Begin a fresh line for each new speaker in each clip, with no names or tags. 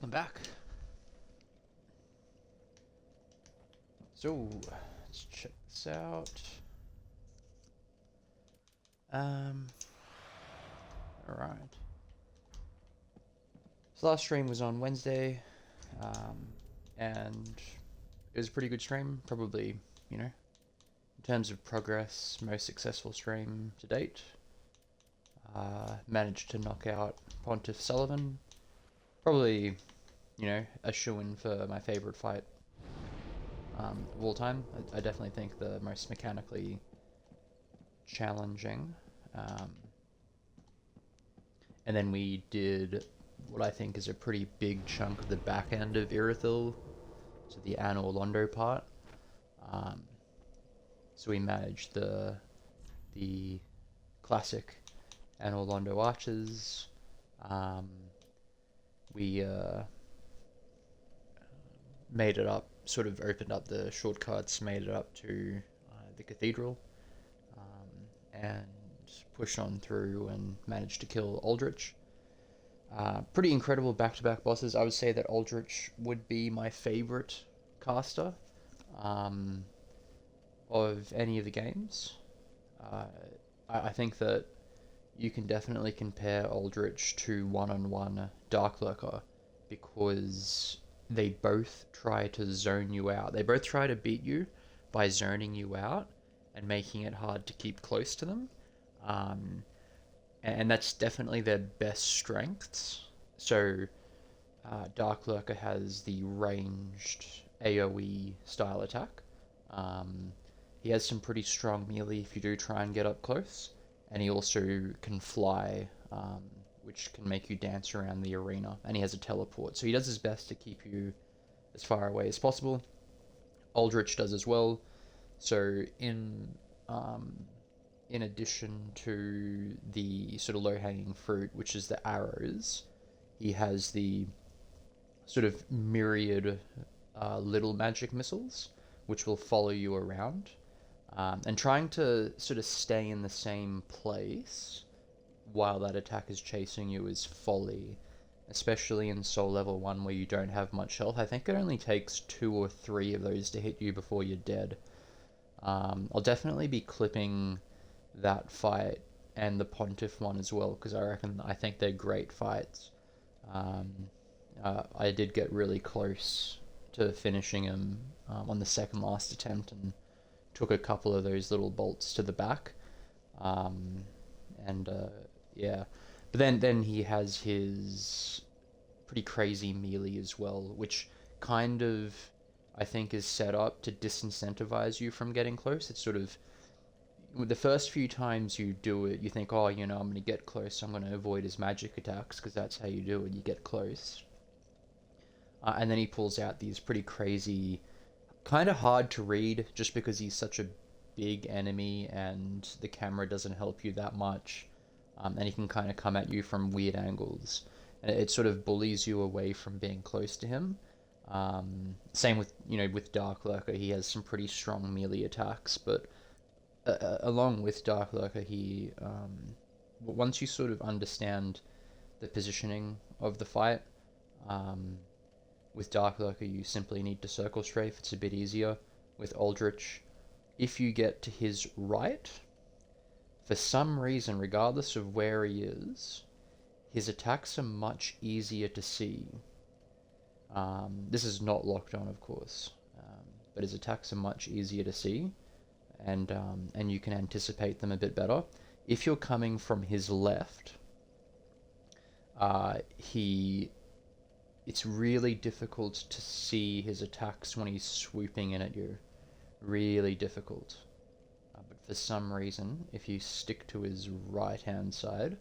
I'm back. So, let's check this out. Um, alright. So last stream was on Wednesday, and it was a pretty good stream. Probably, in terms of progress, most successful stream to date. Managed to knock out Pontiff Sullivan. Probably, a shoo-in for my favorite fight of all time. I definitely think the most mechanically challenging. And then we did what I think is a pretty big chunk of the back end of Irithyll, so the Anor Londo part. So we managed the classic Anor Londo arches. We made it up, sort of opened up the shortcuts, made it up to the cathedral, and pushed on through and managed to kill Aldrich. Pretty incredible back-to-back bosses. I would say that Aldrich would be my favorite caster of any of the games. I think that you can definitely compare Aldrich to one-on-one Dark Lurker because they both try to zone you out. They both try to beat you by zoning you out and making it hard to keep close to them. And that's definitely their best strengths. So, Dark Lurker has the ranged AoE style attack. He has some pretty strong melee if you do try and get up close. And he also can fly, which can make you dance around the arena. And he has a teleport. So he does his best to keep you as far away as possible. Aldrich does as well. So in addition to the sort of low-hanging fruit, which is the arrows, he has the sort of myriad little magic missiles, which will follow you around. And trying to sort of stay in the same place while that attack is chasing you is folly, especially in Soul Level 1 where you don't have much health. I think it only takes 2 or 3 of those to hit you before you're dead. I'll definitely be clipping that fight and the Pontiff one as well, because I think they're great fights. I did get really close to finishing him on the second last attempt and took a couple of those little bolts to the back. Yeah. But then he has his pretty crazy melee as well, which kind of, I think, is set up to disincentivize you from getting close. It's sort of, the first few times you do it, you think, oh, I'm going to get close, so I'm going to avoid his magic attacks, because that's how you do it, you get close. And then he pulls out these pretty crazy, kind of hard to read, just because he's such a big enemy and the camera doesn't help you that much. And he can kind of come at you from weird angles. And it sort of bullies you away from being close to him. Same with, with Dark Lurker, he has some pretty strong melee attacks, but along with Dark Lurker, he, once you sort of understand the positioning of the fight, with Dark Lurker you simply need to circle strafe, it's a bit easier. With Aldrich, if you get to his right, for some reason, regardless of where he is, his attacks are much easier to see. This is not locked on, of course, but his attacks are much easier to see, and you can anticipate them a bit better. If you're coming from his left, it's really difficult to see his attacks when he's swooping in at you. Really difficult. But for some reason, if you stick to his right-hand side,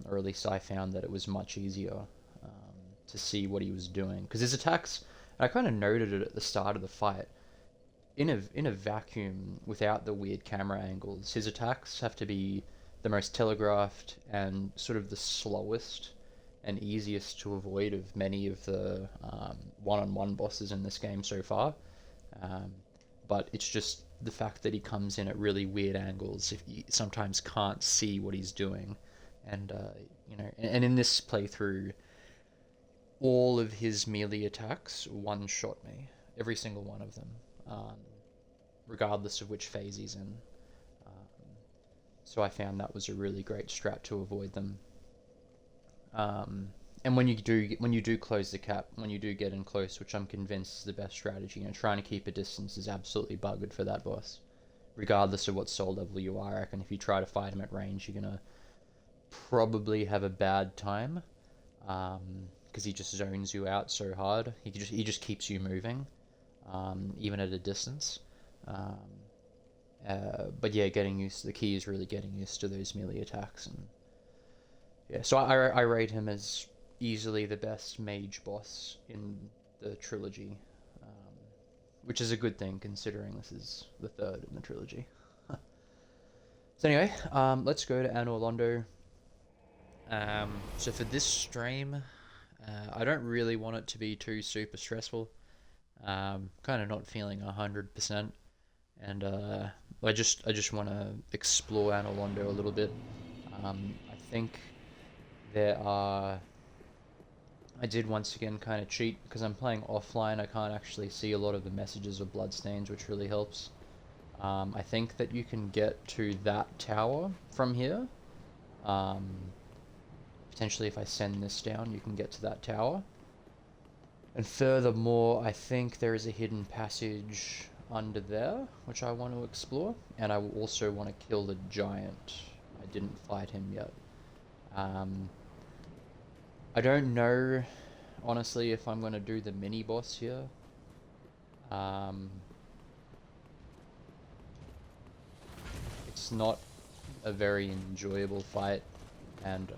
or at least I found that it was much easier to see what he was doing. Because his attacks, I kind of noted it at the start of the fight, in a vacuum, without the weird camera angles, his attacks have to be the most telegraphed and sort of the slowest and easiest to avoid of many of the one-on-one bosses in this game so far. But it's just the fact that he comes in at really weird angles. If you sometimes can't see what he's doing, and and in this playthrough, all of his melee attacks one-shot me. Every single one of them. Regardless of which phase he's in. So I found that was a really great strat to avoid them. And when you do close the cap, when you do get in close, which I'm convinced is the best strategy, trying to keep a distance is absolutely buggered for that boss. Regardless of what soul level you are, I reckon if you try to fight him at range, you're gonna probably have a bad time. Because he just zones you out so hard. He just keeps you moving, even at a distance. But yeah, the key is really getting used to those melee attacks, and yeah. So I rate him as easily the best mage boss in the trilogy, which is a good thing considering this is the third in the trilogy. So anyway, let's go to Anor Londo. So for this stream, I don't really want it to be too super stressful. Kind of not feeling 100%, and I just want to explore Anor Londo a little bit. I think I did once again kind of cheat because I'm playing offline. I can't actually see a lot of the messages or bloodstains, which really helps. I think that you can get to that tower from here. Potentially if I send this down, you can get to that tower. And furthermore, I think there is a hidden passage under there, which I want to explore. And I also want to kill the giant. I didn't fight him yet. I don't know, honestly, if I'm going to do the mini-boss here. It's not a very enjoyable fight, and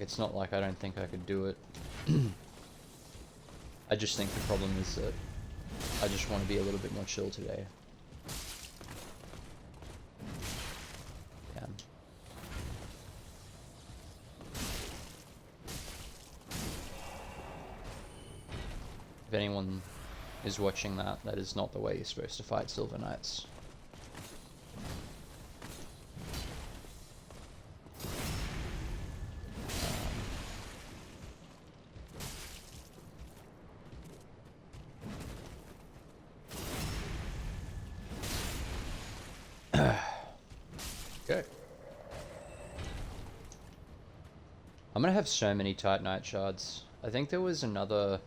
it's not like I don't think I could do it. I just think the problem is that I just want to be a little bit more chill today. Yeah. If anyone is watching that is not the way you're supposed to fight Silver Knights. Okay. I'm gonna have so many Titanite shards. I think there was another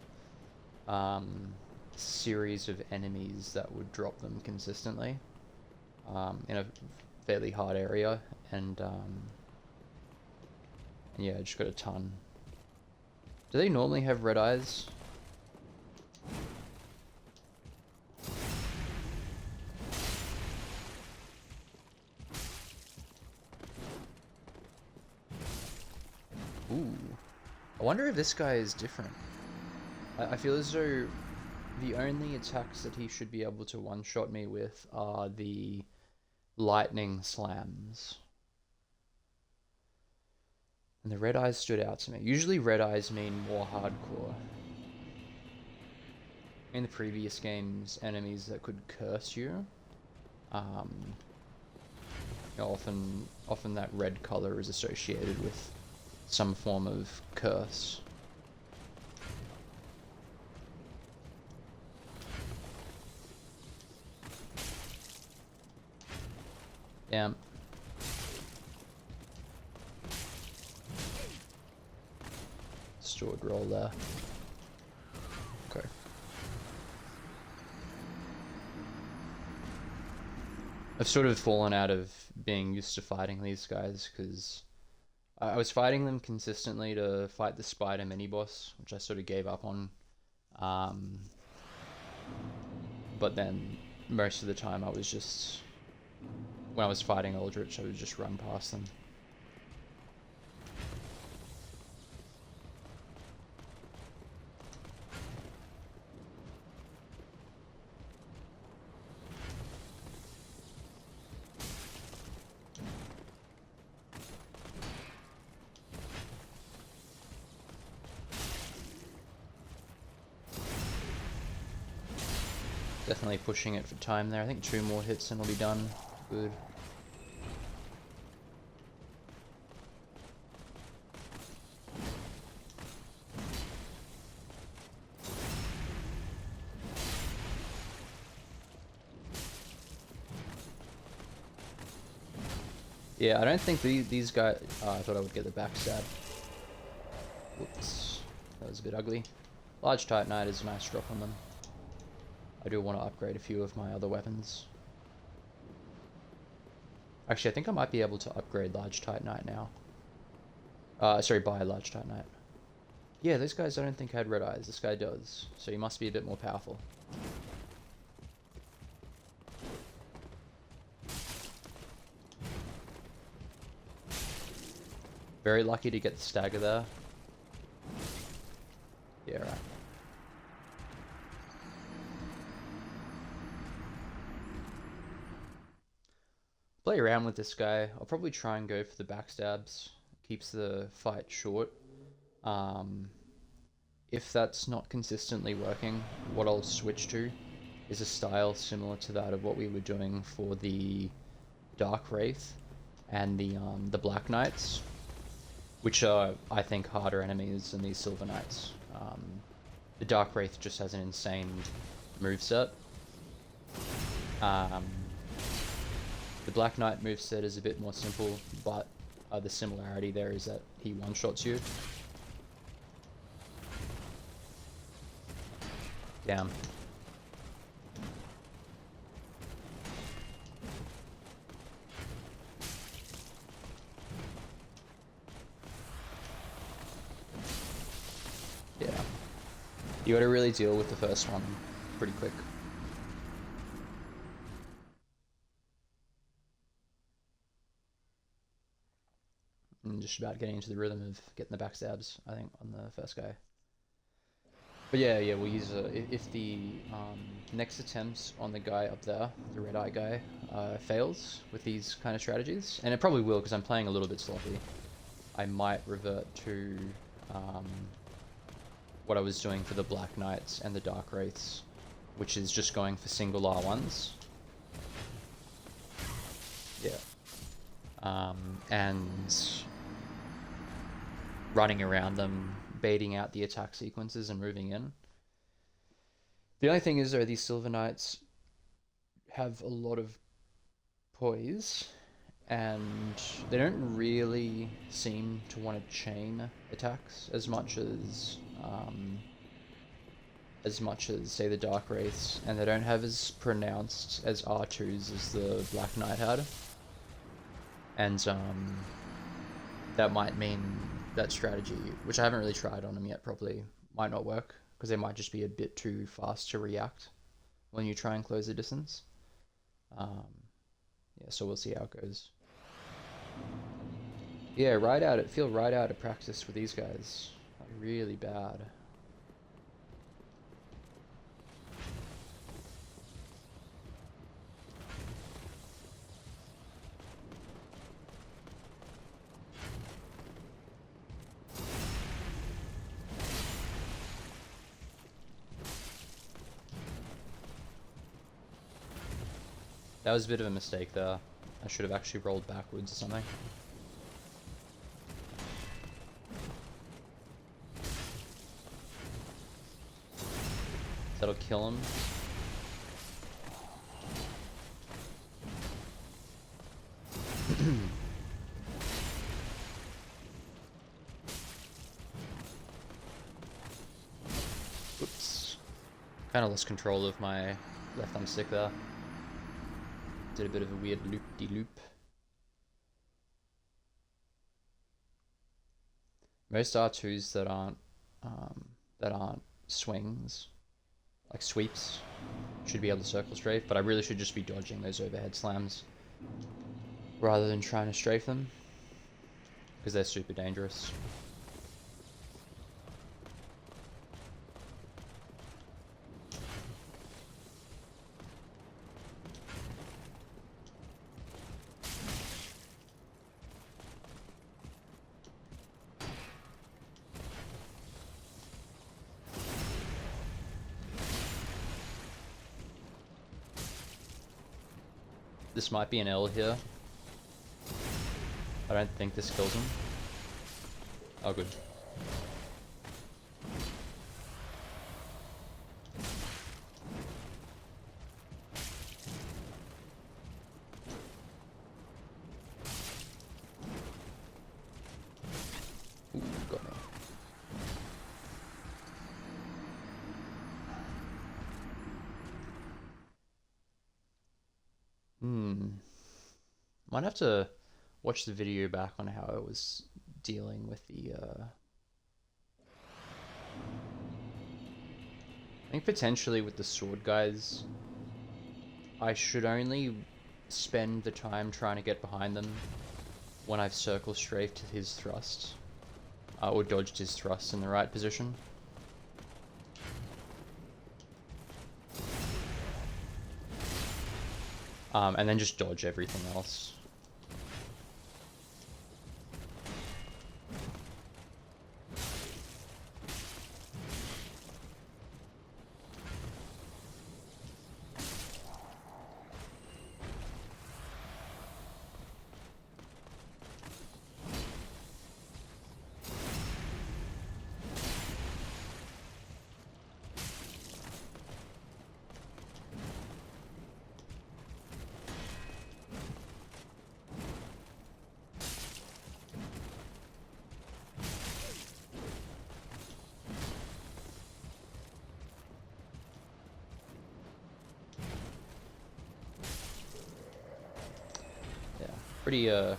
series of enemies that would drop them consistently in a fairly hard area, and yeah, I just got a ton. Do they normally have red eyes? Ooh. I wonder if this guy is different. I feel as though the only attacks that he should be able to one-shot me with are the lightning slams. And the red eyes stood out to me. Usually red eyes mean more hardcore. In the previous games, enemies that could curse you, often that red color is associated with some form of curse. Damn. Stored roll there. Okay. I've sort of fallen out of being used to fighting these guys because I was fighting them consistently to fight the spider mini-boss, which I sort of gave up on. But then most of the time I was just... When I was fighting Aldrich, I would just run past them. Definitely pushing it for time there. I think 2 more hits and we'll be done. Good. Yeah, I don't think these guys... Oh, I thought I would get the backstab. Whoops. That was a bit ugly. Large Titanite is a nice drop on them. I do want to upgrade a few of my other weapons. Actually, I think I might be able to upgrade Large Titanite now. Sorry, buy Large Titanite. Yeah, those guys I don't think had red eyes. This guy does. So he must be a bit more powerful. Very lucky to get the stagger there. Yeah, right. Play around with this guy. I'll probably try and go for the backstabs. Keeps the fight short. If that's not consistently working, what I'll switch to is a style similar to that of what we were doing for the Dark Wraith and the Black Knights, which are, I think, harder enemies than these Silver Knights. The Dark Wraith just has an insane moveset. The Black Knight moveset is a bit more simple, but the similarity there is that he one-shots you. Damn. Yeah. You gotta really deal with the first one pretty quick. I'm just about getting into the rhythm of getting the backstabs, I think, on the first guy. But yeah, we'll use if the next attempt on the guy up there, the red eye guy, fails with these kind of strategies, and it probably will because I'm playing a little bit sloppy, I might revert to what I was doing for the Black Knights and the Dark Wraiths, which is just going for single R1s. Yeah. And running around them, baiting out the attack sequences and moving in. The only thing is, though, these Silver Knights have a lot of poise, and they don't really seem to want to chain attacks as much as say the Dark Wraiths, and they don't have as pronounced as R2s as the Black Knight had. And that might mean that strategy, which I haven't really tried on them yet properly, might not work, because they might just be a bit too fast to react when you try and close the distance. Yeah, so we'll see how it goes. Yeah, feel right out of practice with these guys. Like, really bad. That was a bit of a mistake there. I should have actually rolled backwards or something. That'll kill him. Oops. Kind of lost control of my left thumbstick there. Did a bit of a weird loop-de-loop. Most R2s that aren't swings, like sweeps, should be able to circle strafe, but I really should just be dodging those overhead slams rather than trying to strafe them, because they're super dangerous. This might be an L here. I don't think this kills him. Oh, good. Might have to watch the video back on how I was dealing with the I think potentially with the sword guys, I should only spend the time trying to get behind them when I've circle strafed his thrust, or dodged his thrust in the right position. And then just dodge everything else.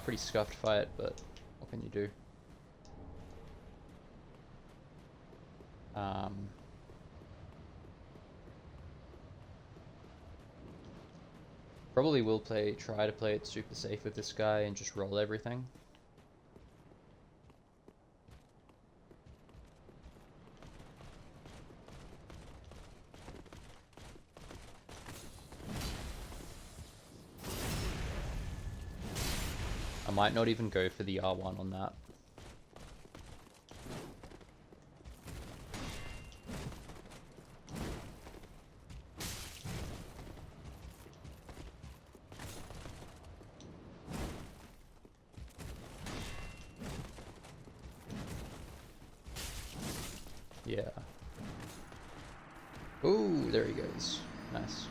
Pretty scuffed fight, but what can you do? Probably will try to play it super safe with this guy and just roll everything. I might not even go for the R1 on that. Yeah. Ooh, there he goes. Nice.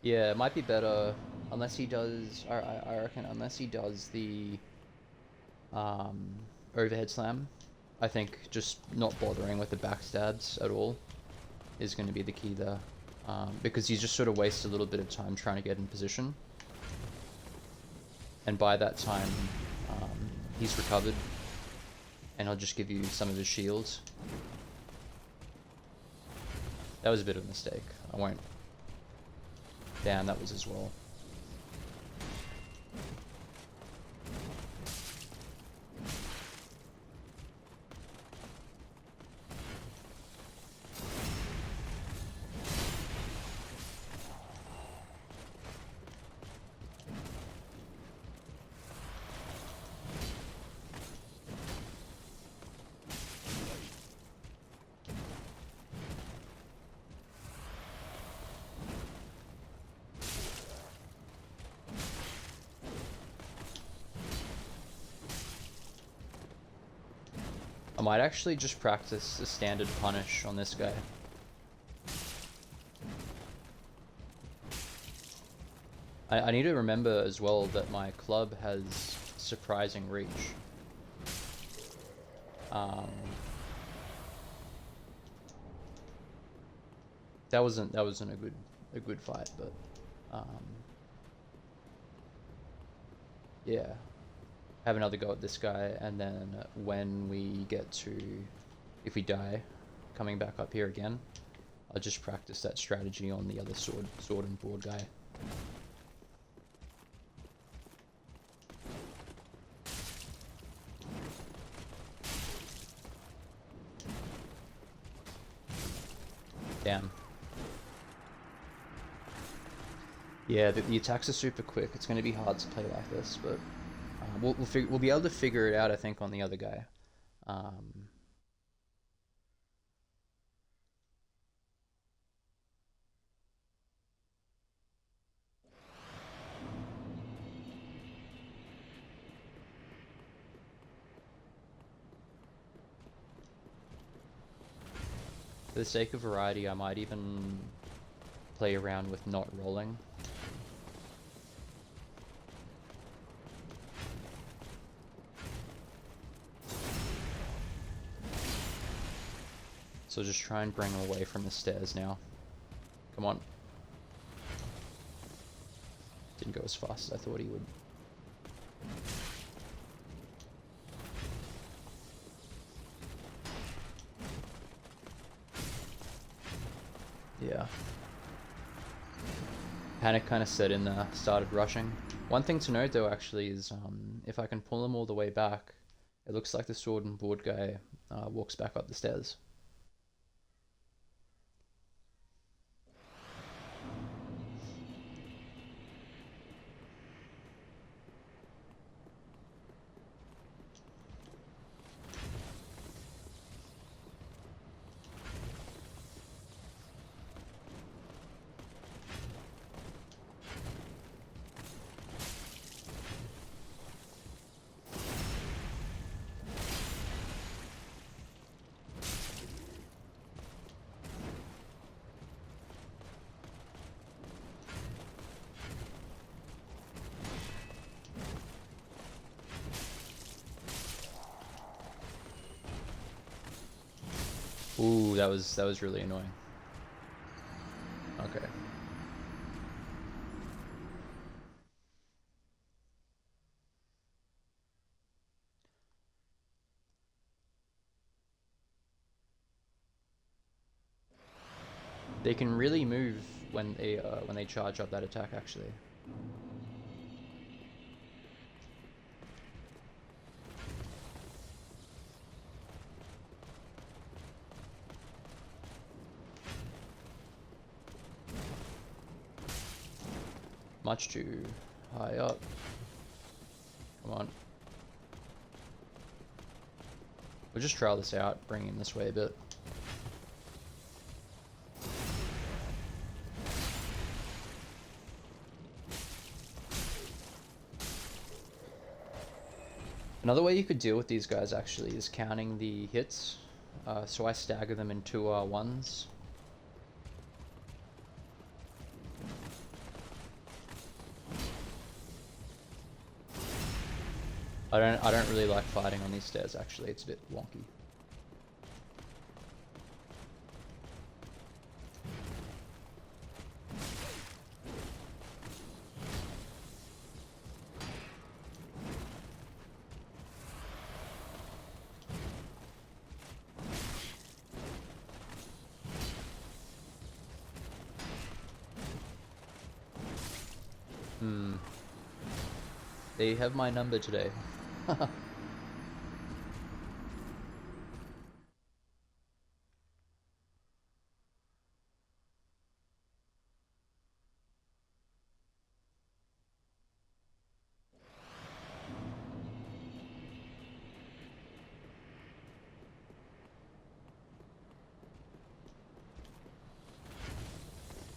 Yeah, it might be better unless he does. I reckon unless he does the overhead slam. I think just not bothering with the backstabs at all is going to be the key there, because you just sort of waste a little bit of time trying to get in position, and by that time he's recovered, and I'll just give you some of his shields. That was a bit of a mistake. I won't. Damn, that was as well. I might actually just practice the standard punish on this guy. I need to remember as well that my club has surprising reach. That wasn't a good fight, but yeah. Have another go at this guy, and then when we get to, if we die, coming back up here again, I'll just practice that strategy on the other sword and board guy. Damn. Yeah, the attacks are super quick. It's going to be hard to play like this, but we'll be able to figure it out, I think, on the other guy. For the sake of variety, I might even play around with not rolling. So just try and bring him away from the stairs now. Come on. Didn't go as fast as I thought he would. Yeah. Panic kind of set in there, started rushing. One thing to note though actually is if I can pull him all the way back, it looks like the sword and board guy walks back up the stairs. Ooh, that was really annoying. Okay. They can really move when they charge up that attack actually. Much too high up. Come on. We'll just trial this out, bring him this way a bit. Another way you could deal with these guys actually is counting the hits. So I stagger them in 2 R1s. I don't really like fighting on these stairs actually, it's a bit wonky. They have my number today.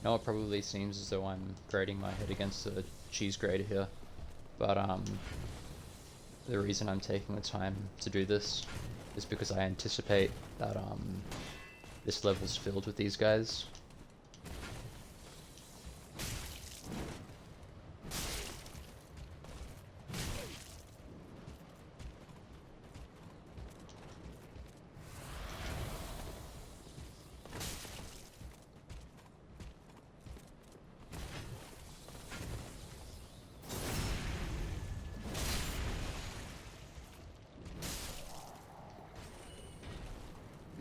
Now it probably seems as though I'm grating my head against the cheese grater here, but the reason I'm taking the time to do this is because I anticipate that this level's filled with these guys.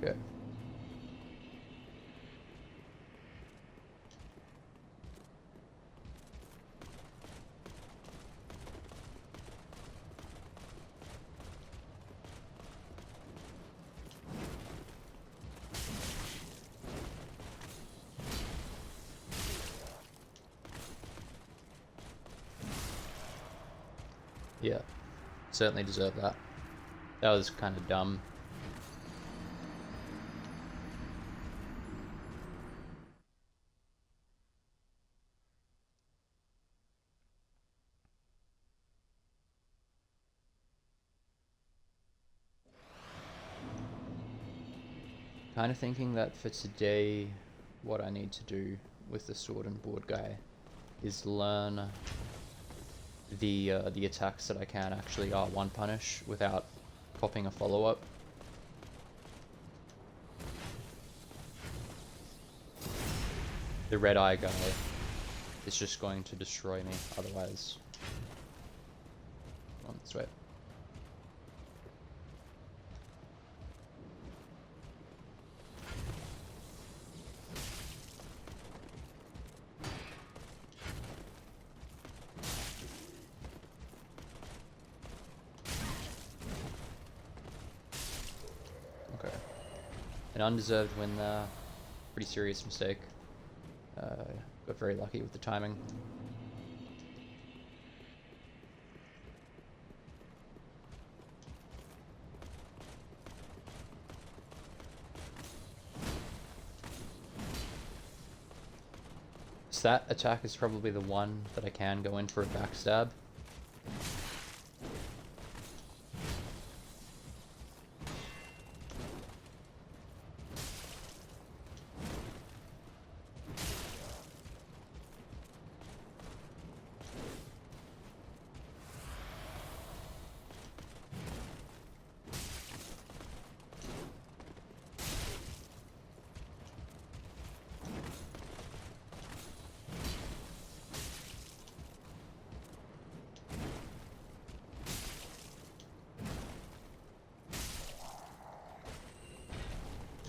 Okay. Yeah, certainly deserve that. That was kind of dumb. Kind of thinking that for today, what I need to do with the sword and board guy is learn the attacks that I can actually R1 punish without popping a follow-up. the red eye guy is just going to destroy me otherwise. Come on, this way. Okay. An undeserved win there. Pretty serious mistake. Got very lucky with the timing. So that attack is probably the one that I can go in for a backstab.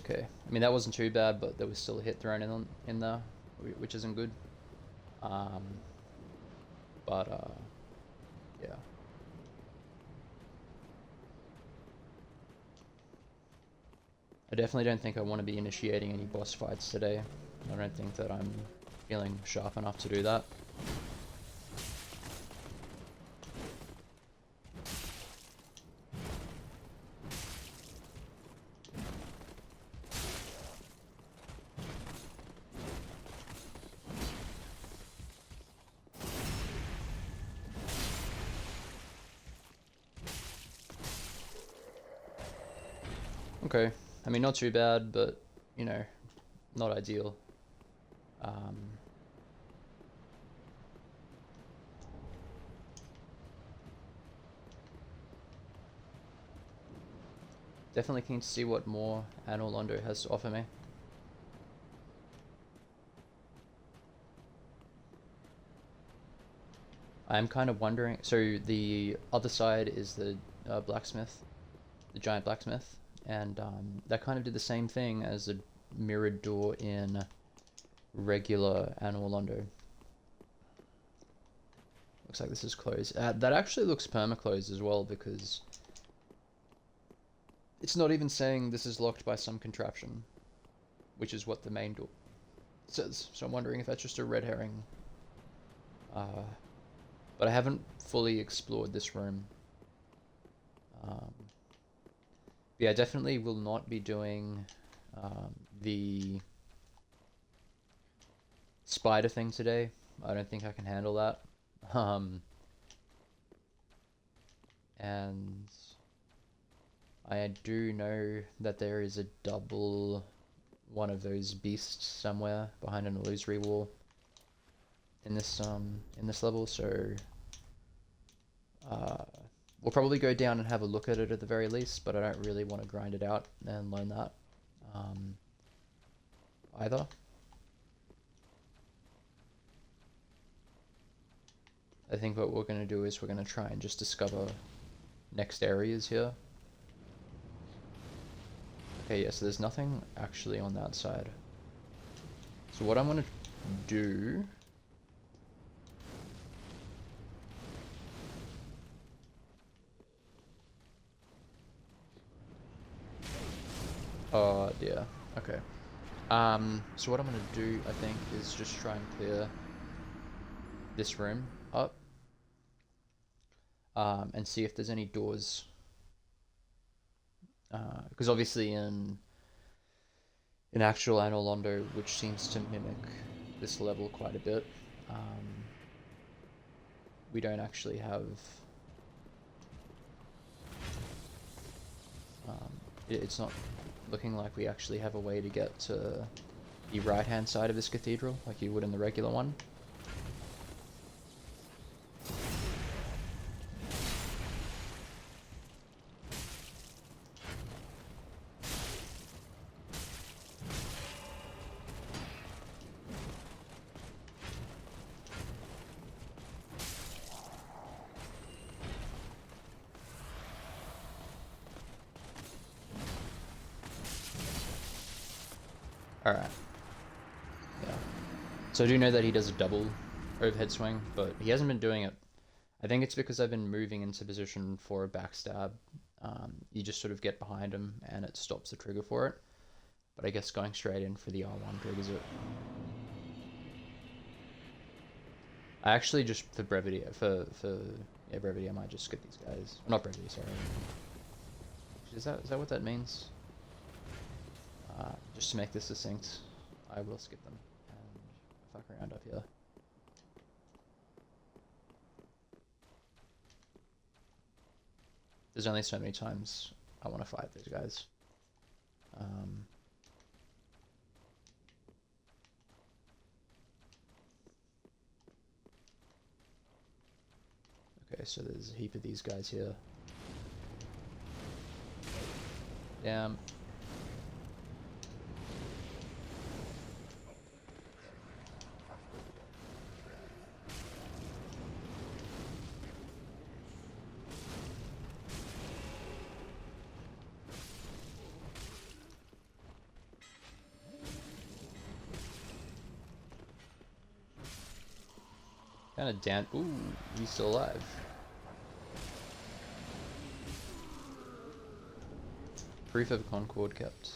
Okay, I mean that wasn't too bad, but there was still a hit thrown in there, which isn't good. Yeah. I definitely don't think I want to be initiating any boss fights today. I don't think that I'm feeling sharp enough to do that. Okay, I mean not too bad, but you know, not ideal. Definitely keen to see what more Anor Londo has to offer me. I'm kind of wondering, so the other side is the blacksmith, the giant blacksmith, and that kind of did the same thing as a mirrored door in regular Anor Londo. Looks like this is closed. That actually looks perma-closed as well, because it's not even saying this is locked by some contraption, which is what the main door says. So I'm wondering if that's just a red herring. But I haven't fully explored this room. Yeah, I definitely will not be doing the spider thing today. I don't think I can handle that. And I do know that there is a double one of those beasts somewhere behind an illusory wall in this level, so we'll probably go down and have a look at it at the very least, but I don't really want to grind it out and learn that either. I think what we're going to do is we're going to try and just discover next areas here. Okay, yeah, so there's nothing actually on that side. So what I'm going to do... Oh dear, okay. So what I'm going to do, I think, is just try and clear this room up. And see if there's any doors. Because obviously in actual Anor Londo, which seems to mimic this level quite a bit, we don't actually have... it's not looking like we actually have a way to get to the right-hand side of this cathedral, like you would in the regular one. Alright. Yeah. So I do know that he does a double overhead swing, but he hasn't been doing it. I think it's because I've been moving into position for a backstab. You just sort of get behind him and it stops the trigger for it. But I guess going straight in for the R1 triggers it. I actually just, for brevity, yeah, brevity, I might just skip these guys. Not brevity, sorry. Is that what that means? Just to make this succinct, I will skip them and fuck around up here. There's only so many times I want to fight these guys. Okay, so there's a heap of these guys here. Damn. Kinda damn. Ooh, he's still alive. Proof of Concord kept.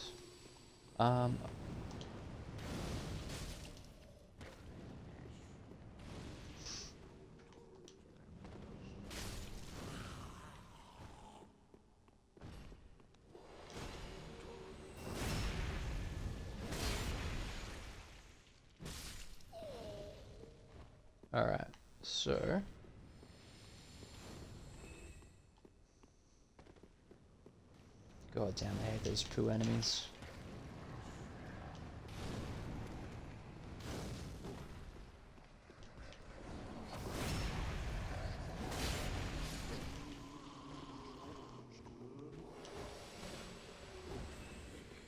Alright, so god damn, I hate those poo enemies.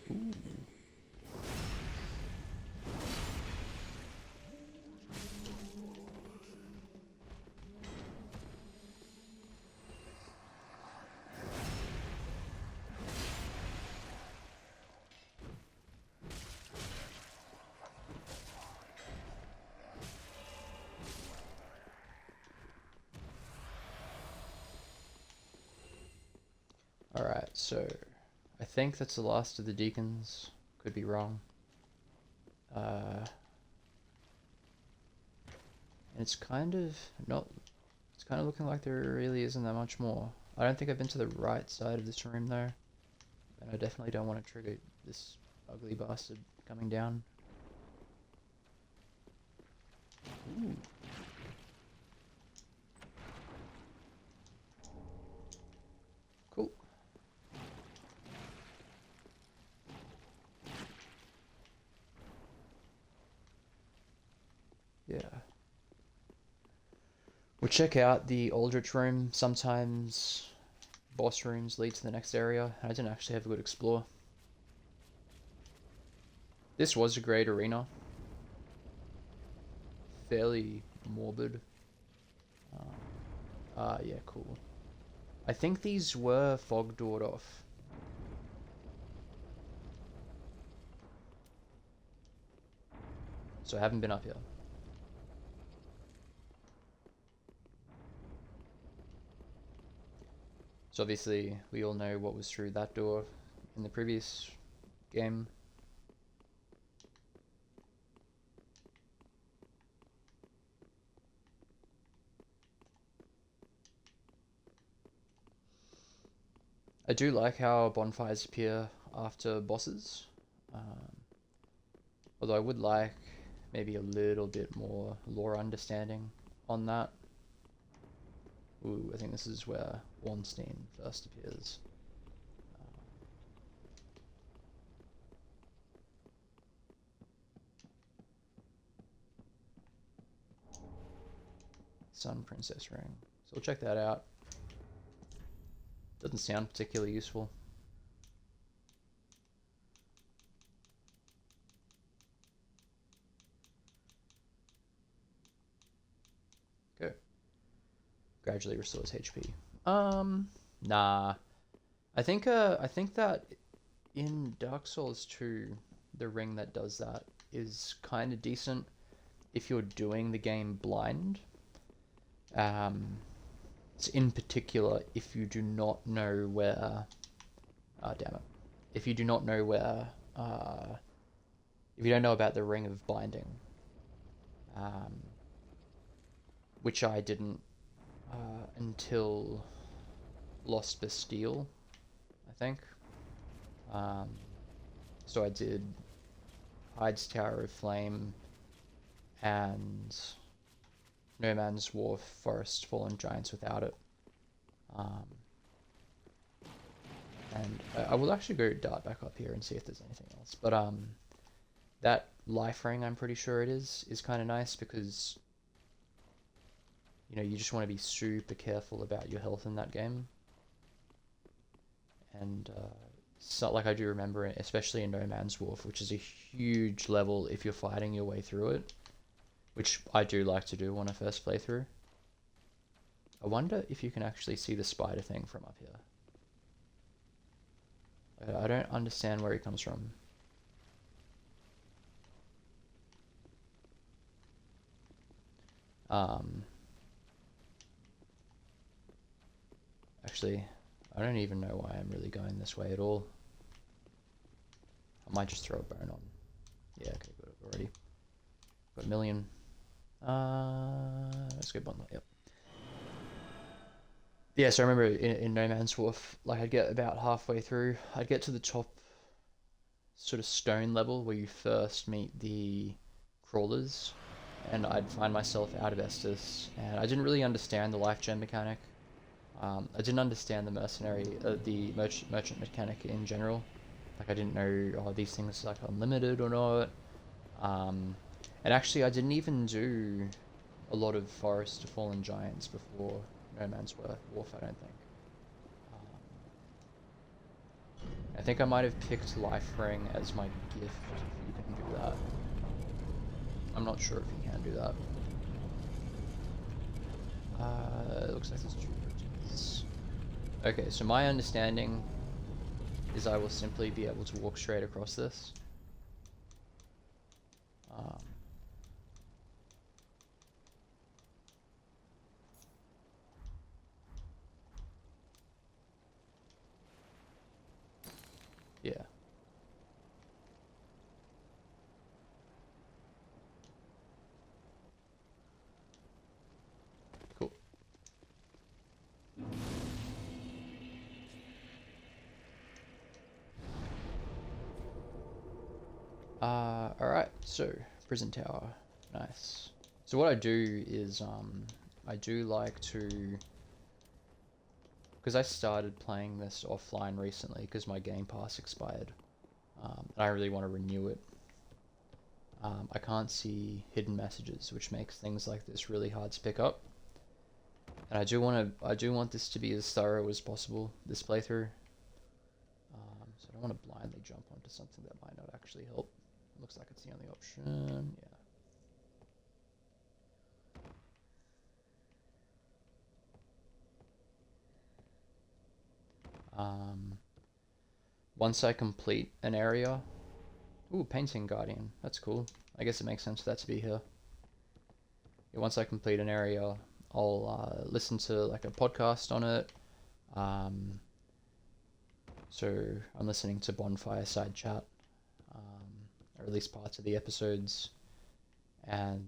Ooh. Alright, so I think that's the last of the deacons. Could be wrong. And it's kind of not. It's kind of looking like there really isn't that much more. I don't think I've been to the right side of this room though, and I definitely don't want to trigger this ugly bastard coming down. Ooh. Cool. Yeah. We'll check out the Aldrich room. Sometimes boss rooms lead to the next area. I didn't actually have a good explore. This was a great arena. Fairly morbid. Yeah, cool. I think these were fog doored off. So I haven't been up here. So obviously we all know what was through that door in the previous game. I do like how bonfires appear after bosses. Although I would like maybe a little bit more lore understanding on that. Ooh, I think this is where Ornstein first appears. Sun Princess Ring. So we'll check that out. Doesn't sound particularly useful. Okay. Gradually restores HP. Nah. I think that in Dark Souls 2, the ring that does that is kind of decent if you're doing the game blind. It's in particular if you do not know where. Damn it. If you do not know where. If you don't know about the ring of binding, which I didn't until Lost Bastille, I think. So I did Hyde's Tower of Flame and No Man's Wharf, Forest, Fallen Giants without it. And I will actually go dart back up here and see if there's anything else. But that life ring, I'm pretty sure it is kind of nice because, you know, you just want to be super careful about your health in that game. And so, like, I do remember, especially in No Man's Wharf, which is a huge level if you're fighting your way through it, which I do like to do when I first play through. I wonder if you can actually see the spider thing from up here. I don't understand where he comes from. Actually, I don't even know why I'm really going this way at all. I might just throw a bone on. Yeah, okay, got it already. Got a million. Let's go bundle. Yep. Yeah, so I remember in No Man's Wharf, like I'd get about halfway through, I'd get to the top sort of stone level where you first meet the crawlers, and I'd find myself out of Estus, and I didn't really understand the life gem mechanic. I didn't understand the merchant mechanic in general. Like I didn't know, oh, these things are like unlimited or not. And actually I didn't even do a lot of Forest to Fallen Giants before No Man's Wharf, I don't think. I think I might have picked Life Ring as my gift if you can do that. I'm not sure if you can do that. It looks like there's 2 bridges. Okay, so my understanding is I will simply be able to walk straight across this. Yeah. Cool. Alright, so prison tower. Nice. So what I do is I do like to, because I started playing this offline recently because my Game Pass expired. And I really want to renew it. I can't see hidden messages, which makes things like this really hard to pick up. And I do want this to be as thorough as possible, this playthrough. So I don't want to blindly jump onto something that might not actually help. Looks like it's the only option. Yeah. Once I complete an area, ooh, Painting Guardian, that's cool. I guess it makes sense for that to be here. Yeah, once I complete an area, I'll listen to like a podcast on it. So I'm listening to Bonfire Side Chat, or at least parts of the episodes, and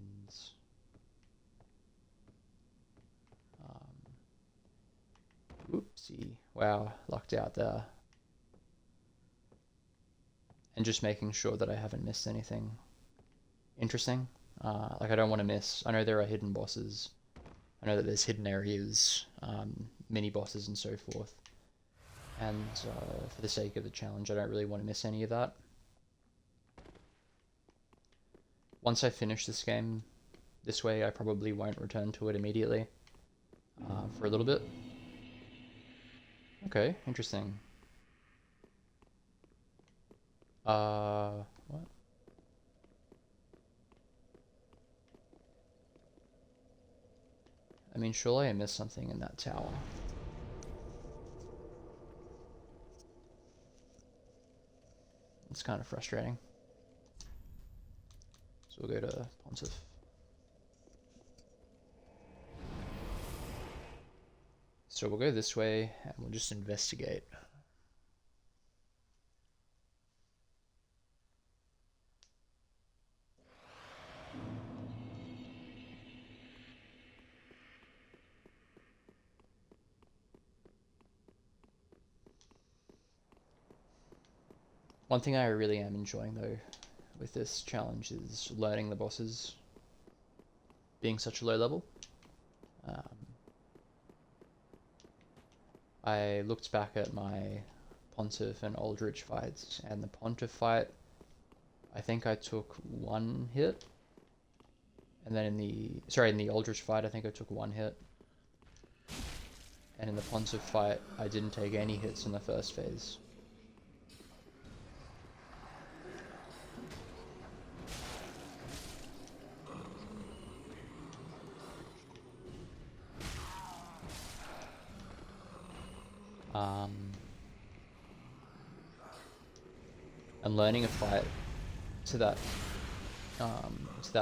oopsie, wow, locked out there. And just making sure that I haven't missed anything interesting. Like I don't want to miss, I know there are hidden bosses. I know that there's hidden areas, mini bosses and so forth. And for the sake of the challenge, I don't really want to miss any of that. Once I finish this game this way, I probably won't return to it immediately for a little bit. Okay, interesting. What? I mean, surely I missed something in that tower. It's kind of frustrating. So we'll go to Pontiff. So we'll go this way and we'll just investigate. One thing I really am enjoying though with this challenge is learning the bosses, being such a low level. I looked back at my Pontiff and Aldrich fights, and the Pontiff fight, I think I took 1 hit, and then in the Aldrich fight, I think I took 1 hit, and in the Pontiff fight, I didn't take any hits in the first phase. And learning a fight to that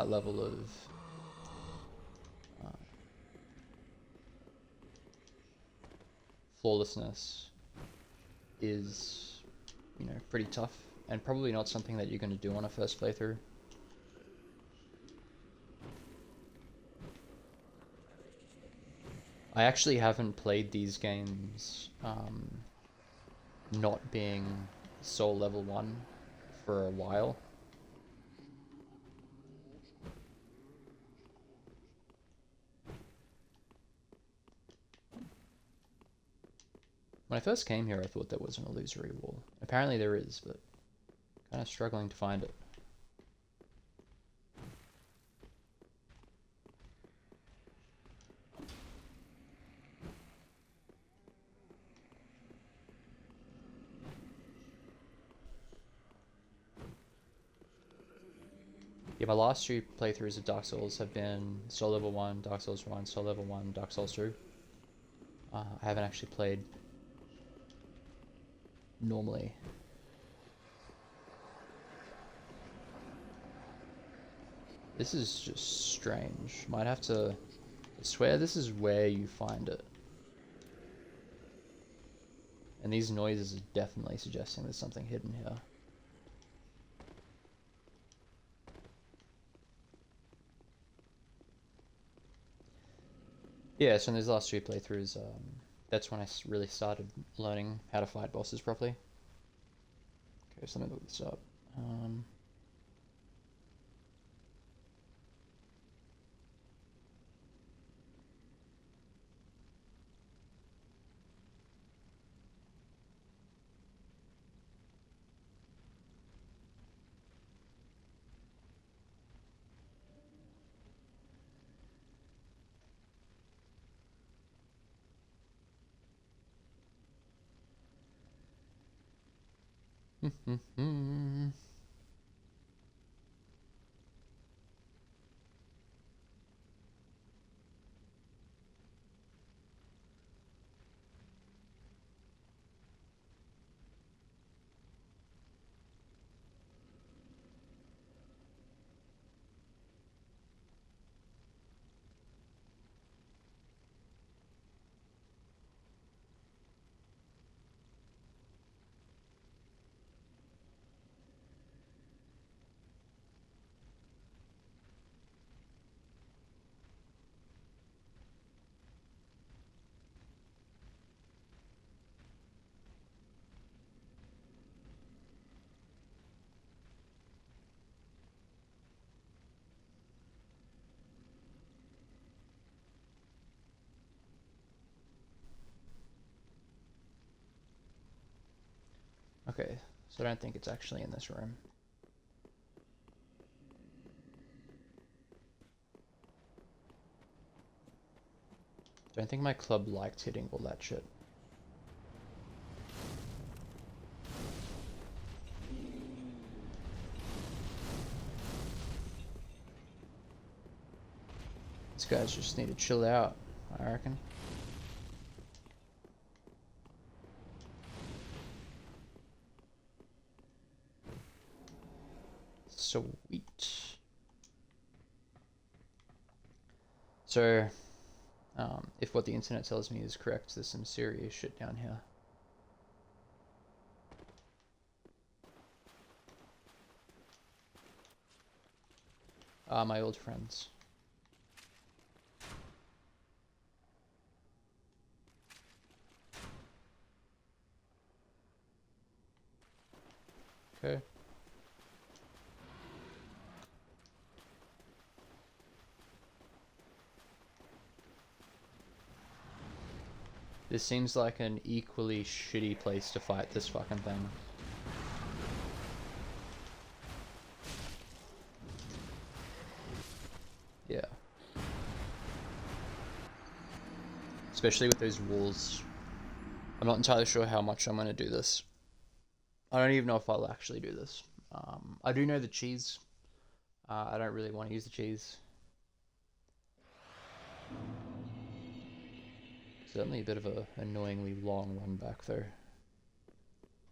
level of flawlessness is, you know, pretty tough, and probably not something that you're going to do on a first playthrough. I actually haven't played these games not being Soul level 1 for a while. When I first came here, I thought there was an illusory wall. Apparently there is, but kind of struggling to find it. Yeah, my last 3 playthroughs of Dark Souls have been Soul Level 1, Dark Souls 1, Soul Level 1, Dark Souls 2. I haven't actually played normally. This is just strange. Might have to... I swear this is where you find it. And these noises are definitely suggesting there's something hidden here. Yeah, so in these last 3 playthroughs, that's when I really started learning how to fight bosses properly. Okay, so let me look this up. Okay, so I don't think it's actually in this room. Don't think my club liked hitting all that shit. These guys just need to chill out, I reckon. Sweet. So, if what the internet tells me is correct, there's some serious shit down here. My old friends. Okay. This seems like an equally shitty place to fight this fucking thing. Yeah. Especially with those walls. I'm not entirely sure how much I'm going to do this. I don't even know if I'll actually do this. I do know the cheese. I don't really want to use the cheese. Certainly a bit of a annoyingly long run back though.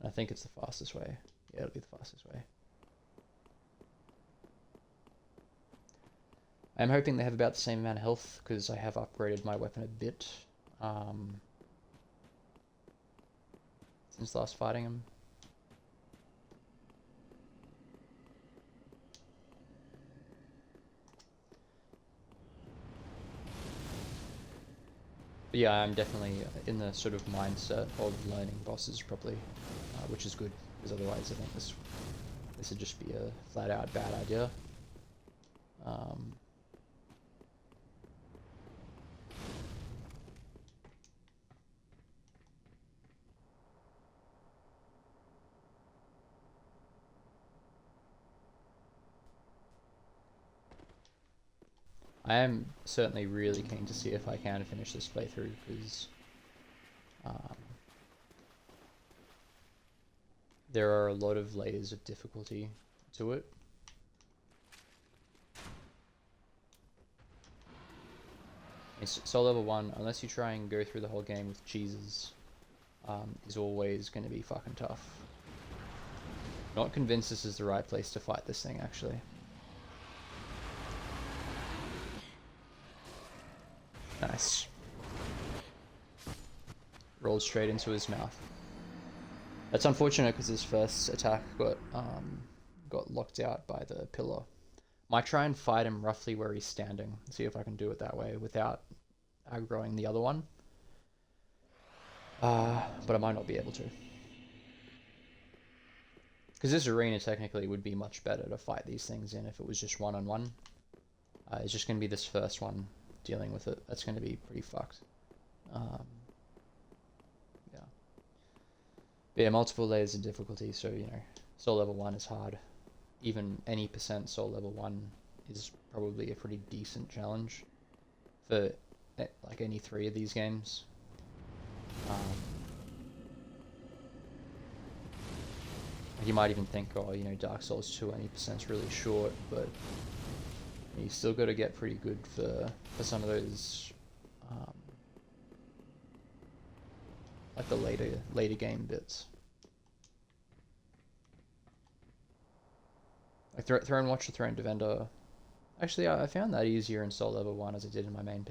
I think it's the fastest way. Yeah, it'll be the fastest way. I'm hoping they have about the same amount of health because I have upgraded my weapon a bit since last fighting him. But yeah, I'm definitely in the sort of mindset of learning bosses properly, which is good, because otherwise I think this would just be a flat out bad idea. I am certainly really keen to see if I can finish this playthrough, because there are a lot of layers of difficulty to it. Soul level 1, unless you try and go through the whole game with cheeses, is always going to be fucking tough. Not convinced this is the right place to fight this thing, actually. Nice. Rolled straight into his mouth. That's unfortunate because his first attack got locked out by the pillar. Might try and fight him roughly where he's standing. See if I can do it that way without aggroing the other one. But I might not be able to. Because this arena technically would be much better to fight these things in if it was just one-on-one. It's just going to be this first one dealing with it. That's going to be pretty fucked. Yeah. But yeah, multiple layers of difficulty, so, you know, soul level 1 is hard. Even any percent soul level 1 is probably a pretty decent challenge for, like, any 3 of these games. You might even think, oh, you know, Dark Souls 2 any% is really short, but you still got to get pretty good for some of those, like the later game bits. Like Throne Watcher, Throne Defender. Actually, I found that easier in Soul Level 1 as I did in my main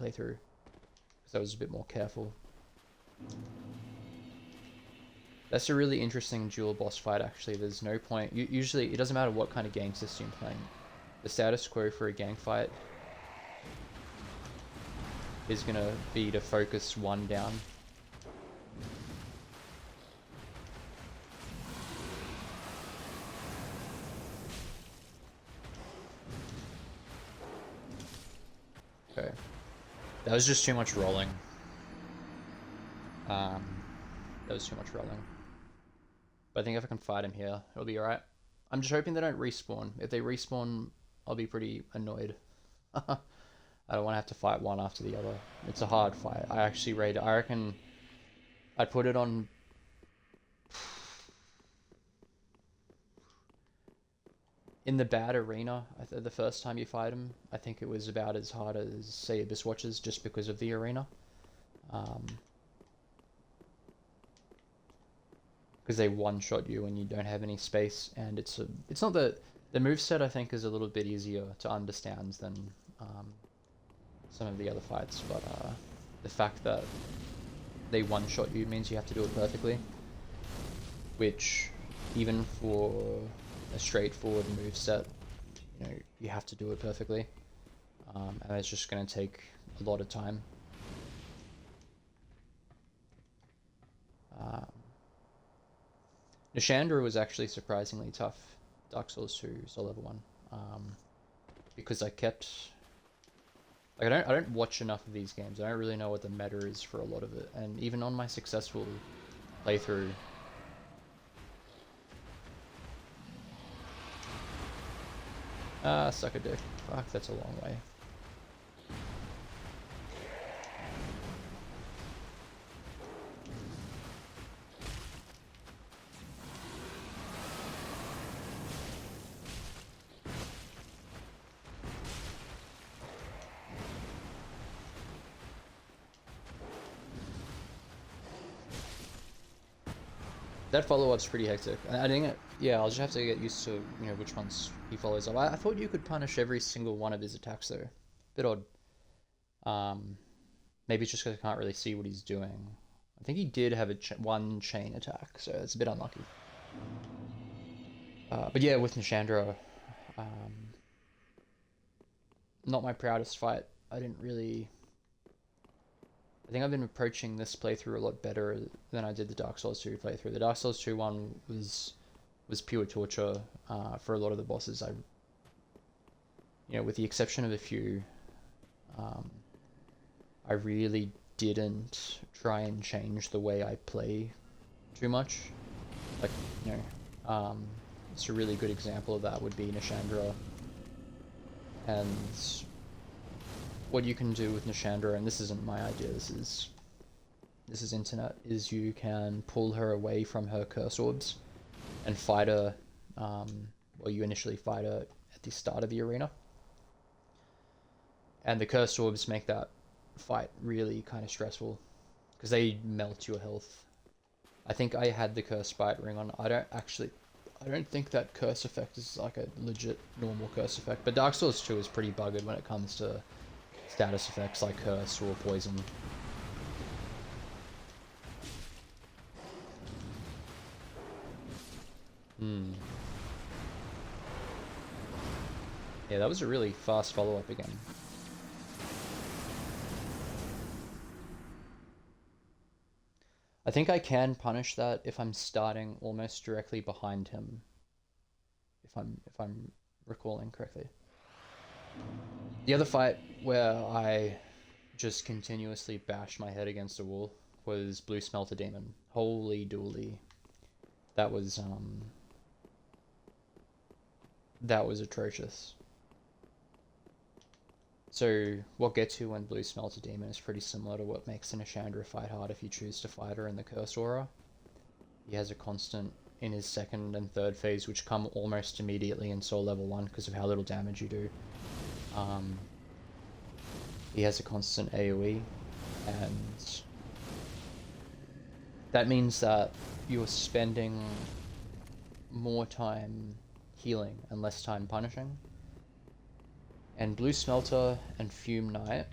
playthrough, because I was a bit more careful. That's a really interesting dual boss fight, actually. There's no point. Usually, it doesn't matter what kind of gang system you're playing. The status quo for a gang fight is going to be to focus one down. Okay. That was just too much rolling. That was too much rolling. But I think if I can fight him here, it'll be alright. I'm just hoping they don't respawn. If they respawn, I'll be pretty annoyed. I don't want to have to fight one after the other. It's a hard fight. I reckon I'd put it on... In the bad arena, the first time you fight him, I think it was about as hard as, say, Abyss Watchers, just because of the arena. Because they one-shot you and you don't have any space, and it's not the moveset, I think, is a little bit easier to understand than some of the other fights, but the fact that they one-shot you means you have to do it perfectly, which even for a straightforward moveset, you know, you have to do it perfectly, and it's just going to take a lot of time. Nashandra was actually surprisingly tough, Dark Souls 2 Soul Level 1, because I kept... Like, I don't watch enough of these games. I don't really know what the meta is for a lot of it, and even on my successful playthrough, suck a dick. Fuck, that's a long way. That follow-up's pretty hectic. I think, yeah, I'll just have to get used to, you know, which ones he follows up. I thought you could punish every single one of his attacks, though. Bit odd. Maybe it's just because I can't really see what he's doing. I think he did have a one chain attack, so it's a bit unlucky. But yeah, with Nashandra, not my proudest fight. I didn't really... I think I've been approaching this playthrough a lot better than I did the Dark Souls 2 playthrough. The Dark Souls 2 one was pure torture for a lot of the bosses. You know, with the exception of a few, I really didn't try and change the way I play too much. Like, you know, it's a really good example of that would be Nashandra. And what you can do with Nashandra, and this isn't my idea, this is internet, is you can pull her away from her curse orbs and fight her, well, you initially fight her at the start of the arena. And the curse orbs make that fight really kind of stressful, because they melt your health. I think I had the curse bite ring on. I don't think that curse effect is like a legit normal curse effect, but Dark Souls 2 is pretty buggered when it comes to status effects like curse or poison. Yeah, that was a really fast follow-up again. I think I can punish that if I'm starting almost directly behind him. If I'm recalling correctly. The other fight where I just continuously bashed my head against a wall was Blue Smelter Demon. Holy dooly. That was atrocious. So what gets you when Blue Smelter Demon is pretty similar to what makes an Nashandra fight hard if you choose to fight her in the Curse Aura. He has a constant in his second and third phase, which come almost immediately in Soul Level 1 because of how little damage you do. He has a constant AoE, and that means that you're spending more time healing and less time punishing. And Blue Smelter and Fume Knight,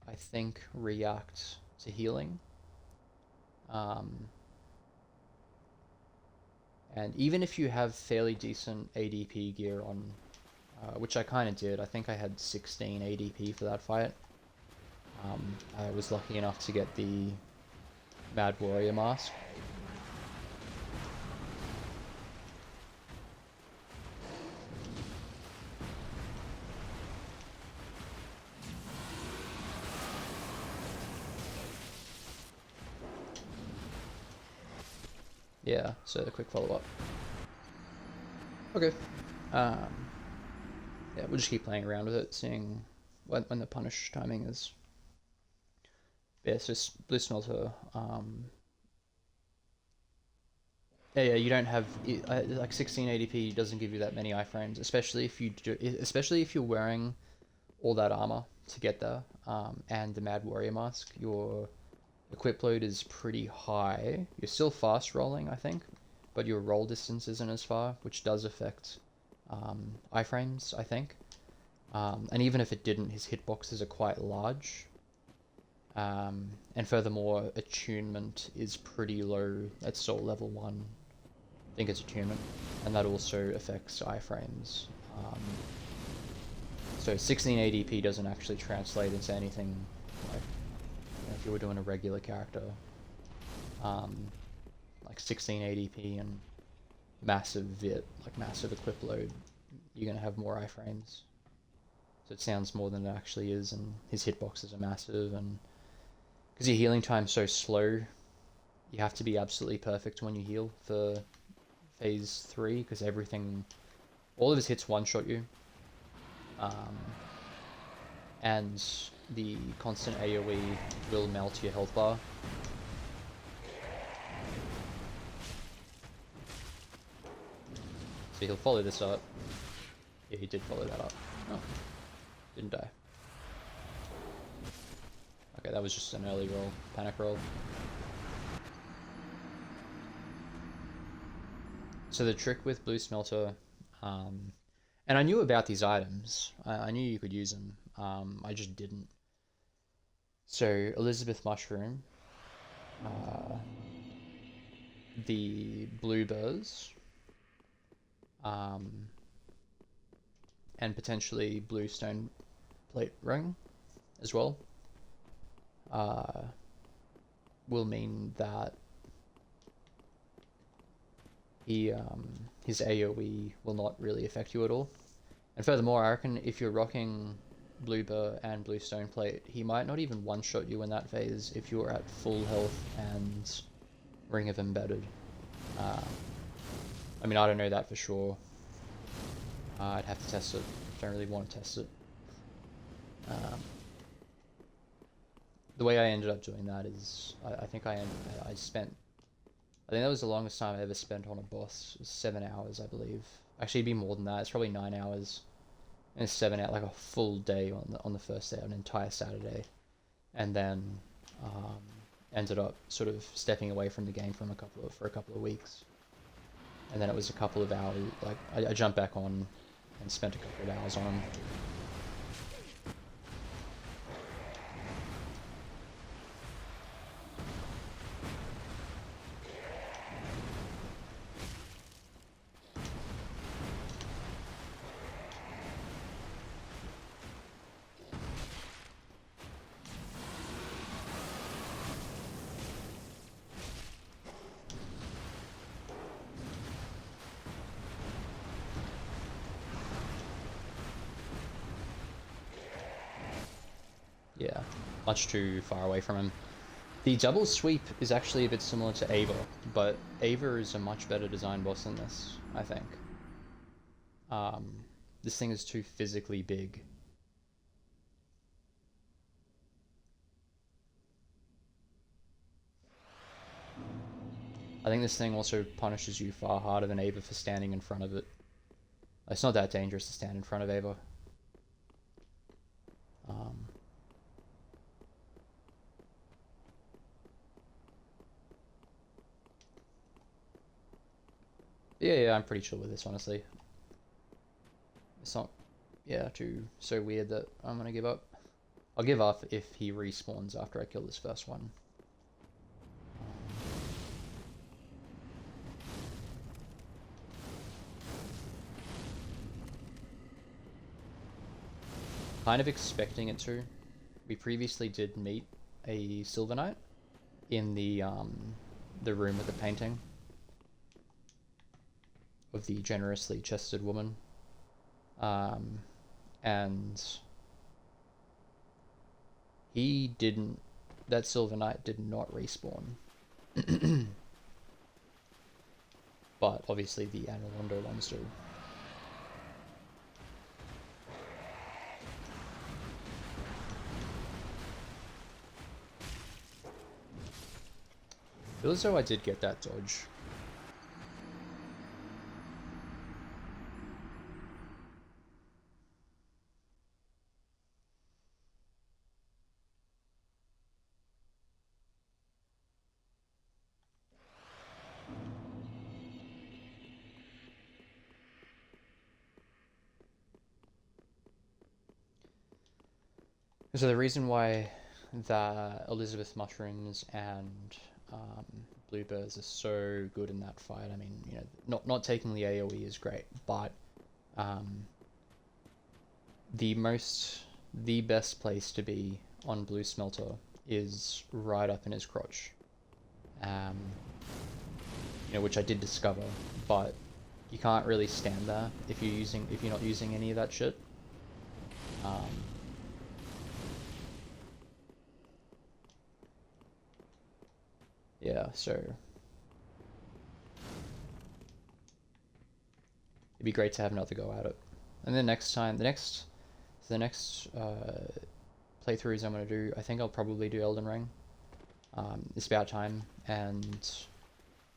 I think, react to healing. And even if you have fairly decent ADP gear on, which I kind of did, I think I had 16 ADP for that fight. I was lucky enough to get the Mad Warrior mask. Yeah, so the quick follow-up. Okay. Yeah, we'll just keep playing around with it, seeing when the punish timing is. Yeah, it's just Blue Smelter. Yeah, you don't have like 16 ADP doesn't give you that many iframes, especially if you're wearing all that armor to get there, and the Mad Warrior mask. Your equip load is pretty high. You're still fast rolling, I think, but your roll distance isn't as far, which does affect iframes, I think. And even if it didn't, his hitboxes are quite large. And furthermore, attunement is pretty low at soul level 1. I think it's attunement, and that also affects iframes. So 1680p doesn't actually translate into anything like, you know, if you were doing a regular character. Like 1680p and massive VIT, like massive equip load, you're going to have more iframes. So it sounds more than it actually is, and his hitboxes are massive, and because your healing time's so slow, you have to be absolutely perfect when you heal for phase 3, because all of his hits one-shot you. And the constant AoE will melt your health bar. So he'll follow this up. Yeah, he did follow that up. Oh, didn't die. Okay, that was just an early roll, panic roll. So the trick with Blue Smelter, and I knew about these items. I knew you could use them. I just didn't. So Elizabeth Mushroom, the Blueburs, and potentially Bluestone Plate Ring as well, will mean that his AoE will not really affect you at all. And furthermore, I reckon if you're rocking Bluebur and Bluestone Plate, he might not even one-shot you in that phase if you're at full health and Ring of Embedded. I mean, I don't know that for sure. I'd have to test it. Don't really want to test it. The way I ended up doing that is, I think I think that was the longest time I ever spent on a boss. It was 7 hours, I believe. Actually, it'd be more than that. It's probably 9 hours. And it's 7 hours, like a full day on the first day, an entire Saturday. And then ended up sort of stepping away from the game for a couple of weeks. And then it was a couple of hours, like I jumped back on and spent a couple of hours on him. Yeah, much too far away from him. The double sweep is actually a bit similar to Ava, but Ava is a much better design boss than this, I think. This thing is too physically big. I think this thing also punishes you far harder than Ava for standing in front of it. It's not that dangerous to stand in front of Ava. Yeah, I'm pretty chill with this, honestly. It's not, yeah, so weird that I'm gonna give up. I'll give up if he respawns after I kill this first one. Kind of expecting it to. We previously did meet a Silver Knight in the room with the painting of the generously chested woman. And that Silver Knight did not respawn. But obviously the Anor Londo ones do. Feel as though I did get that dodge. So the reason why the Elizabeth mushrooms and bluebirds are so good in that fight, I mean, you know, not taking the AoE is great, but um, the best place to be on Blue Smelter is right up in his crotch. Um, you know, which I did discover, but you can't really stand there if you're not using any of that shit. Um, yeah, so it'd be great to have another go at it. And then next time, the next playthroughs I'm gonna do, I think I'll probably do Elden Ring. It's about time, and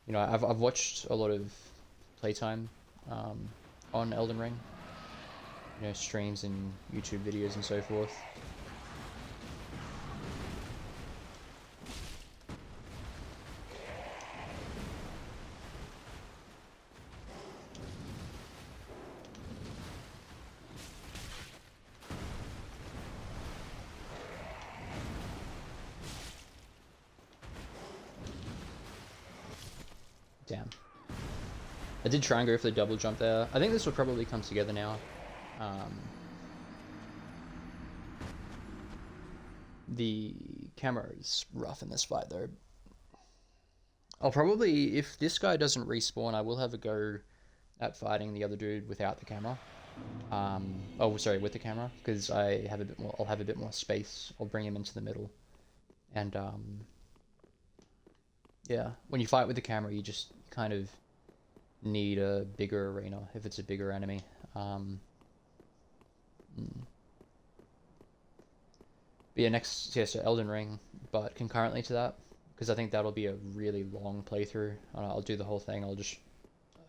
you know, I've watched a lot of playtime on Elden Ring, you know, streams and YouTube videos and so forth. Damn. I did try and go for the double jump there. I think this will probably come together now. The camera is rough in this fight though. I'll probably, if this guy doesn't respawn, I will have a go at fighting the other dude without the camera. Oh, sorry, with the camera, because I have a bit more. I'll have a bit more space. I'll bring him into the middle, and yeah. When you fight with the camera, you just kind of need a bigger arena if it's a bigger enemy. But yeah, next, yeah, so Elden Ring, but concurrently to that, because I think that'll be a really long playthrough. I'll do the whole thing. I'll just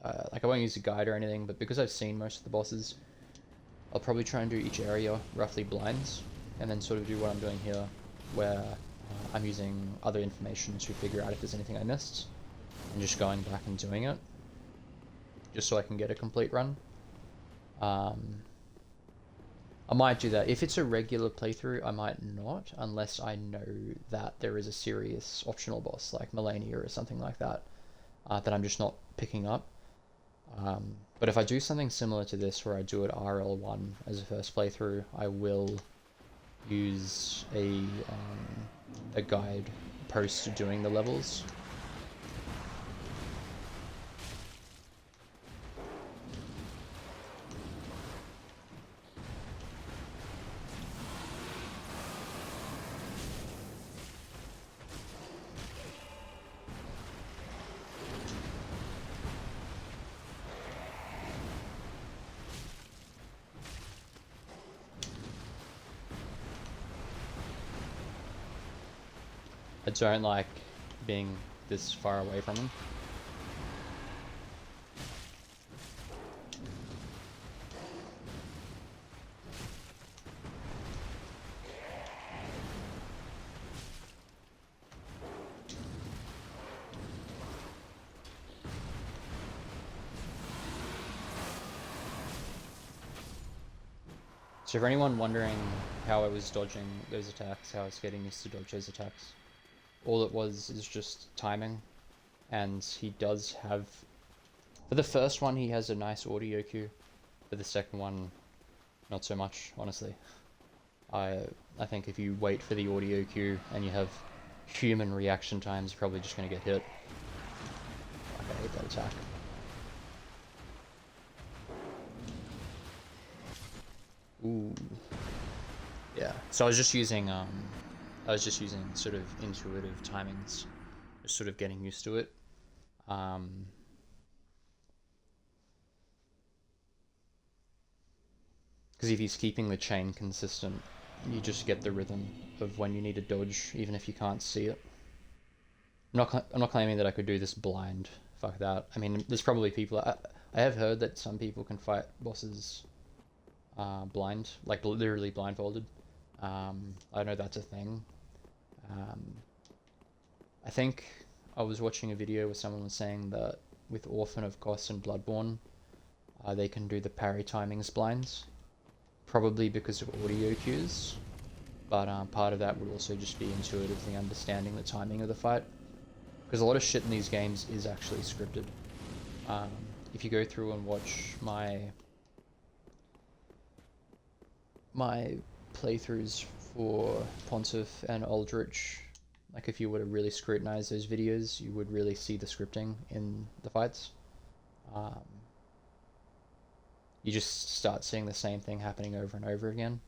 like I won't use a guide or anything, but because I've seen most of the bosses, I'll probably try and do each area roughly blinds, and then sort of do what I'm doing here, where I'm using other information to figure out if there's anything I missed, and just going back and doing it, just so I can get a complete run. I might do that. If it's a regular playthrough, I might not, unless I know that there is a serious optional boss, like Melania or something like that, that I'm just not picking up. But if I do something similar to this, where I do it RL1 as a first playthrough, I will use a guide post to doing the levels. I don't like being this far away from him. So for anyone wondering how I was dodging those attacks, how I was getting used to dodge those attacks, all it was is just timing, and he does have, for the first one he has a nice audio cue, for the second one not so much, honestly. I think if you wait for the audio cue and you have human reaction times, you're probably just going to get hit. Fuck, I hate that attack. Ooh. Yeah, so I was just using sort of intuitive timings, just sort of getting used to it. Because if he's keeping the chain consistent, you just get the rhythm of when you need to dodge, even if you can't see it. I'm not claiming that I could do this blind. Fuck that. I mean, there's probably people. I have heard that some people can fight bosses blind, like literally blindfolded. I know that's a thing. I think I was watching a video where someone was saying that with Orphan of Kos and Bloodborne, they can do the parry timings blinds, probably because of audio cues. but part of that would also just be intuitively understanding the timing of the fight, because a lot of shit in these games is actually scripted. If you go through and watch my playthroughs for Pontiff and Aldrich, like if you were to really scrutinize those videos, you would really see the scripting in the fights. You just start seeing the same thing happening over and over again.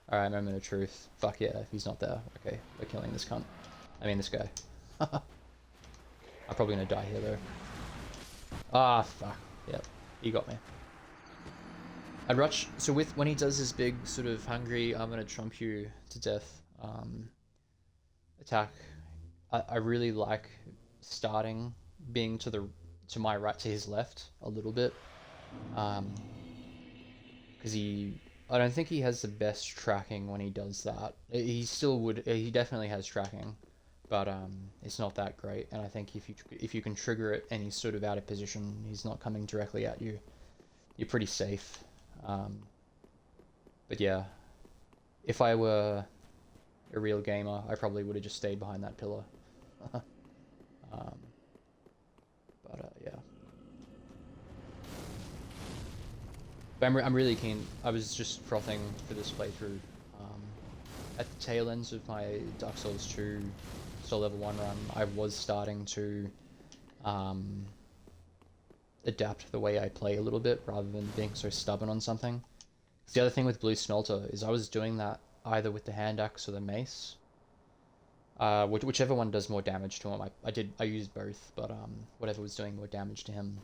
Alright, moment of truth. Fuck yeah, he's not there. Okay, we're killing this cunt. I mean, this guy. I'm probably gonna die here, though. Ah, fuck. Yep, he got me. I'd rush... So when he does his big, sort of hungry, I'm gonna trump you to death, attack, I really like starting being to my right, to his left, a little bit. Because I don't think he has the best tracking when he does that. He still would, he definitely has tracking, but it's not that great. And I think if you can trigger it and he's sort of out of position, he's not coming directly at you, you're pretty safe. But yeah, if I were a real gamer, I probably would have just stayed behind that pillar. Yeah. But I'm really keen. I was just frothing for this playthrough. At the tail ends of my Dark Souls 2 Soul Level 1 run, I was starting to adapt the way I play a little bit, rather than being so stubborn on something. 'Cause the other thing with Blue Smelter is I was doing that either with the hand axe or the mace. Whichever one does more damage to him. I used both, but whatever was doing more damage to him.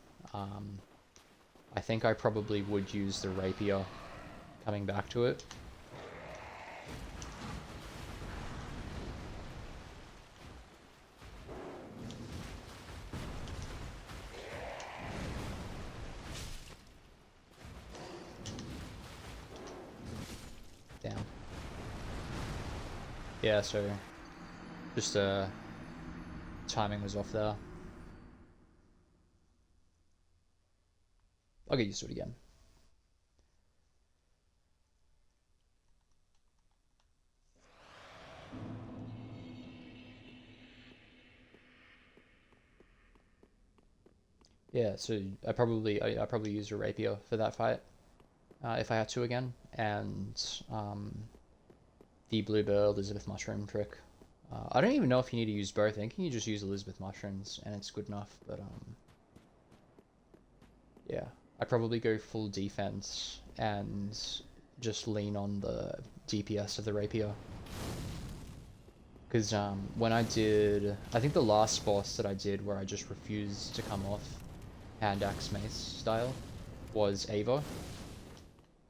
I think I probably would use the rapier coming back to it. Damn. Yeah, so just timing was off there. I'll get used to it again. Yeah, so I probably use a rapier for that fight, if I had to again, and the Bluebird Elizabeth Mushroom trick. I don't even know if you need to use both. I think you just use Elizabeth Mushrooms and it's good enough, but yeah. I'd probably go full defense and just lean on the DPS of the rapier. Because when I think the last boss that I did where I just refused to come off hand axe mace style was Ava.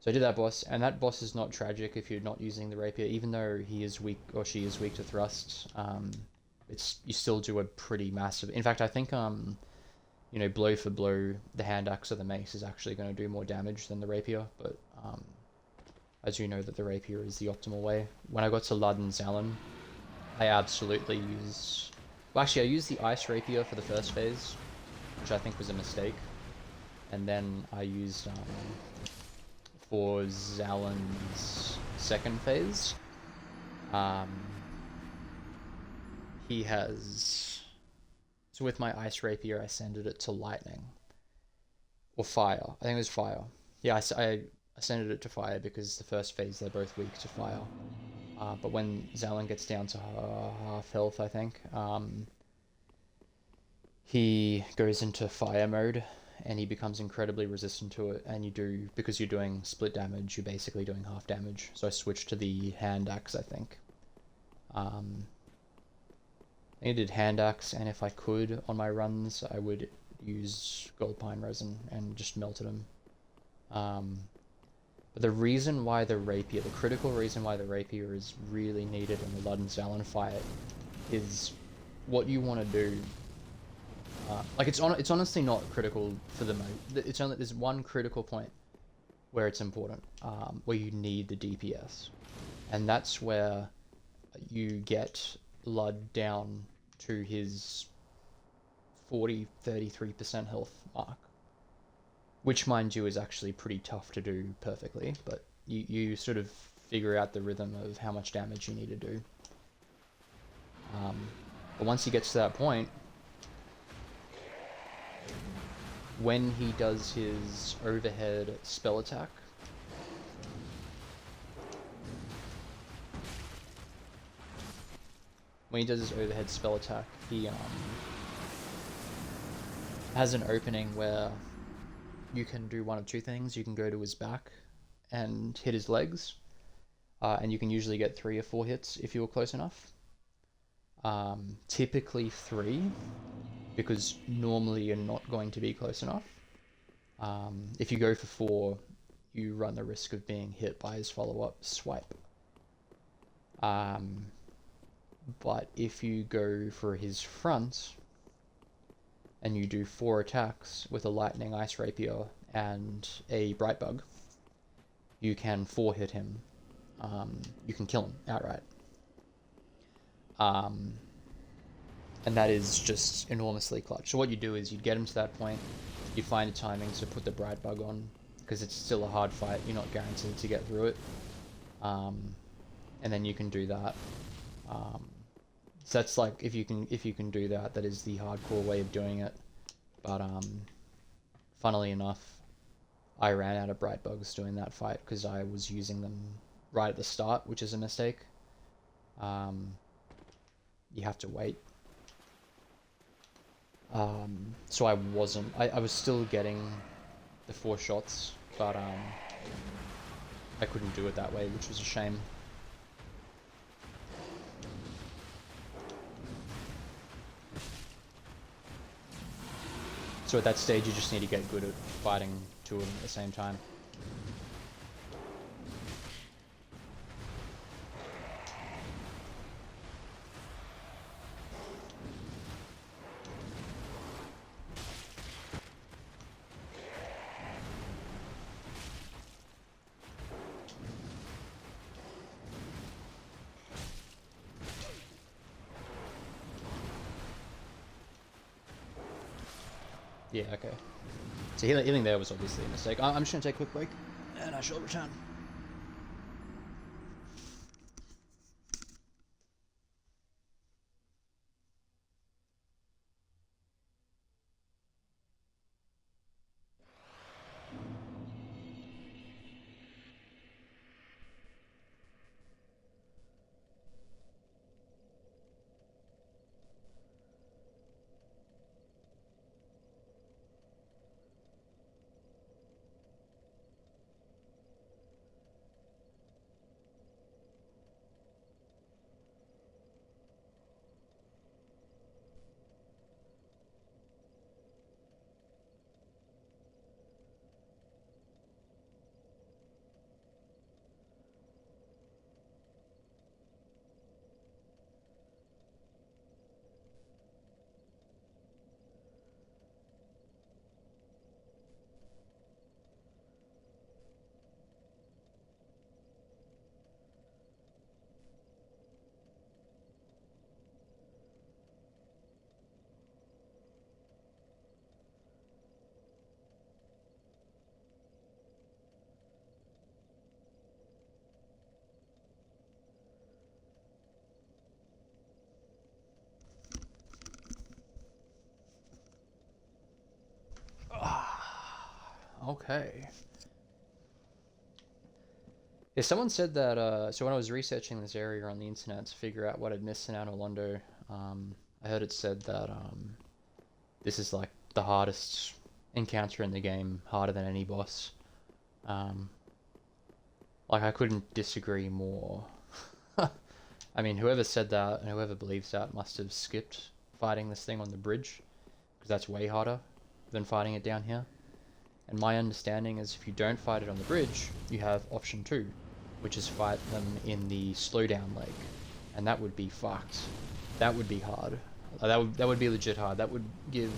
So I did that boss, and that boss is not tragic if you're not using the rapier, even though he is weak, or she is weak to thrust. You still do a pretty massive... In fact, I think you know, blow for blow, the hand axe or the mace is actually going to do more damage than the rapier, but as you know that the rapier is the optimal way. When I got to Lud and Zalin, I absolutely used... Well, actually, I used the ice rapier for the first phase, which I think was a mistake, and then I used for Zalin's second phase. He has... So with my ice rapier, I sended it to lightning. Or fire. I think it was fire. Yeah, I sended it to fire because the first phase, they're both weak to fire. But when Zalin gets down to half health, I think, he goes into fire mode, and he becomes incredibly resistant to it, and because you're doing split damage, you're basically doing half damage. So I switched to the hand axe, I think. I did hand axe, and if I could on my runs, I would use gold pine resin and just melted them. But the reason why the critical reason why the rapier is really needed in the Lud and Zalin fight is what you want to do. Like it's honestly not critical for the mode. There's one critical point where it's important, where you need the DPS, and that's where you get Lud down to his 33% health mark, which, mind you, is actually pretty tough to do perfectly, but you sort of figure out the rhythm of how much damage you need to do. But once he gets to that point, when he does his overhead spell attack, he has an opening where you can do one of two things. You can go to his back and hit his legs, and you can usually get 3 or 4 hits if you're close enough. Typically 3, because normally you're not going to be close enough. If you go for 4, you run the risk of being hit by his follow-up swipe. But if you go for his front and you do 4 attacks with a lightning ice rapier and a bright bug, you can 4-hit him. You can kill him outright. And that is just enormously clutch. So what you do is you get him to that point, you find a timing to put the bright bug on, because it's still a hard fight, you're not guaranteed to get through it. And then you can do that. So that's like, if you can do that, that is the hardcore way of doing it. But funnily enough, I ran out of bright bugs doing that fight because I was using them right at the start, which is a mistake. You have to wait. So I was still getting the 4 shots, but I couldn't do it that way, which was a shame. So at that stage, you just need to get good at fighting 2 of them at the same time. Yeah, okay. So healing there was obviously a mistake. I'm just going to take a quick break, and I shall return. Okay. Yeah, someone said that, so when I was researching this area on the internet to figure out what I'd missed in Anor Londo, I heard it said that this is like the hardest encounter in the game, harder than any boss. Like, I couldn't disagree more. I mean, whoever said that and whoever believes that must have skipped fighting this thing on the bridge, because that's way harder than fighting it down here. And my understanding is if you don't fight it on the bridge, you have option 2, which is fight them in the slowdown lake. And that would be fucked. That would be hard. That would be legit hard. That would give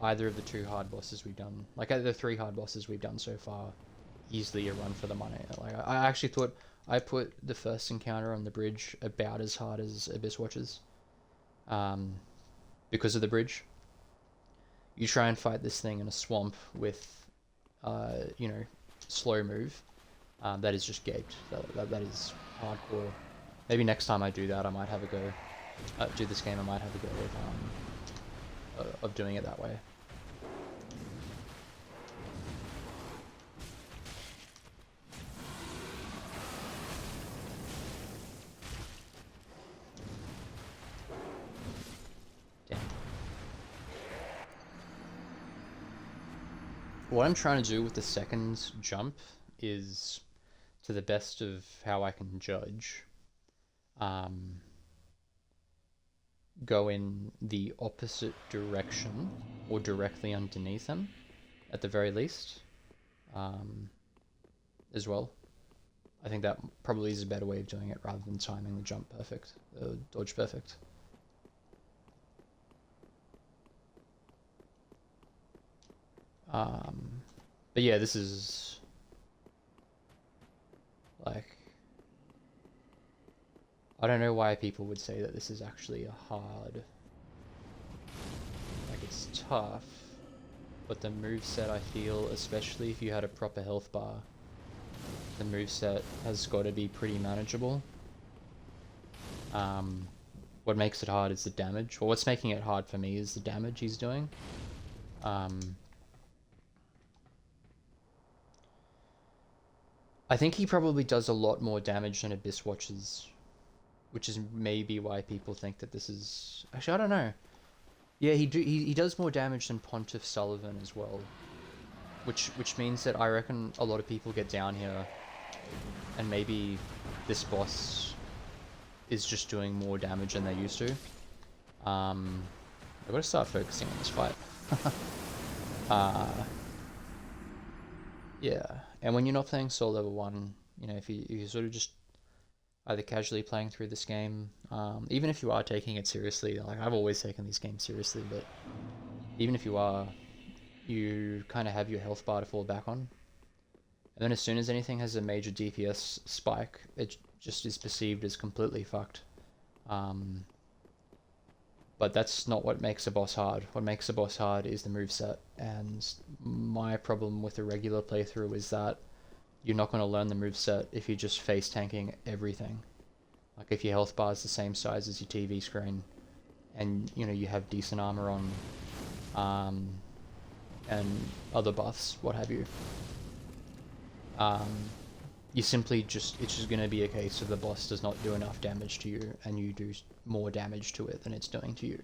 either of the 2 hard bosses we've done, like the 3 hard bosses we've done so far, easily a run for the money. Like, I actually thought I put the first encounter on the bridge about as hard as Abyss Watchers. Because of the bridge. You try and fight this thing in a swamp with, you know, slow move, That is just gaped. That is hardcore. Maybe next time I do that, I might have a go. Do this game, I might have a go of doing it that way. Damn. What I'm trying to do with the second jump is, to the best of how I can judge, go in the opposite direction or directly underneath him at the very least, as well. I think that probably is a better way of doing it rather than timing the jump perfect, dodge perfect. But yeah, this is like, I don't know why people would say that this is actually a hard, like it's tough, but the moveset, I feel, especially if you had a proper health bar, the moveset has got to be pretty manageable. What makes it hard is the damage, or what's making it hard for me is the damage he's doing. I think he probably does a lot more damage than Abyss Watches, which is maybe why people think that this is... Actually, I don't know. Yeah, he does more damage than Pontiff Sullivan as well, which means that I reckon a lot of people get down here, and maybe this boss is just doing more damage than they used to. I've got to start focusing on this fight. Yeah, and when you're not playing Soul Level 1, you know, if you're sort of just either casually playing through this game, even if you are taking it seriously, like I've always taken these games seriously, but even if you are, you kind of have your health bar to fall back on. And then as soon as anything has a major DPS spike, it just is perceived as completely fucked. But that's not what makes a boss hard. What makes a boss hard is the moveset, and my problem with a regular playthrough is that you're not going to learn the moveset if you're just face tanking everything. Like if your health bar is the same size as your TV screen, and you know you have decent armor on, and other buffs, what have you. You simply just, it's just going to be a case of the boss does not do enough damage to you, and you do more damage to it than it's doing to you.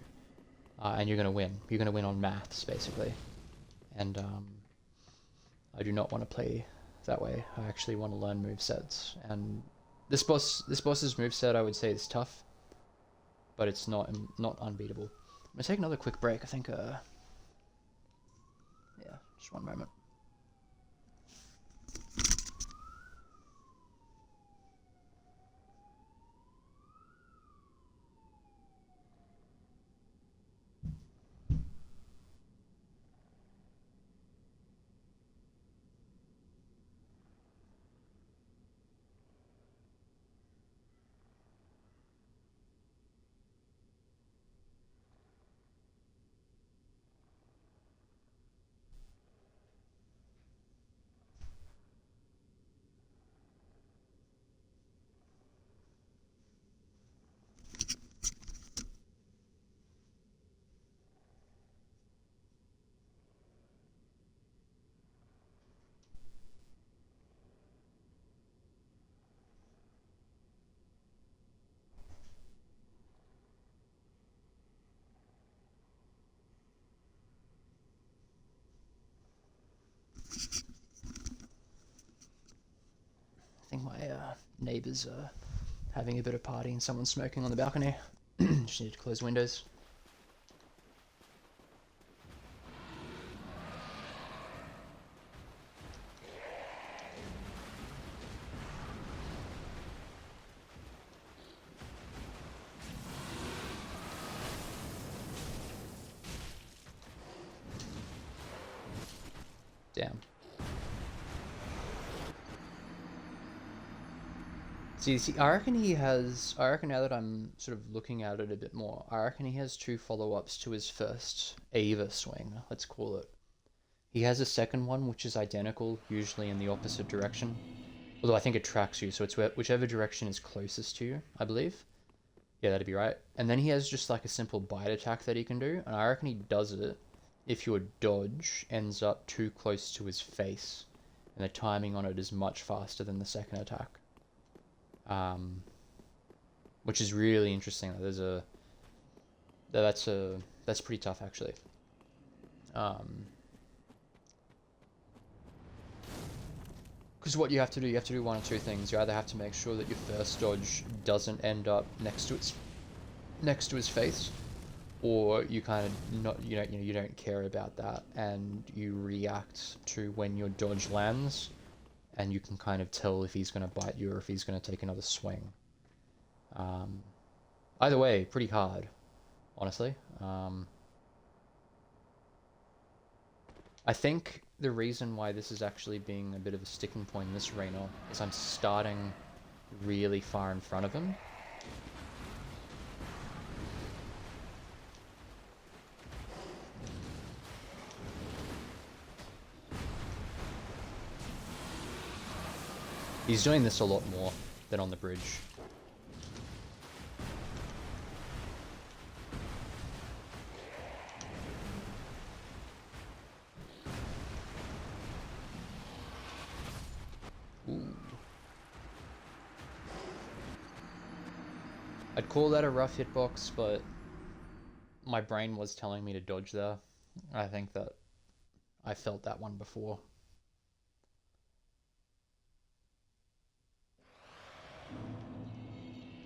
And you're going to win. You're going to win on maths, basically. And I do not want to play that way. I actually want to learn movesets. And this boss's moveset, I would say, is tough, but it's not unbeatable. I'm going to take another quick break, I think. Yeah, just one moment. I think my neighbours are having a bit of party and someone's smoking on the balcony. Just need to close windows. Damn. See, I reckon he has, I reckon now that I'm sort of looking at it a bit more, I reckon he has two follow-ups to his first Ava swing, let's call it. He has a second one which is identical, usually in the opposite direction. Although I think it tracks you, so it's whichever direction is closest to you, I believe. Yeah, that'd be right. And then he has just like a simple bite attack that he can do, and I reckon he does it if your dodge ends up too close to his face, and the timing on it is much faster than the second attack. Which is really interesting. That's pretty tough actually. Because what you have to do one or two things. You either have to make sure that your first dodge doesn't end up next to his face, or you kind of not you don't care about that and you react to when your dodge lands, and you can kind of tell if he's going to bite you or if he's going to take another swing. Either way, pretty hard, honestly. I think the reason why this is actually being a bit of a sticking point in this arena is I'm starting really far in front of him. He's doing this a lot more than on the bridge. Ooh. I'd call that a rough hitbox, but my brain was telling me to dodge there. I think that I felt that one before.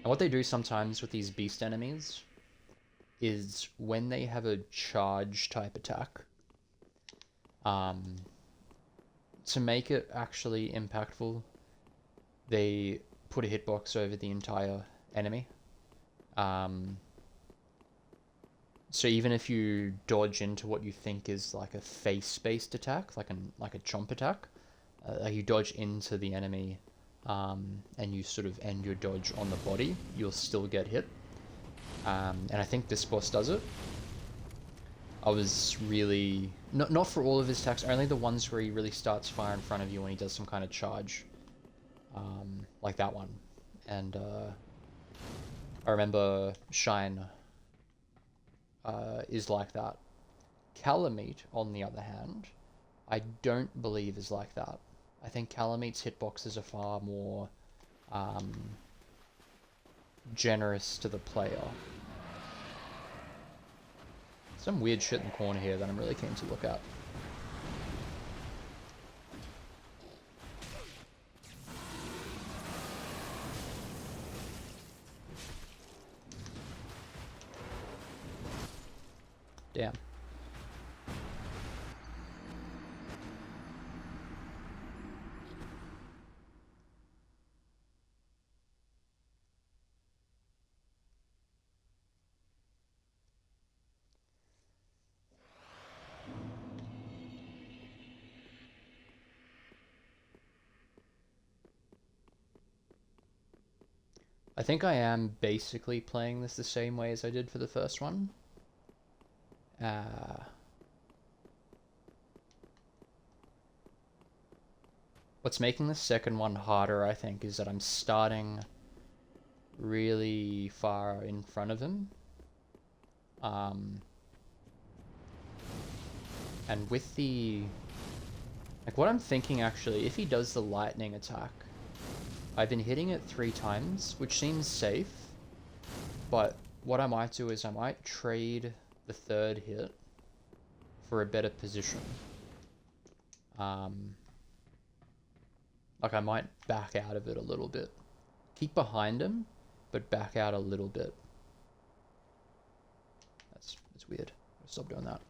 And what they do sometimes with these beast enemies is when they have a charge type attack, to make it actually impactful, they put a hitbox over the entire enemy. So even if you dodge into what you think is like a face-based attack, like a chomp attack, you dodge into the enemy, and you sort of end your dodge on the body, you'll still get hit. And I think this boss does it. I was really... Not for all of his attacks, only the ones where he really starts fire in front of you when he does some kind of charge. Like that one. And I remember Shine is like that. Calamite, on the other hand, I don't believe is like that. I think Calamite's hitboxes are far more generous to the player. Some weird shit in the corner here that I'm really keen to look at. Damn. I think I am basically playing this the same way as I did for the first one. What's making the second one harder, I think, is that I'm starting really far in front of him. And with the... Like, what I'm thinking, actually, if he does the lightning attack, I've been hitting it 3 times, which seems safe, but what I might do is I might trade the third hit for a better position. Like, I might back out of it a little bit. Keep behind him, but back out a little bit. That's weird. I'll stop doing that.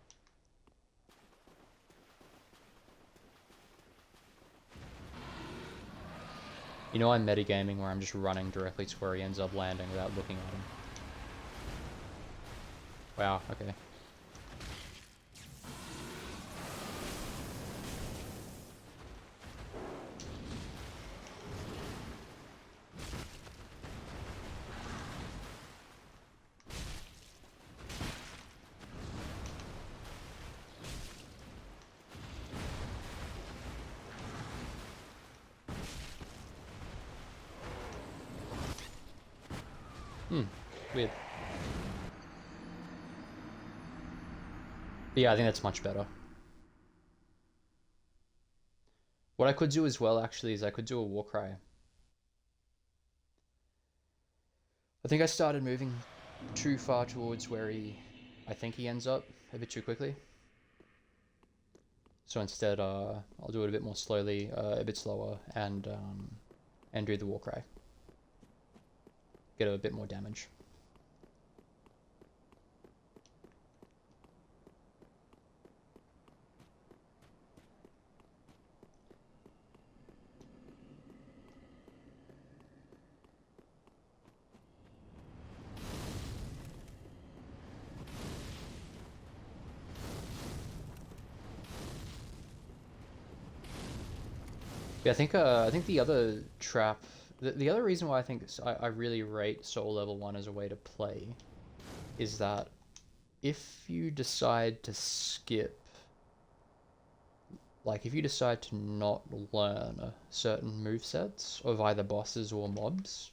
You know, I'm metagaming where I'm just running directly to where he ends up landing without looking at him. Wow, okay. Weird. But yeah, I think that's much better. What I could do as well, actually, is I could do a war cry. I think I started moving too far towards where I think he ends up a bit too quickly. So instead, I'll do it a bit more slowly, a bit slower, and do the war cry. Get a bit more damage. Yeah, I think the other trap, the other reason why I think I really rate Soul Level 1 as a way to play is that if you decide to skip, like if you decide to not learn certain movesets of either bosses or mobs,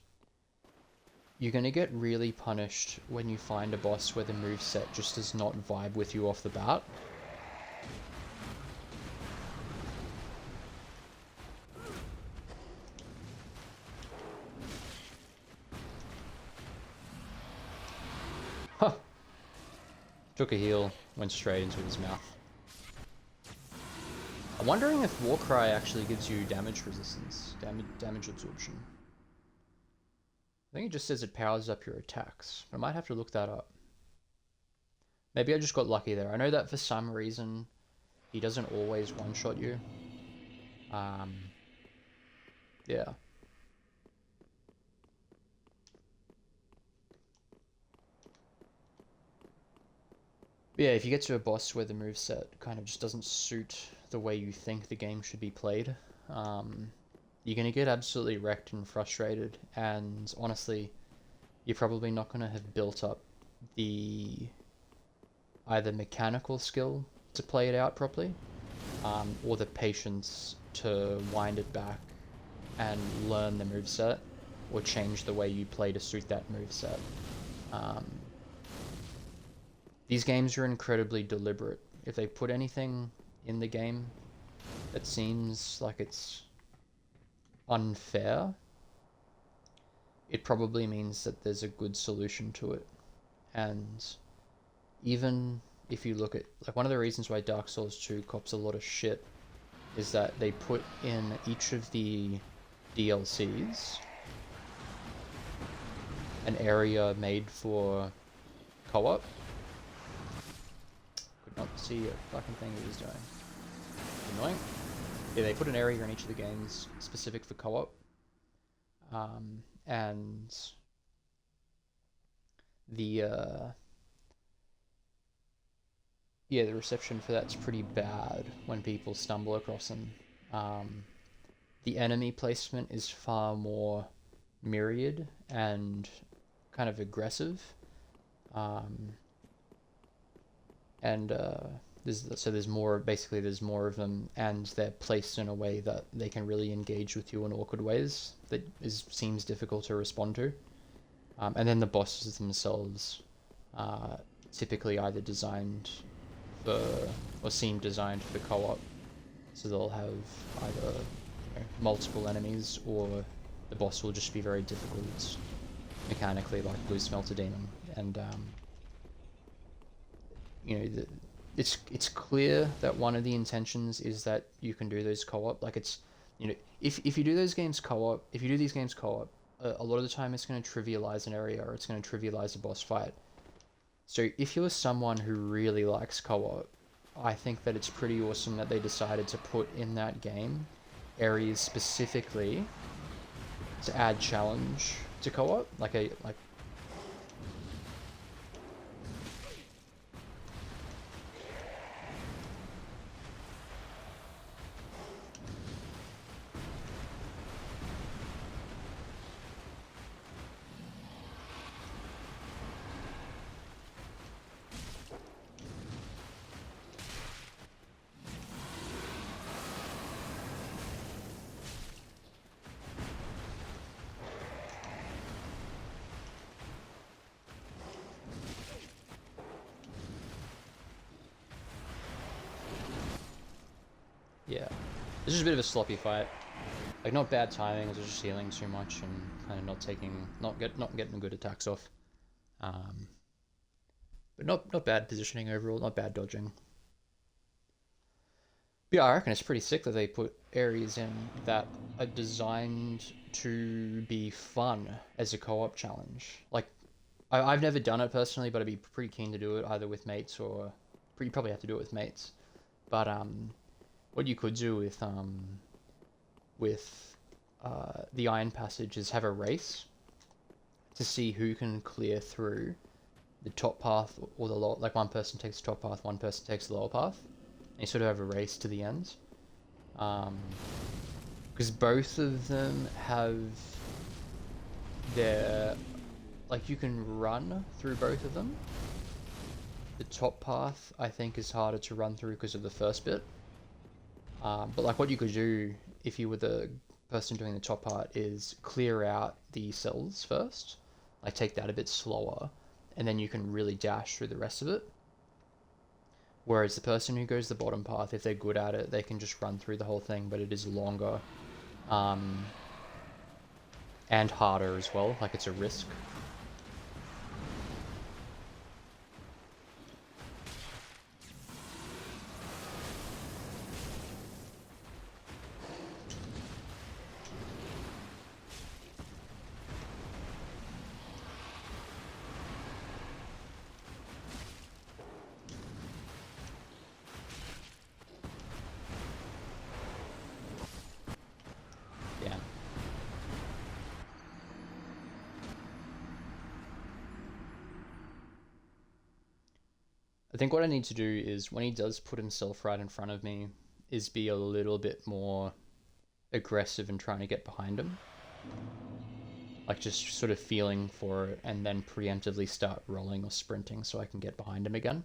you're gonna get really punished when you find a boss where the moveset just does not vibe with you off the bat. Huh. Took a heal, went straight into his mouth. I'm wondering if Warcry actually gives you damage resistance, damage absorption. I think it just says it powers up your attacks. I might have to look that up. Maybe I just got lucky there. I know that for some reason he doesn't always one-shot you. Yeah. Yeah, if you get to a boss where the moveset kind of just doesn't suit the way you think the game should be played, you're going to get absolutely wrecked and frustrated, and honestly, you're probably not going to have built up the either mechanical skill to play it out properly, or the patience to wind it back and learn the moveset, or change the way you play to suit that moveset. These games are incredibly deliberate. If they put anything in the game that seems like it's unfair, it probably means that there's a good solution to it. And even if you look at, like, one of the reasons why Dark Souls 2 cops a lot of shit is that they put in each of the DLCs an area made for co-op. Could not see a fucking thing he was doing. Annoying. Yeah, they put an area in each of the games specific for co-op. And the yeah, the reception for that's pretty bad when people stumble across them. The enemy placement is far more myriad and kind of aggressive. There's more, basically there's more of them, and they're placed in a way that they can really engage with you in awkward ways that seems difficult to respond to. And then the bosses themselves are typically either designed for, or seem designed for co-op, so they'll have either multiple enemies, or the boss will just be very difficult mechanically, like Blue Smelter Demon. And it's clear that one of the intentions is that you can do those co-op. Like, it's, if you do those games co-op, if you do these games co-op, a lot of the time it's going to trivialize an area, or it's going to trivialize a boss fight. So if you're someone who really likes co-op, I think that it's pretty awesome that they decided to put in that game areas specifically to add challenge to co-op, like Yeah. This is a bit of a sloppy fight. Like, not bad timing, I was just healing too much and kind of not getting good attacks off. Um, but not bad positioning overall, not bad dodging. But yeah, I reckon it's pretty sick that they put areas in that are designed to be fun as a co-op challenge. Like, I've never done it personally, but I'd be pretty keen to do it either with mates or you probably have to do it with mates. But what you could do with the Iron Passage is have a race to see who can clear through the top path or the lower. Like, one person takes the top path, one person takes the lower path. And you sort of have a race to the end. Because both of them have their... Like, you can run through both of them. The top path, I think, is harder to run through because of the first bit. But, like, what you could do if you were the person doing the top part is clear out the cells first. Like, take that a bit slower. And then you can really dash through the rest of it. Whereas the person who goes the bottom path, if they're good at it, they can just run through the whole thing, but it is longer. And harder as well, like it's a risk. I think what I need to do is, when he does put himself right in front of me, is be a little bit more aggressive and trying to get behind him. Like, just sort of feeling for it and then preemptively start rolling or sprinting so I can get behind him again.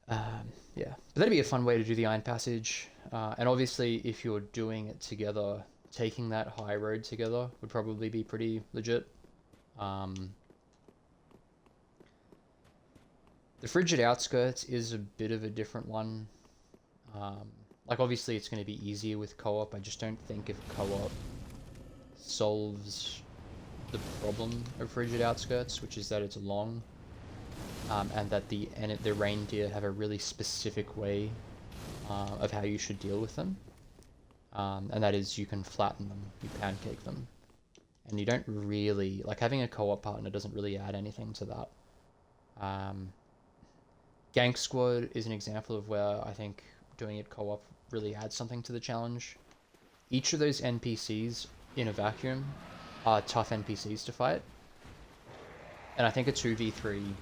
Yeah, but that'd be a fun way to do the Iron Passage. And obviously, if you're doing it together, taking that high road together would probably be pretty legit. The Frigid Outskirts is a bit of a different one. Like, obviously it's going to be easier with co-op. I just don't think if co-op solves the problem of Frigid Outskirts, which is that it's long, and that the reindeer have a really specific way of how you should deal with them. And that is, you can flatten them, you pancake them. And you don't really... Like, having a co-op partner doesn't really add anything to that. Gank Squad is an example of where I think doing it co-op really adds something to the challenge. Each of those NPCs in a vacuum are tough NPCs to fight. And I think a 2v3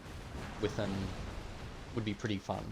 with them would be pretty fun.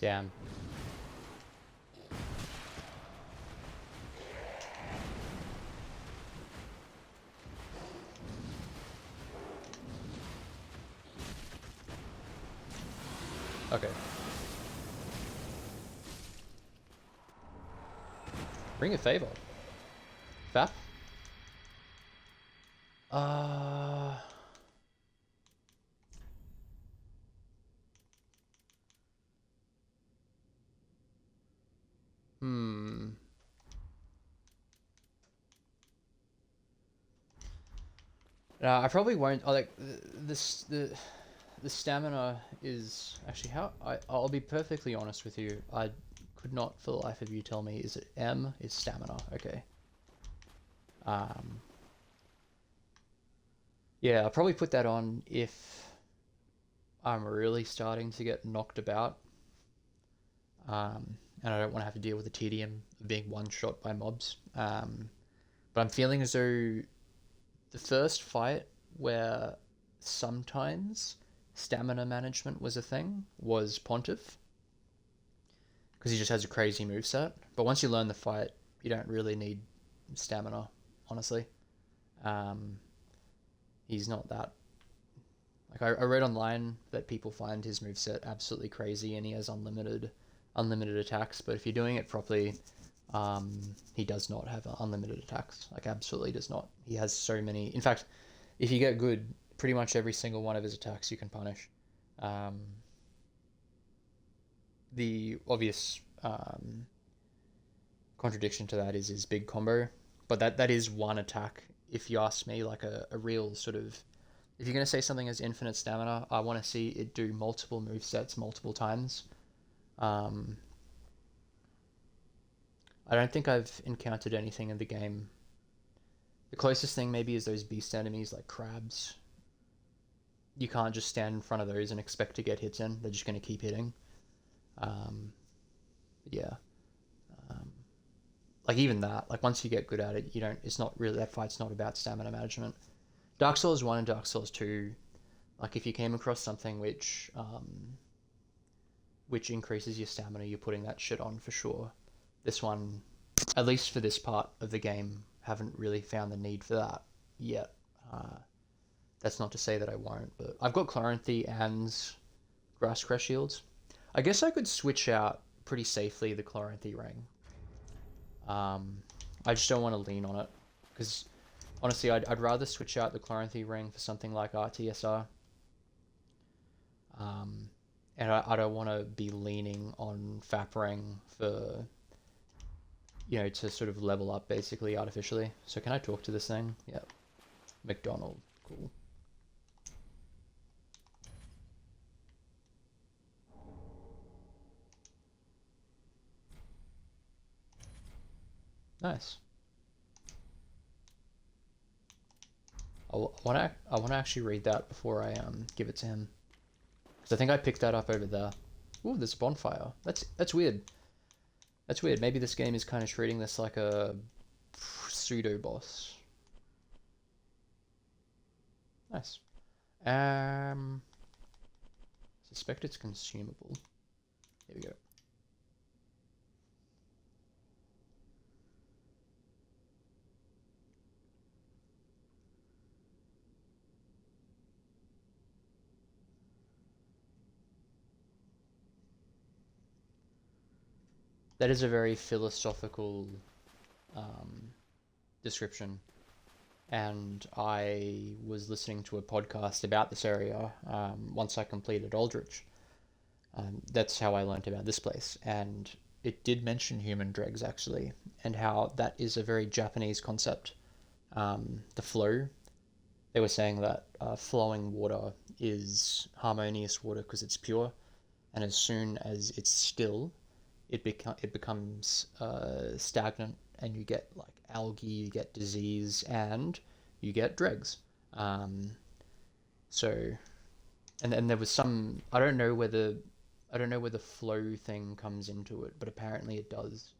Damn. Okay. Ring of Favor. Fap? I probably won't. Like, the stamina is actually how I'll be perfectly honest with you. I could not for the life of you tell me. Is it M? Is stamina? Okay. Yeah, I'll probably put that on if I'm really starting to get knocked about. And I don't want to have to deal with the tedium of being one-shot by mobs. But I'm feeling as though the first fight where sometimes stamina management was a thing was Pontiff, because he just has a crazy moveset. But once you learn the fight, you don't really need stamina, honestly. He's not that... Like, I read online that people find his moveset absolutely crazy and he has unlimited attacks, but if you're doing it properly, he does not have unlimited attacks. Like, absolutely does not. He has so many. In fact, if you get good, pretty much every single one of his attacks you can punish. The obvious contradiction to that is his big combo, but that is one attack. If you ask me, like a real sort of... If you're going to say something has infinite stamina, I want to see it do multiple movesets multiple times. I don't think I've encountered anything in the game. The closest thing maybe is those beast enemies like crabs. You can't just stand in front of those and expect to get hits in. They're just going to keep hitting. Yeah. Like even that, like once you get good at it, you don't... It's not really... That fight's not about stamina management. Dark Souls 1 and Dark Souls 2, like if you came across something which increases your stamina, you're putting that shit on for sure. This one, at least for this part of the game, haven't really found the need for that yet. That's not to say that I won't, but I've got Chloranthy and Grass Crest Shields. I guess I could switch out pretty safely the Chloranthy ring. I just don't want to lean on it, because honestly, I'd rather switch out the Chloranthy ring for something like RTSR. And I don't want to be leaning on FAP ring for, to sort of level up basically artificially. So can I talk to this thing? Yep. McDonald. Cool. Nice. I want to actually read that before I give it to him, because I think I picked that up over there. Ooh, there's a bonfire. That's weird. That's weird. Maybe this game is kind of treating this like a pseudo boss. Nice. Suspect it's consumable. Here we go. That is a very philosophical description, and I was listening to a podcast about this area once I completed Aldrich. That's how I learnt about this place, and it did mention human dregs actually, and how that is a very Japanese concept. The flow, they were saying that flowing water is harmonious water because it's pure, and as soon as it's still, it becomes stagnant, and you get like algae, you get disease, and you get dregs. So, and there was some... I don't know where the flow thing comes into it, but apparently it does.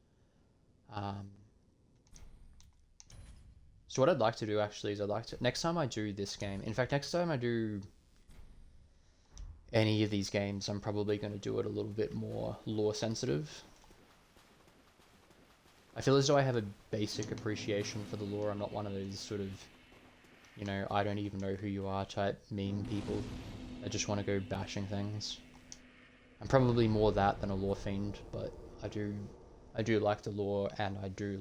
So what I'd like to do actually is next time I do this game, in fact next time I do any of these games, I'm probably going to do it a little bit more lore sensitive. I feel as though I have a basic appreciation for the lore. I'm not one of those sort of, I don't even know who you are type meme people that just want to go bashing things. I'm probably more that than a lore fiend, but I do like the lore, and I do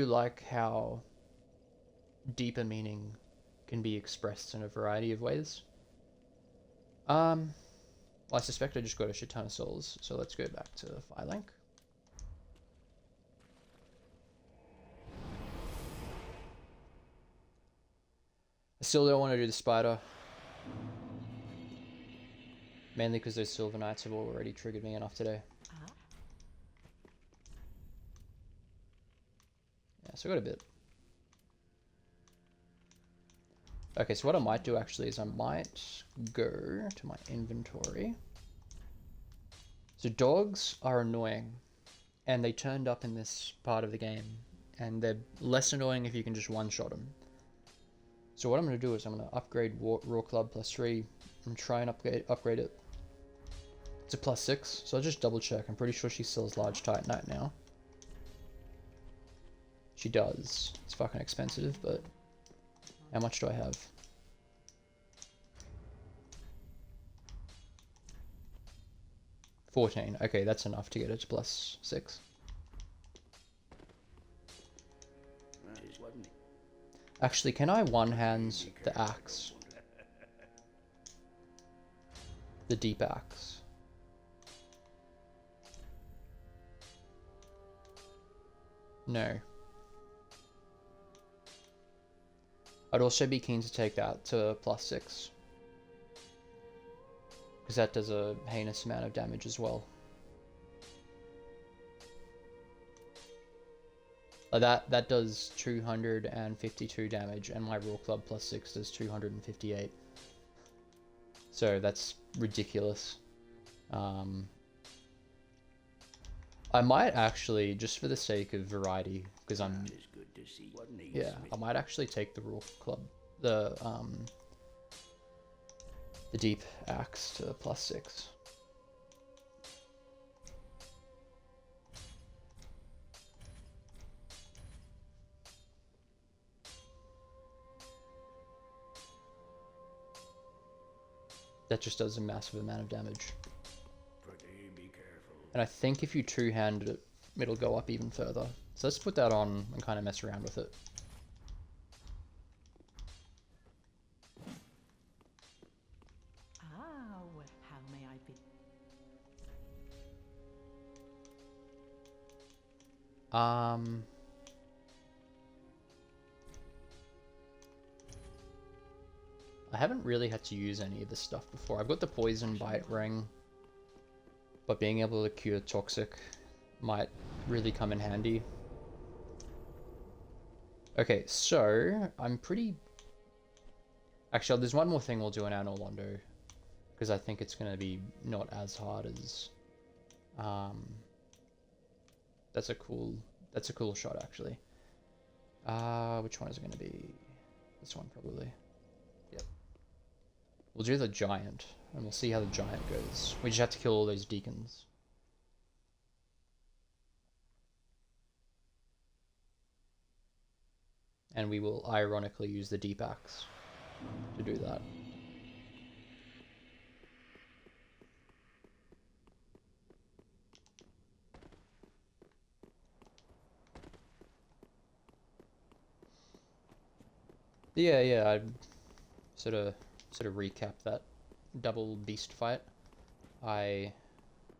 like how deeper meaning can be expressed in a variety of ways. Well, I suspect I just got a shit ton of souls, so let's go back to Firelink. I still don't want to do the spider. Mainly because those Silver Knights have already triggered me enough today. Yeah, so I got a bit. Okay, so what I might do actually is I might go to my inventory. So dogs are annoying, and they turned up in this part of the game, and they're less annoying if you can just one-shot them. So what I'm going to do is I'm going to upgrade Raw Club +3 and try and upgrade it to +6. So I'll just double check. I'm pretty sure she still has large Titanite now. She does. It's fucking expensive, but how much do I have? $14. Okay, that's enough to get it to +6. Actually, can I one-hand the axe? The deep axe. No. I'd also be keen to take that to +6. Because that does a heinous amount of damage as well. That does 252 damage, and my Raw Club +6 does 258. So that's ridiculous. I might actually, just for the sake of variety, because I'm... Yeah, I might actually take the Raw Club, the deep axe to +6. That just does a massive amount of damage. And I think if you two-handed it, it'll go up even further. So let's put that on and kind of mess around with it.
How may I be?
I haven't really had to use any of this stuff before. I've got the poison bite ring, but being able to cure toxic might really come in handy. Okay, so I'm pretty... Actually, there's one more thing we'll do in Anor Londo, because I think it's going to be not as hard as... That's a cool shot, actually. Which one is it going to be? This one, probably. Yep. We'll do the giant, and we'll see how the giant goes. We just have to kill all those deacons. And we will ironically use the deep axe to do that. Yeah, I sort of recap that double beast fight. I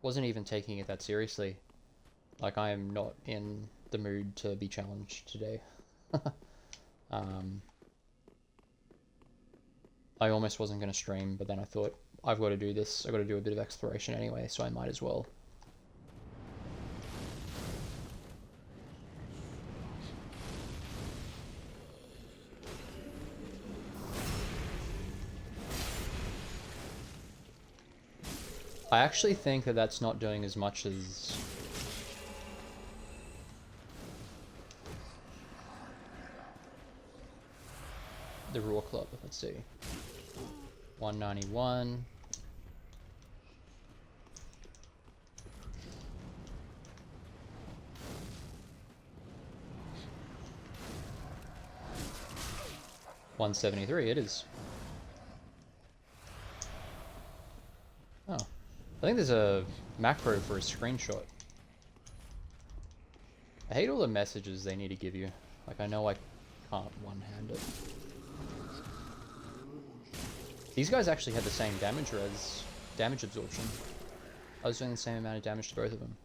wasn't even taking it that seriously. Like, I am not in the mood to be challenged today. I almost wasn't going to stream, but then I thought, I've got to do this. I've got to do a bit of exploration anyway, so I might as well. I actually think that that's not doing as much as... the Raw Club. Let's see. 191. $173, it is. Oh. I think there's a macro for a screenshot. I hate all the messages they need to give you. Like, I know I can't one-hand it. These guys actually had the same damage absorption. I was doing the same amount of damage to both of them.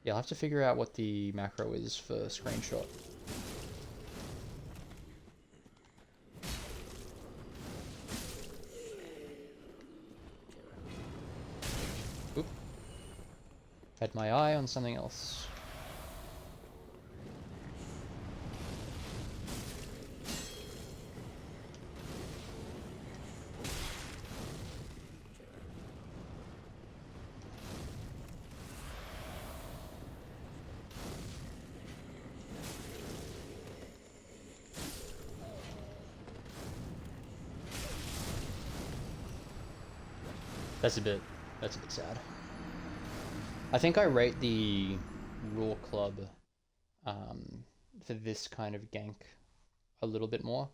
Yeah, I'll have to figure out what the macro is for screenshot. Had my eye on something else. That's a bit sad. I think I rate the Raw Club for this kind of gank a little bit more,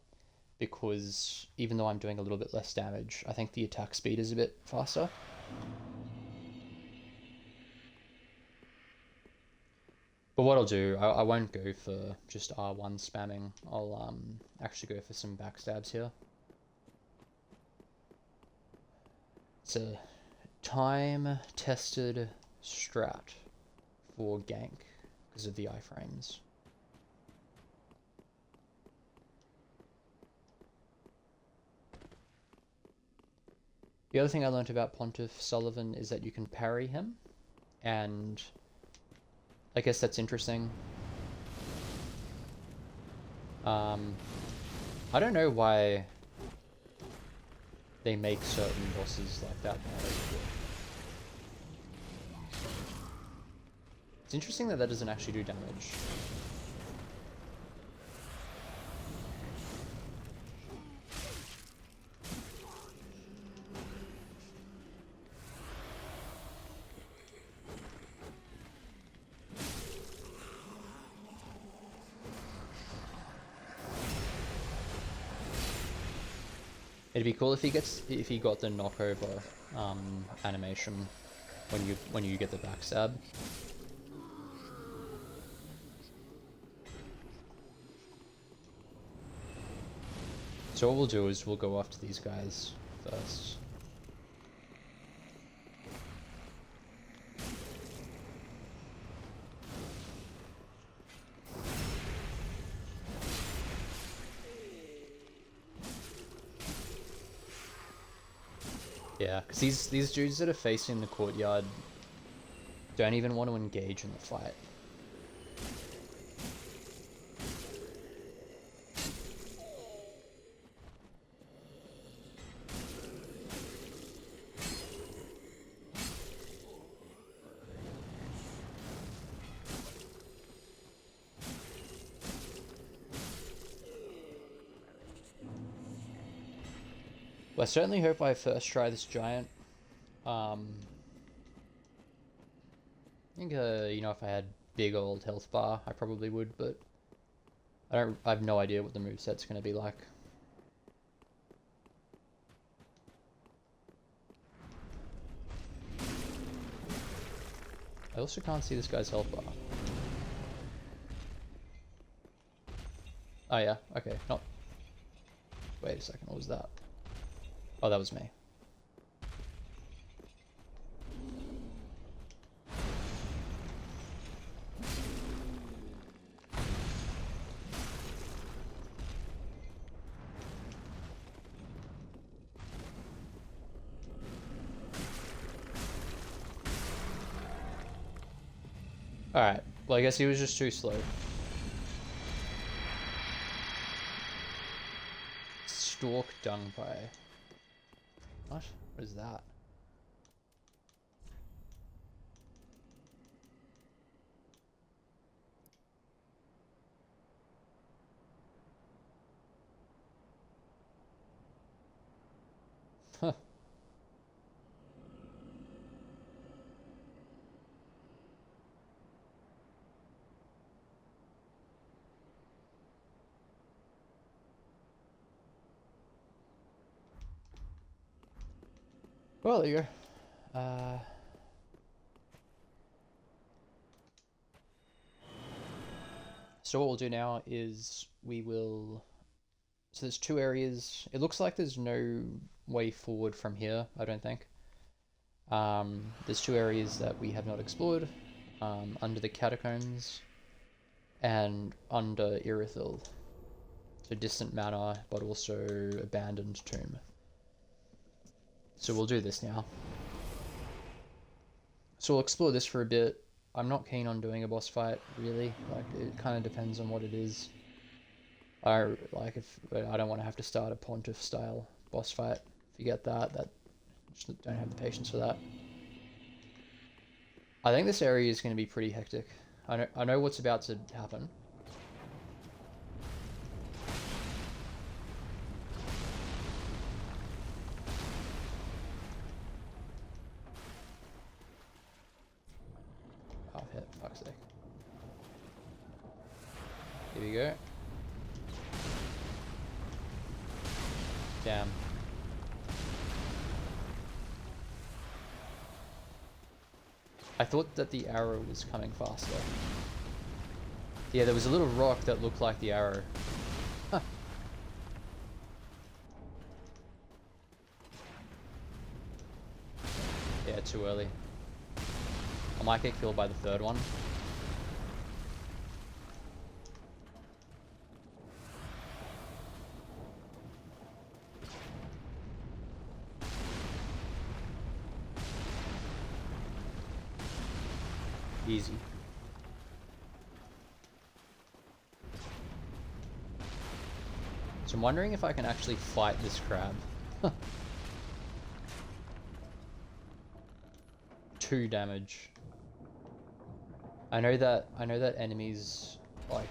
because even though I'm doing a little bit less damage, I think the attack speed is a bit faster. But what I'll do, I won't go for just R1 spamming. I'll actually go for some backstabs here. It's a time-tested strat for gank because of the iframes. The other thing I learned about Pontiff Sullivan is that you can parry him, and I guess that's interesting. I don't know why they make certain bosses like that now. It's interesting that that doesn't actually do damage. It'd be cool if he got the knockover animation when you get the backstab. So what we'll do is we'll go after these guys first. Yeah, because these dudes that are facing the courtyard don't even want to engage in the fight. Well, I certainly hope I first try this giant. I think, you know, if I had big old health bar, I probably would, but I have no idea what the moveset's going to be like. I also can't see this guy's health bar. Oh yeah, okay, not... Wait a second, what was that? Oh, that was me. Alright, well I guess he was just too slow. Stalk dung pie. What? What is that? Huh. Well, there you go. So what we'll do now is we will... So there's two areas. It looks like there's no way forward from here, I don't think. There's two areas that we have not explored. Under the catacombs and under Irithyll. So distant manor, but also abandoned tomb. So we'll do this now. So we'll explore this for a bit. I'm not keen on doing a boss fight, really. Like, it kind of depends on what it is. If I don't want to have to start a Pontiff style boss fight. If you get that, just don't have the patience for that. I think this area is going to be pretty hectic. I know what's about to happen. Oh, hit, fuck's sake. Here we go. Damn. I thought that the arrow was coming faster. Yeah, there was a little rock that looked like the arrow. Huh. Yeah, too early. I might get killed by the third one. Easy. So I'm wondering if I can actually fight this crab. 2 damage. I know that enemies, like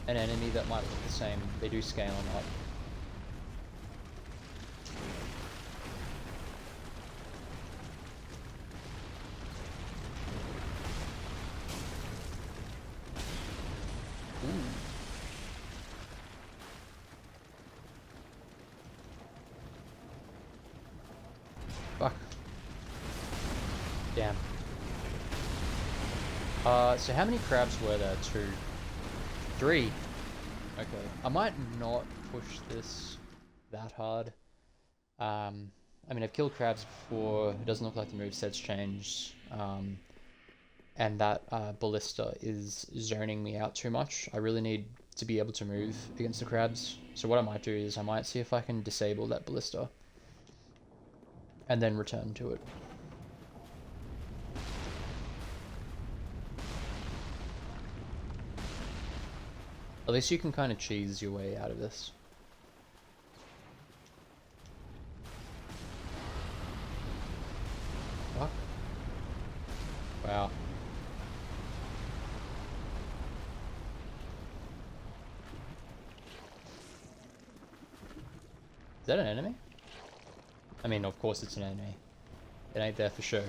an enemy that might look the same, they do scale up. Ooh. Fuck. Damn. So how many crabs were there? 2. 3. Okay. I might not push this that hard. I mean, I've killed crabs before. It doesn't look like the moveset's changed. And that ballista is zoning me out too much. I really need to be able to move against the crabs. So what I might do is I might see if I can disable that ballista and then return to it. At least you can kind of cheese your way out of this. Fuck. Wow. Is that an enemy? I mean, of course it's an enemy. It ain't there for show.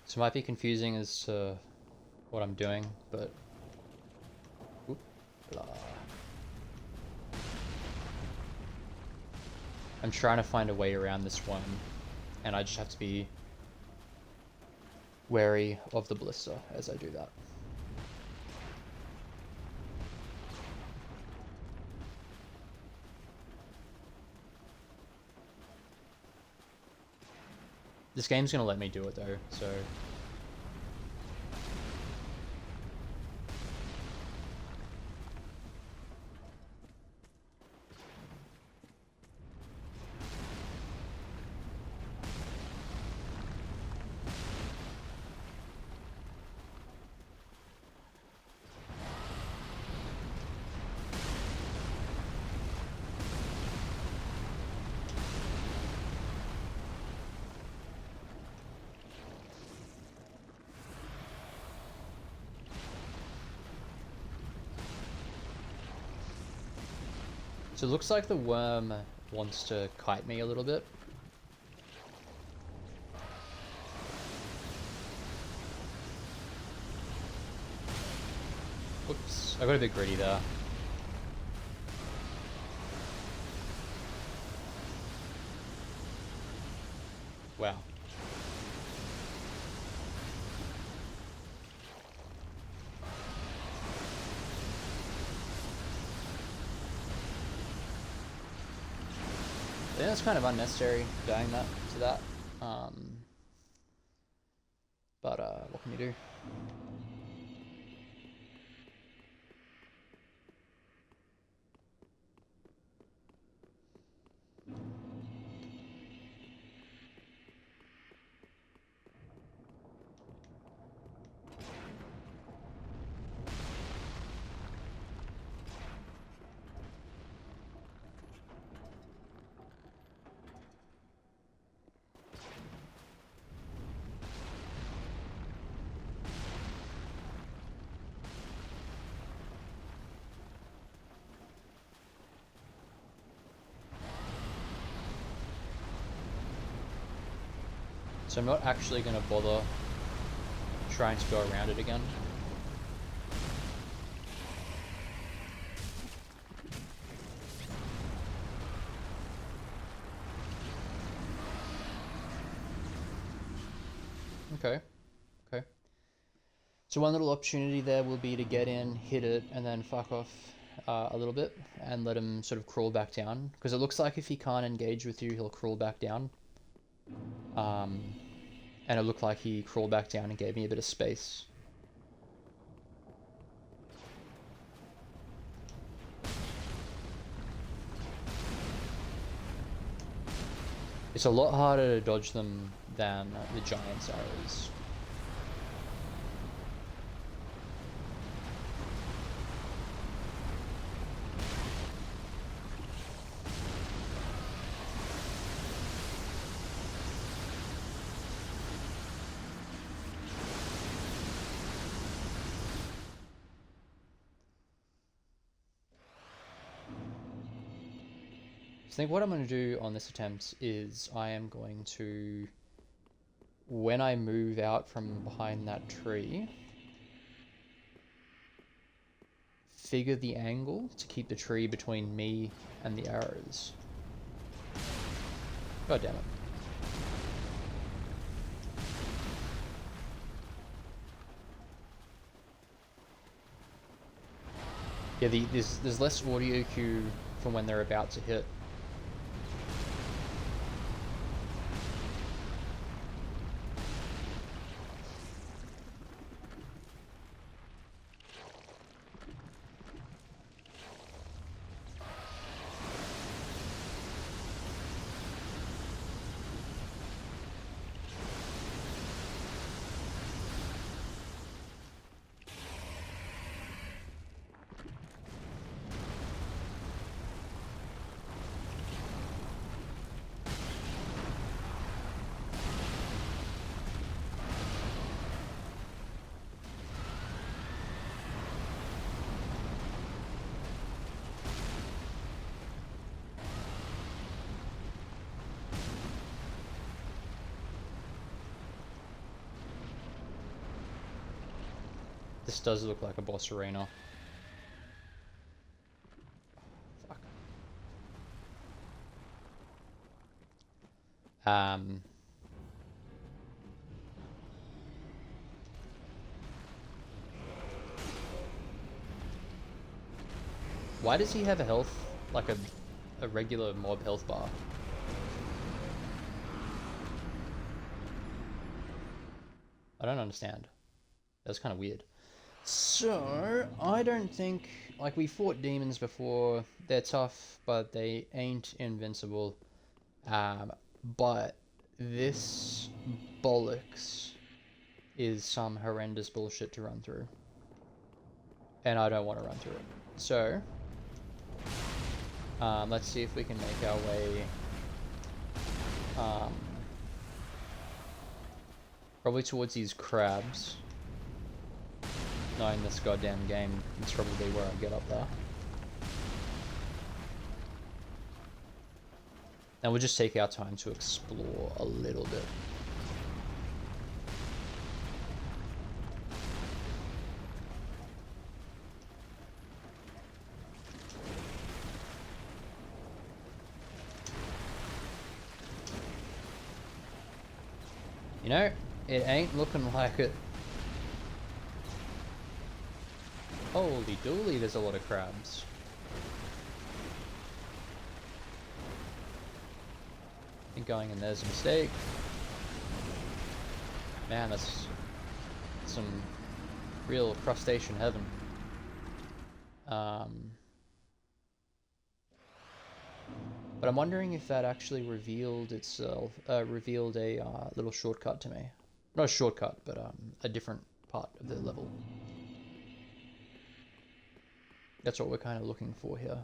So it might be confusing as to what I'm doing, but... I'm trying to find a way around this one, and I just have to be wary of the ballista as I do that. This game's gonna let me do it though, so... So it looks like the worm wants to kite me a little bit. Whoops, I got a bit greedy there. Wow. think that's kind of unnecessary doing that to that. But what can you do? So I'm not actually going to bother trying to go around it again. Okay. Okay. So one little opportunity there will be to get in, hit it, and then fuck off a little bit and let him sort of crawl back down. Because it looks like if he can't engage with you, he'll crawl back down. And it looked like he crawled back down and gave me a bit of space. It's a lot harder to dodge them than the Giant's arrows. I think what I'm going to do on this attempt is I am going to, when I move out from behind that tree, figure the angle to keep the tree between me and the arrows. God damn it. Yeah, there's less audio cue from when they're about to hit. This does look like a boss arena. Fuck. Why does he have a health, like a regular mob health bar? I don't understand. That's kind of weird. So, I don't think, like, we fought demons before. They're tough, but they ain't invincible. But this bollocks is some horrendous bullshit to run through. And I don't want to run through it. So, let's see if we can make our way, probably towards these crabs. Knowing this goddamn game, it's probably where I get up there. And we'll just take our time to explore a little bit. You know, it ain't looking like it. Holy dooly, there's a lot of crabs. going, and there's a mistake. Man, that's some real crustacean heaven. But I'm wondering if that actually revealed itself, revealed a little shortcut to me. Not a shortcut, but a different part of the level. That's what we're kind of looking for here.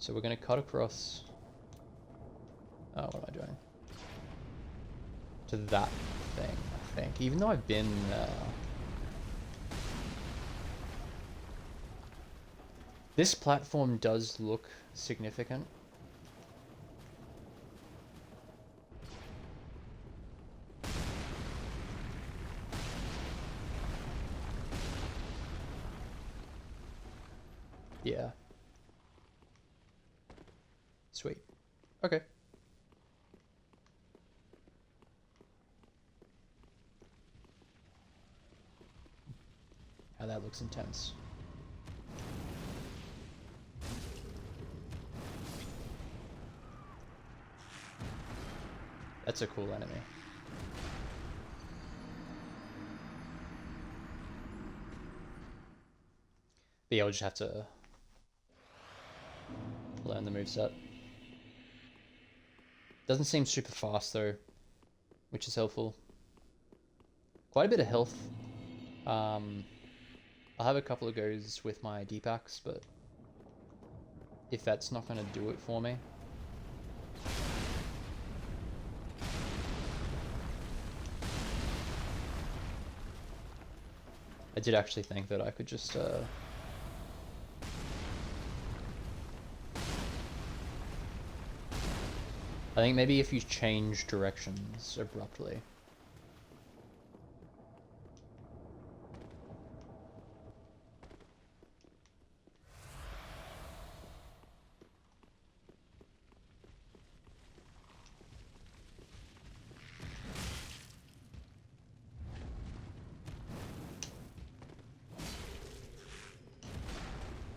So we're going to cut across... Oh, what am I doing? To that thing, I think. Even though I've been... This platform does look significant. Yeah. Sweet. Okay. How that looks intense. That's a cool enemy. But yeah, we'll just have to learn the moveset. Doesn't seem super fast though, which is helpful. Quite a bit of health. I'll have a couple of goes with my D-packs, but if that's not going to do it for me... I did actually think that I could just... I think maybe if you change directions abruptly.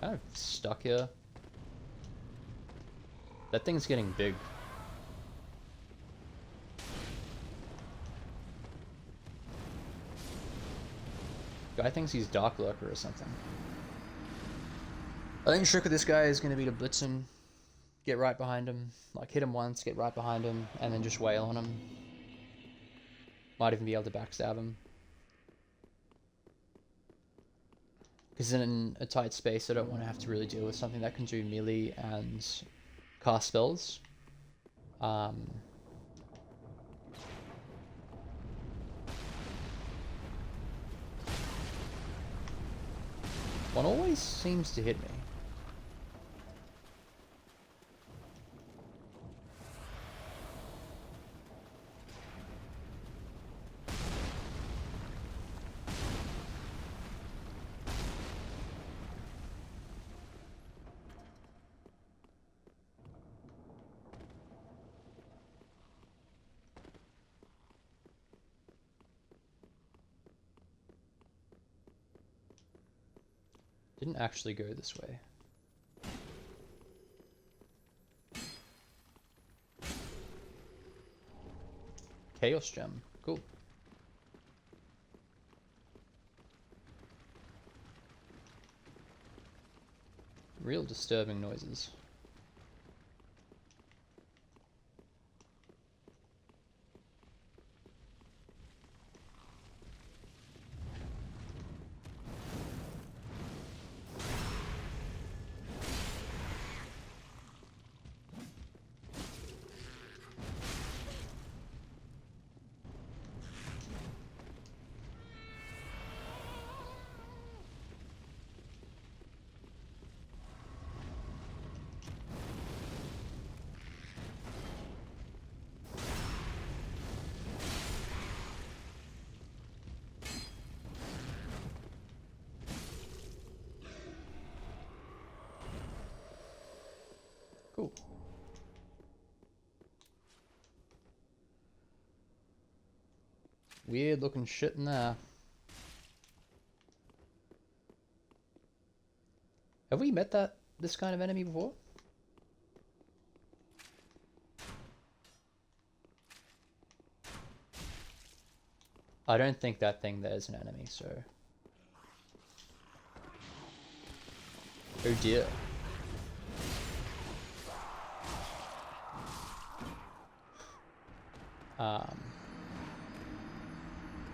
Kind of stuck here. That thing's getting big. Guy thinks he's Dark Lurker or something. I think the trick with this guy is going to be to blitz him, get right behind him, like hit him once, get right behind him, and then just wail on him. Might even be able to backstab him. Because in a tight space, I don't want to have to really deal with something that can do melee and cast spells. One always seems to hit me. Didn't actually go this way. Chaos Gem. Cool. Real disturbing noises. Cool. weird looking shit in there. Have we met this kind of enemy before? I don't think that thing there is an enemy, so... Oh dear.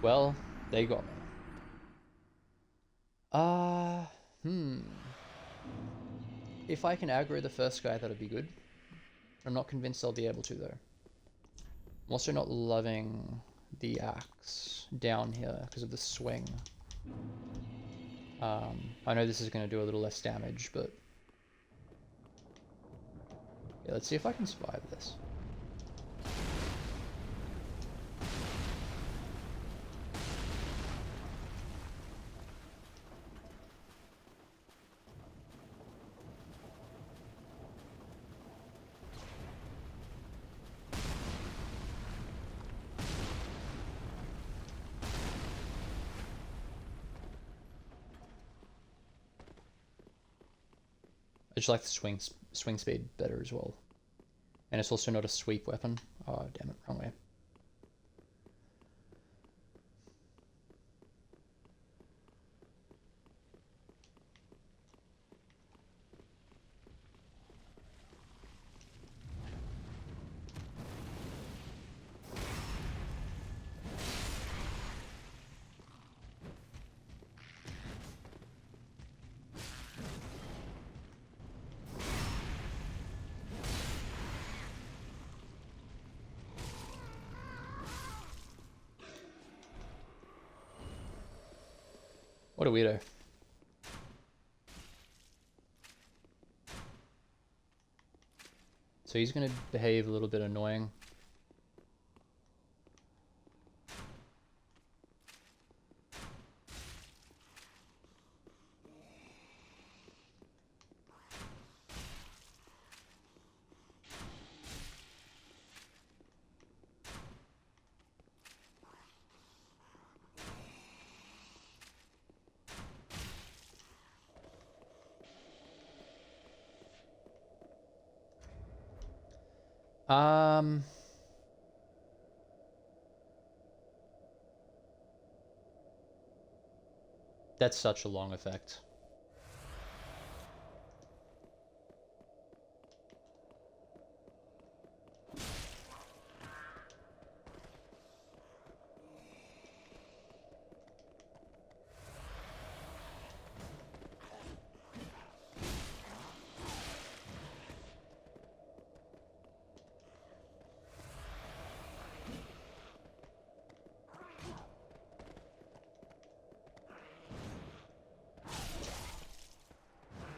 Well, they got me. If I can aggro the first guy, that'd be good. I'm not convinced I'll be able to, though. I'm also not loving the axe down here because of the swing. I know this is going to do a little less damage, but... yeah, let's see if I can survive this. I just like the swing speed better as well. And it's also not a sweep weapon. Oh, damn it, wrong way. What a weirdo. So he's gonna behave a little bit annoying. That's such a long effect.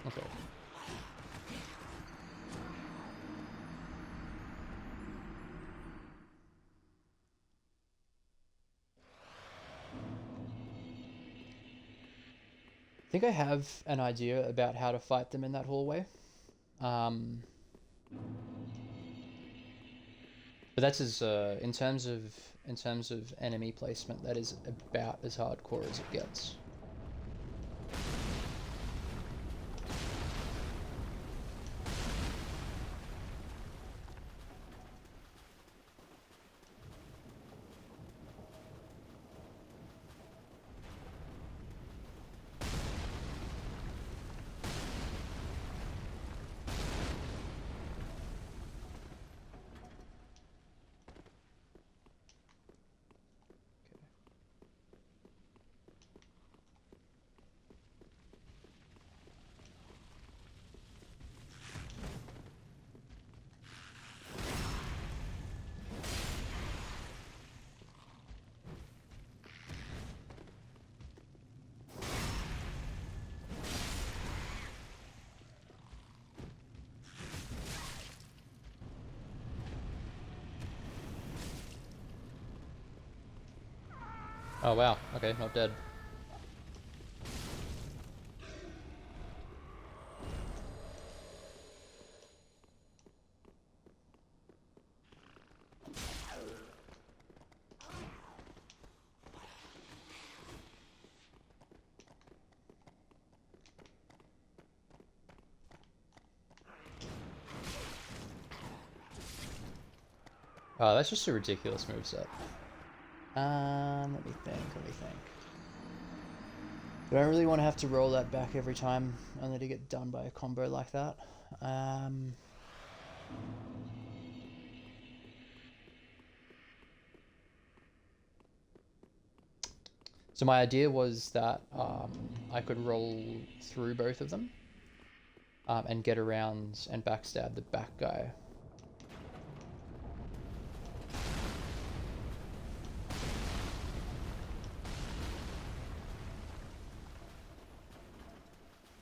Okay. I think I have an idea about how to fight them in that hallway. But that's as in terms of enemy placement, that is about as hardcore as it gets. Oh wow, okay, not dead. Oh, that's just a ridiculous moveset. Let me think. Do I really want to have to roll that back every time only to get done by a combo like that? So my idea was that I could roll through both of them and get around and backstab the back guy.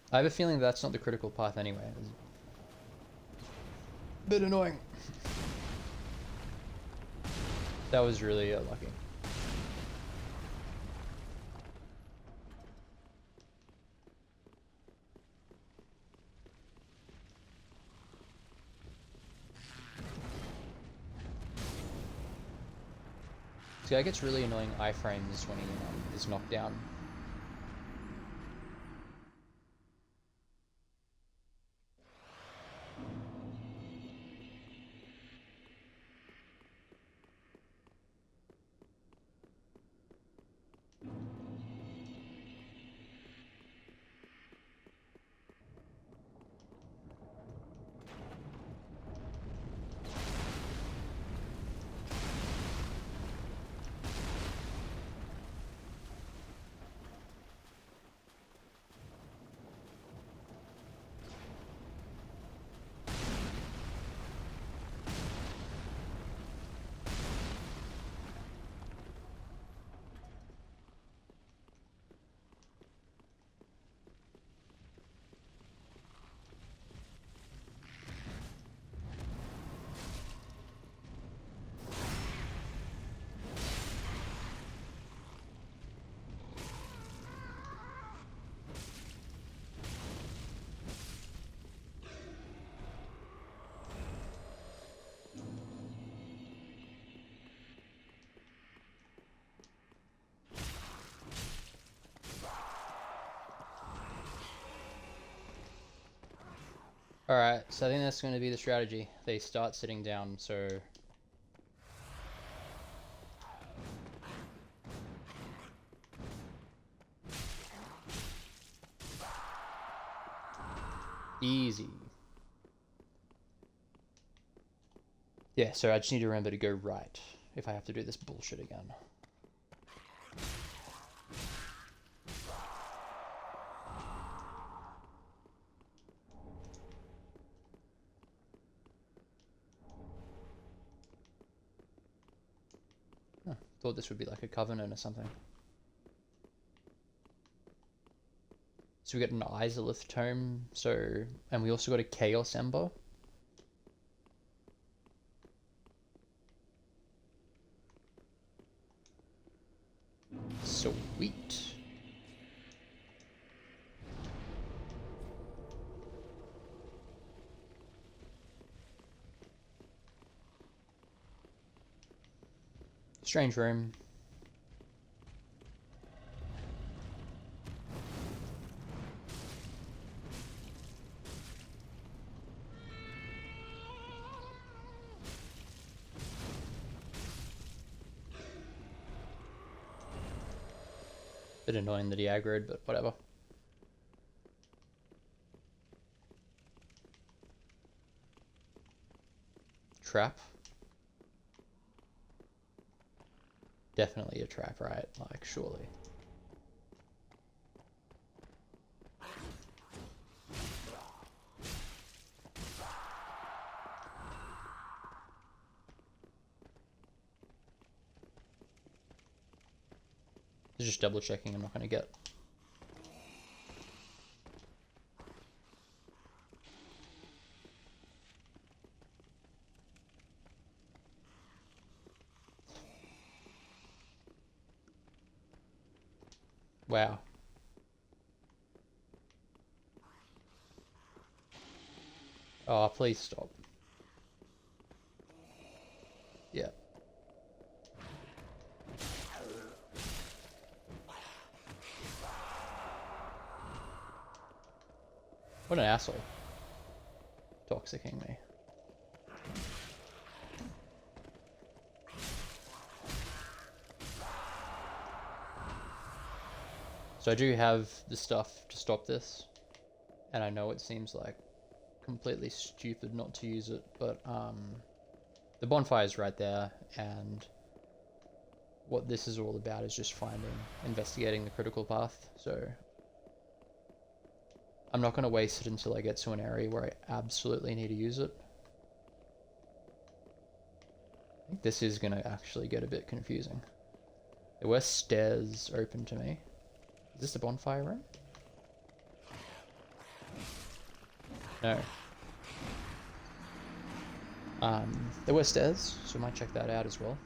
I have a feeling that's not the critical path anyway. It's a bit annoying. That was really lucky. This guy gets really annoying iframes when he is knocked down. Alright, so I think that's going to be the strategy. They start sitting down, so... Easy. Yeah, so I just need to remember to go right if I have to do this bullshit again. Huh, thought this would be like a covenant or something. So we got an Izalith tome, so... And we also got a Chaos Ember. Sweet. Strange room. Bit annoying that he aggroed, but whatever. Trap. Definitely a trap, right? Like, surely. Just double checking I'm not going to get. Wow. Oh, please stop. Yeah. What an asshole. Toxicking me. So I do have the stuff to stop this, and I know it seems like completely stupid not to use it, but the bonfire is right there, and what this is all about is just investigating the critical path. So I'm not going to waste it until I get to an area where I absolutely need to use it. I think this is going to actually get a bit confusing. There were stairs open to me. Is this the bonfire room? No. There were stairs, so I might check that out as well.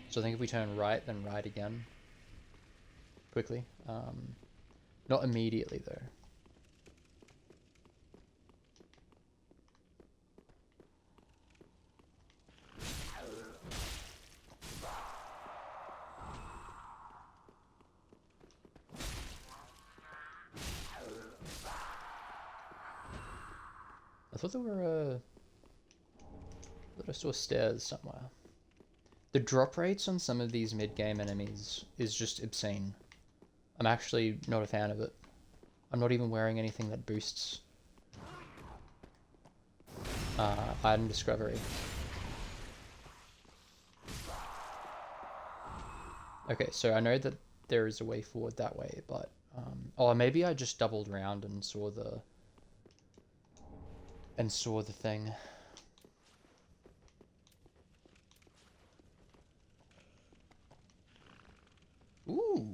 So I think if we turn right, then right again. Quickly. Not immediately, though. I thought there were, I thought I saw stairs somewhere. The drop rates on some of these mid-game enemies is just obscene. I'm actually not a fan of it. I'm not even wearing anything that boosts item discovery. Okay, so I know that there is a way forward that way, but oh, maybe I just doubled around and saw the thing. Ooh.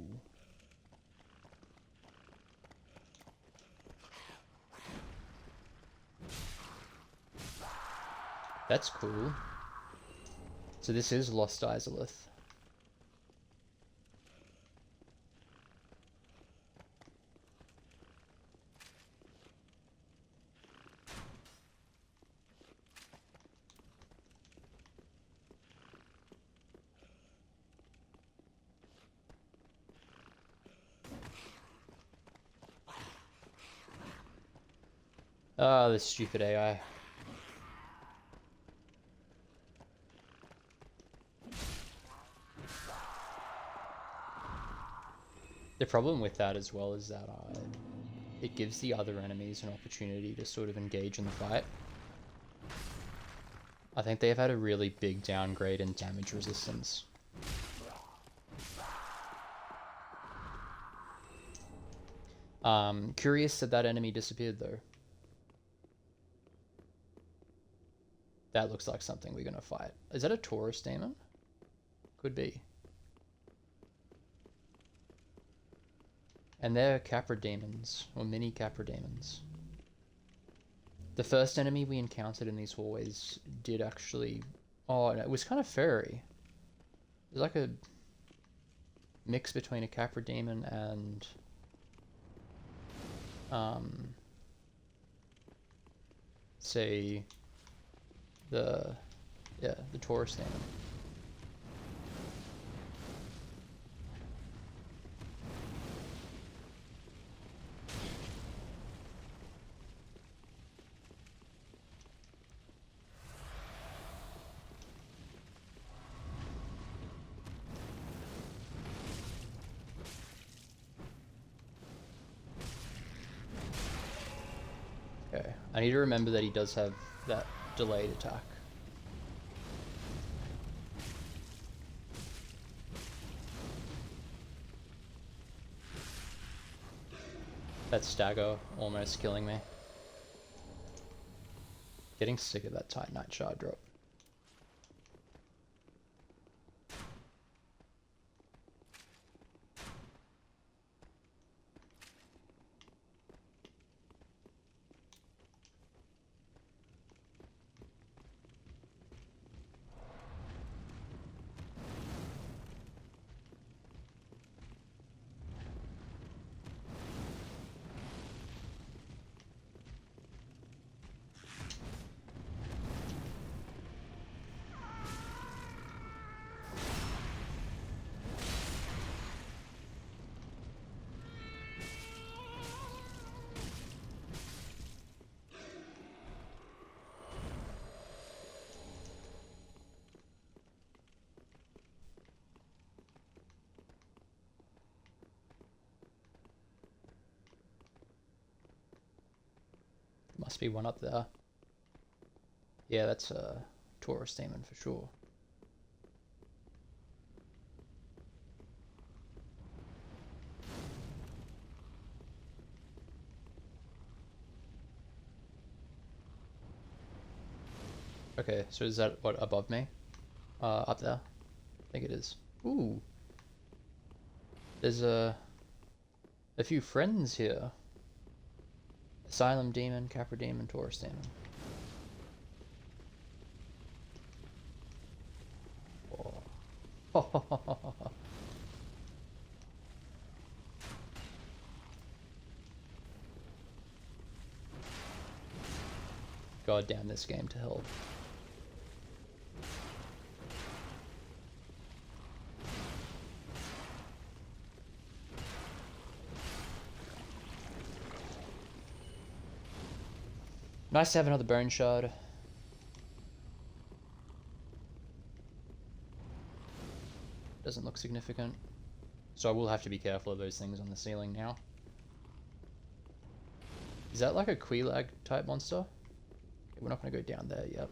That's cool. So this is Lost Izalith. Ah, this stupid AI. The problem with that as well is that it gives the other enemies an opportunity to sort of engage in the fight. I think they've had a really big downgrade in damage resistance. Curious that that enemy disappeared though. That looks like something we're gonna fight. Is that a Taurus demon? Could be. And they're Capra demons, or mini Capra demons. The first enemy we encountered in these hallways did actually... Oh, no, it was kind of furry. It was like a mix between a Capra demon and... say... the Taurus demon. Okay, I need to remember that he does have that delayed attack. That stagger almost killing me. Getting sick of that Titanite shard drop. Must be one up there. Yeah, that's a Taurus demon for sure. Okay, so is that what above me? Up there? I think it is. Ooh. There's a few friends here. Asylum demon, Capra demon, Taurus demon. Oh. God damn this game to hell. Nice to have another bone shard. Doesn't look significant. So I will have to be careful of those things on the ceiling now. Is that like a Quelaag type monster? Okay, we're not going to go down there yet.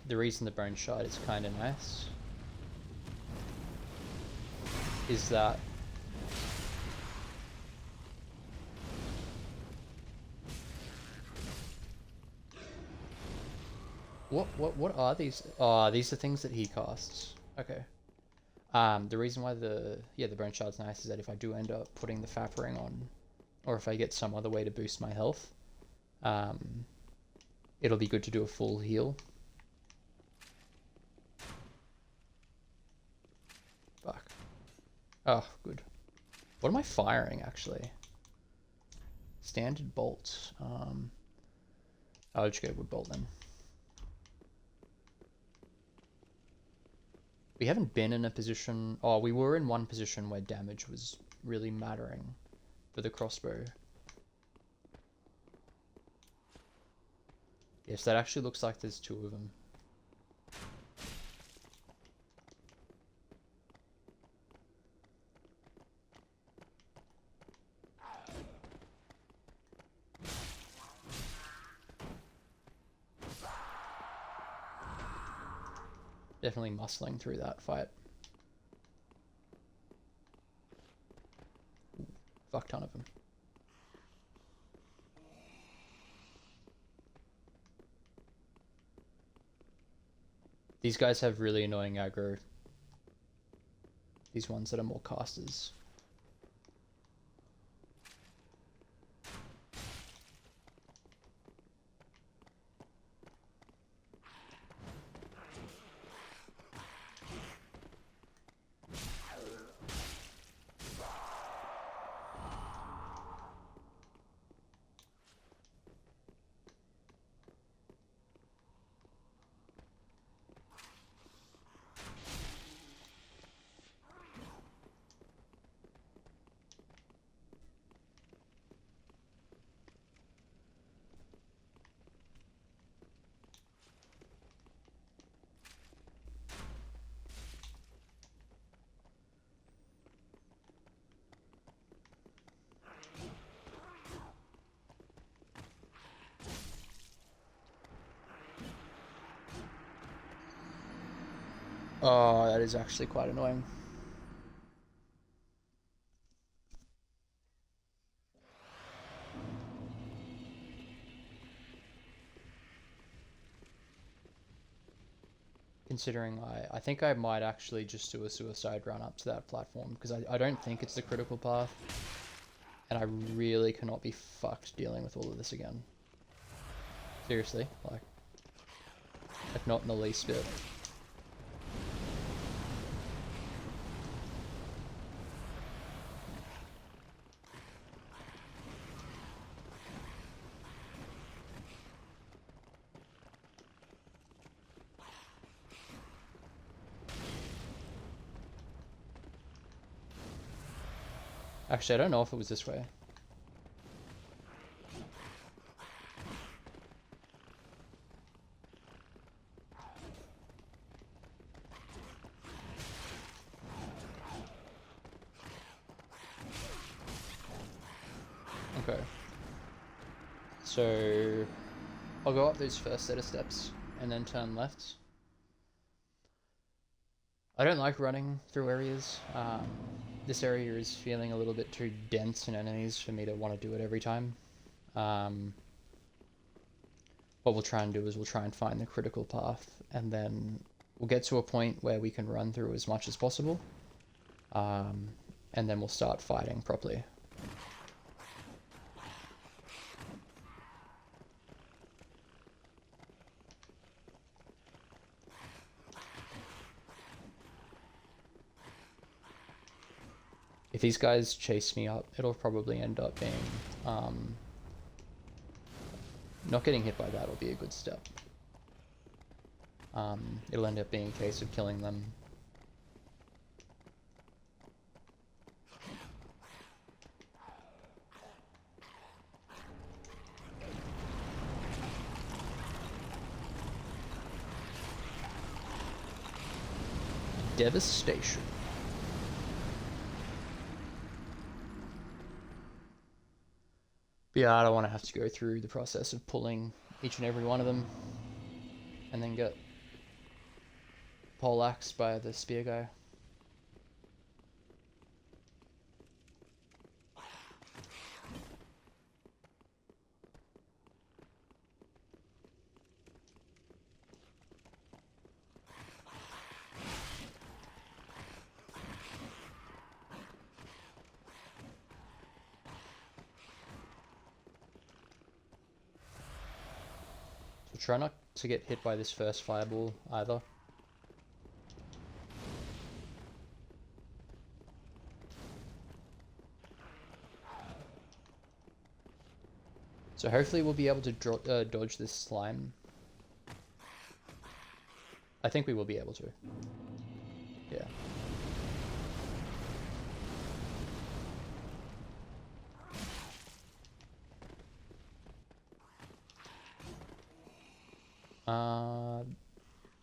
The reason the bone shard is kind of nice is that what are these? Oh, these are things that he casts. Okay. The reason why the bone shard's nice is that if I do end up putting the Fap ring on, or if I get some other way to boost my health, it'll be good to do a full heal. Fuck. Oh, good. What am I firing, actually? Standard bolts. I'll just go with bolt then. We haven't been in a position... Oh, we were in one position where damage was really mattering for the crossbow. Yes, that actually looks like there's two of them. Definitely muscling through that fight. Ooh, fuck ton of them. These guys have really annoying aggro. These ones that are more casters. Oh, that is actually quite annoying. Considering I think I might actually just do a suicide run up to that platform, because I don't think it's the critical path. And I really cannot be fucked dealing with all of this again. Seriously, like not in the least bit. Actually, I don't know if it was this way. Okay. So I'll go up those first set of steps and then turn left. I don't like running through areas. This area is feeling a little bit too dense in enemies for me to want to do it every time. What we'll try and do is we'll try and find the critical path, and then we'll get to a point where we can run through as much as possible, and then we'll start fighting properly. If these guys chase me up, it'll probably end up being, not getting hit by that will be a good step. It'll end up being a case of killing them. Devastation. But yeah, I don't want to have to go through the process of pulling each and every one of them and then get poleaxed by the spear guy. Try not to get hit by this first fireball either. So hopefully we'll be able to dodge this slime. I think we will be able to. Yeah.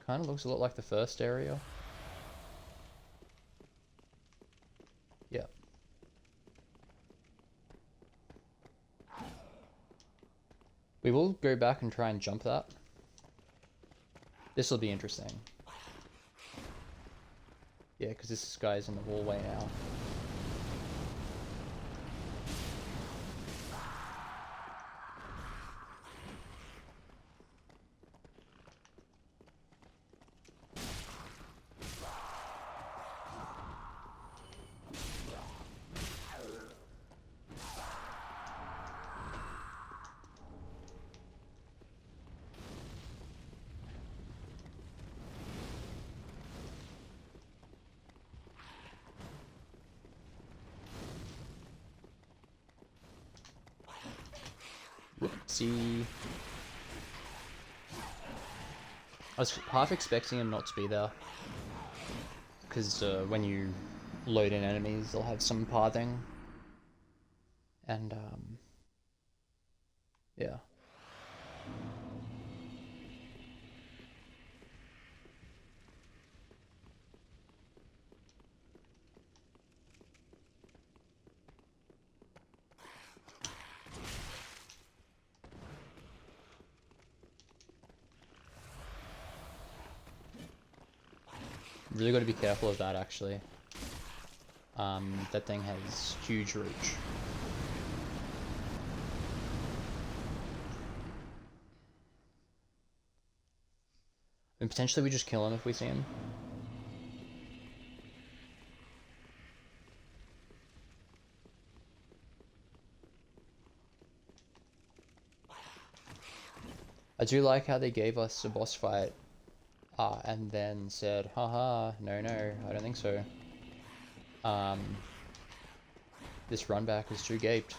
Kind of looks a lot like the first area. Yeah. We will go back and try and jump that. This will be interesting. Yeah, because this guy's in the hallway now. See, I was half expecting him not to be there, because when you load in enemies, they'll have some pathing, and yeah. Really got to be careful of that, actually. That thing has huge reach. And potentially we just kill him if we see him. I do like how they gave us a boss fight and then said, haha, no, I don't think so. This run back is too gaped.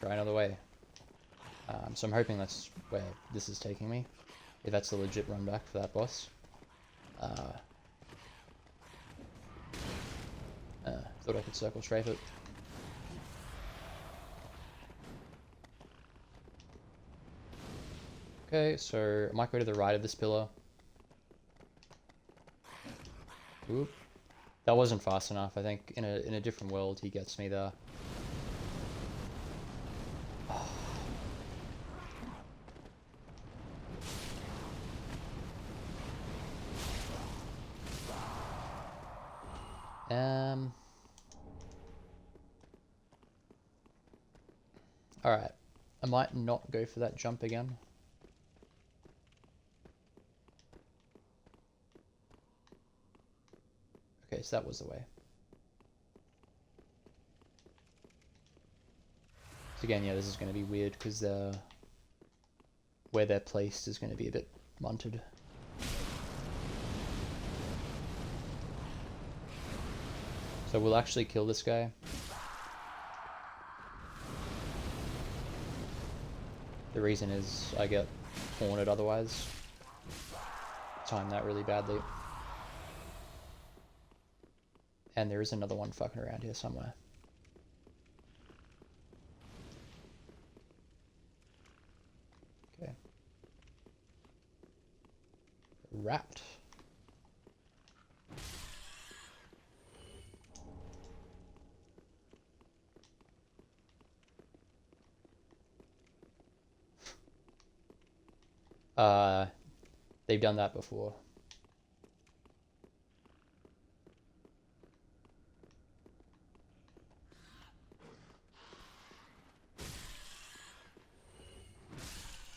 Try another way. So I'm hoping that's where this is taking me, if that's a legit run back for that boss. Thought I could circle strafe it. Okay, so I might go to the right of this pillar. Oop. That wasn't fast enough. I think in a different world he gets me there. Alright. I might not go for that jump again. Okay, so that was the way. So again, yeah, this is going to be weird because where they're placed is going to be a bit munted. So we'll actually kill this guy. The reason is I get haunted otherwise. Time that really badly. And there is another one fucking around here somewhere. Okay. Rat. They've done that before.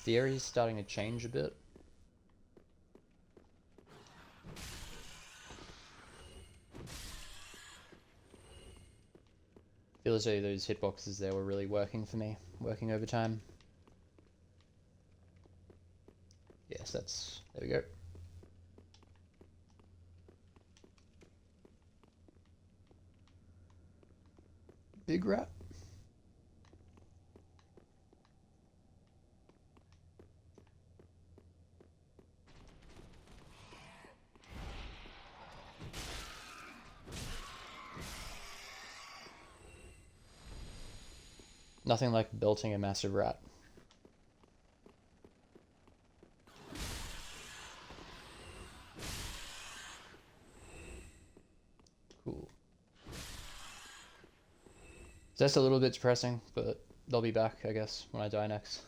The area's starting to change a bit. Feel as though those hitboxes there were really working for me, working over time. Yes, that's... there we go. Big rat. Nothing like belting a massive rat. Cool. So that's a little bit depressing, but they'll be back, I guess, when I die next.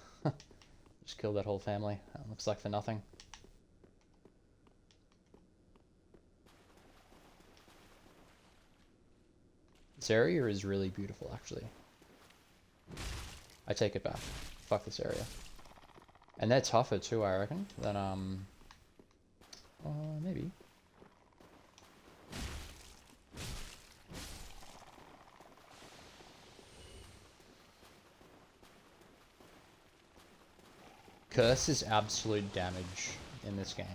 Just killed that whole family. Looks like for nothing. This area is really beautiful, actually. I take it back. Fuck this area. And they're tougher too, I reckon, than, maybe. Curse is absolute damage in this game.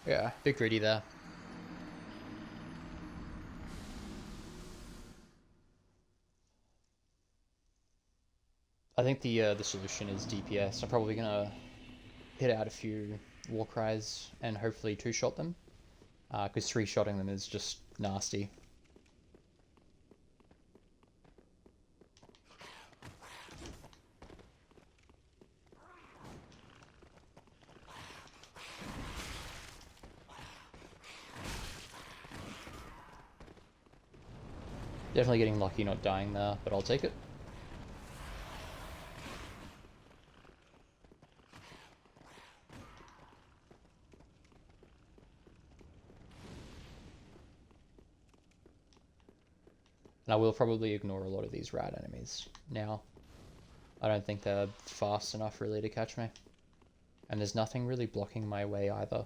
Yeah, a bit greedy there. I think the solution is DPS. I'm probably gonna hit out a few war cries and hopefully two-shot them, because three-shotting them is just nasty. Definitely getting lucky not dying there, but I'll take it. And I will probably ignore a lot of these rat enemies now. I don't think they're fast enough really to catch me. And there's nothing really blocking my way either.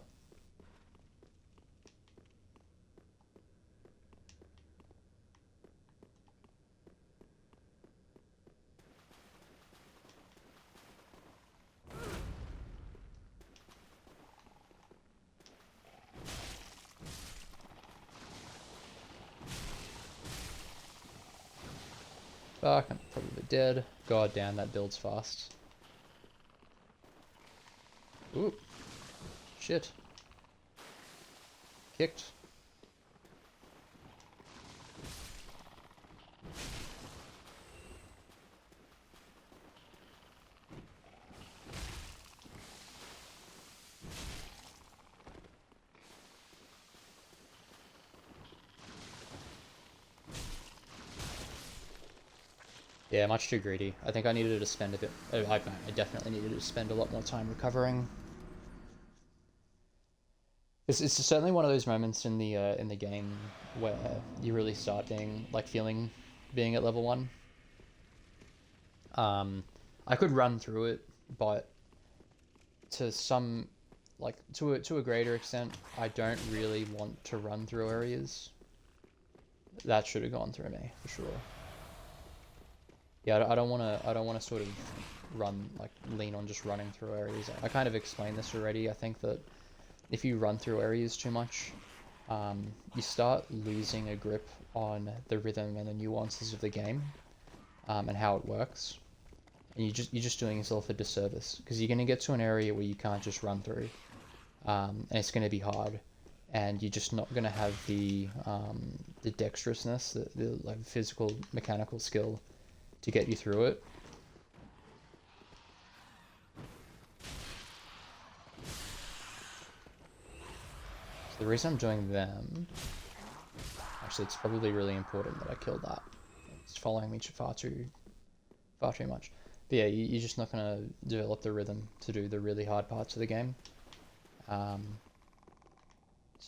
Fuck, I'm probably dead. God damn, that builds fast. Ooh. Shit. Kicked. Yeah, much too greedy. I think I needed to spend a bit. I definitely needed to spend a lot more time recovering. It's certainly one of those moments in the game where you really start being like being at level 1. I could run through it, but to some like to a greater extent, I don't really want to run through areas. That should have gone through me for sure. Yeah, I don't want to sort of lean on just running through areas. I kind of explained this already. I think that if you run through areas too much, you start losing a grip on the rhythm and the nuances of the game, and how it works. And you're just doing yourself a disservice, because you're gonna get to an area where you can't just run through, and it's gonna be hard, and you're just not gonna have the dexterousness, the like physical mechanical skill to get you through it. So the reason I'm doing them, actually, it's probably really important that I killed that. It's following me far too much. But yeah, you're just not gonna develop the rhythm to do the really hard parts of the game. So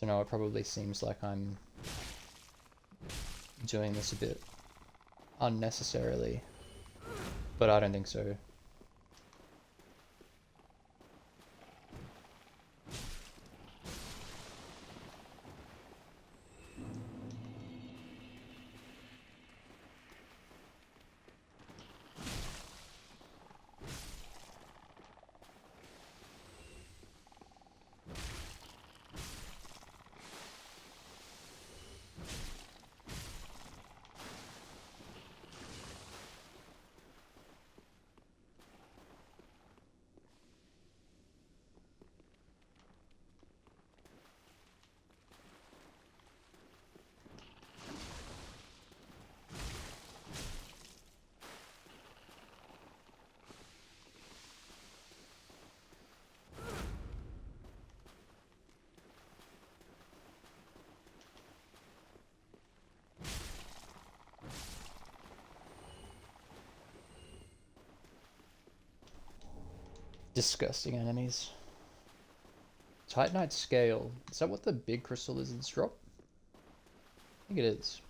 no, it probably seems like I'm doing this a bit unnecessarily, but I don't think so. Disgusting enemies. Titanite scale. Is that what the big crystal lizards drop? I think it is.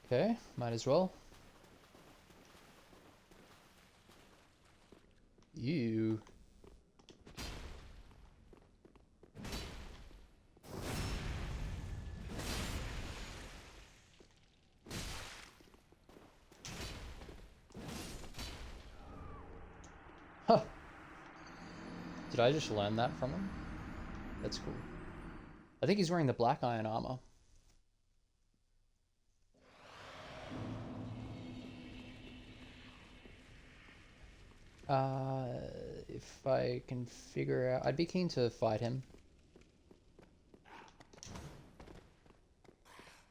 Okay, might as well. You. Huh. Did I just learn that from him? That's cool. I think he's wearing the black iron armor. If I can figure out... I'd be keen to fight him.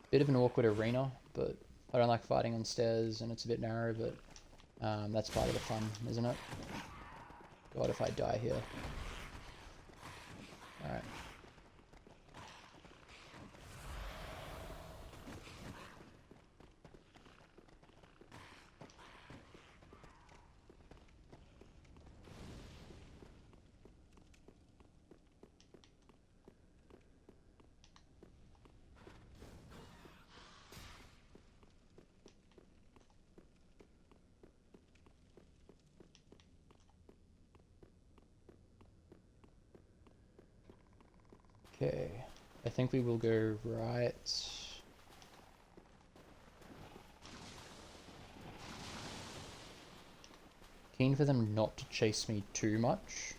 Bit of an awkward arena, but I don't like fighting on stairs, and it's a bit narrow, but that's part of the fun, isn't it? God, if I die here. Alright. Okay, I think we will go right. Keen for them not to chase me too much.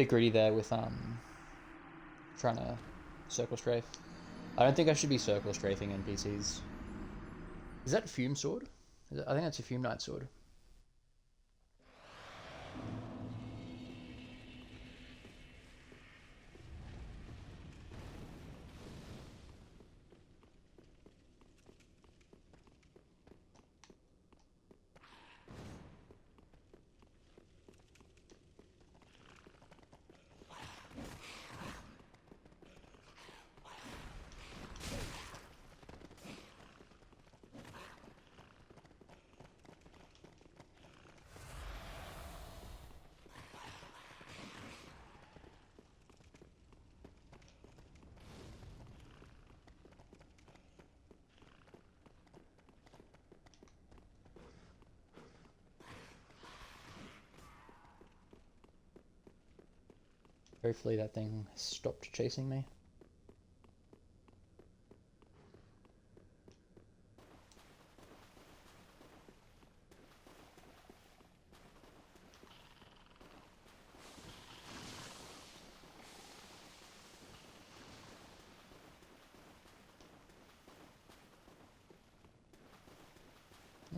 Bit greedy there with trying to circle strafe. I don't think I should be circle strafing NPCs. Is that Fume Sword? I think that's a Fume Knight Sword. Hopefully that thing stopped chasing me.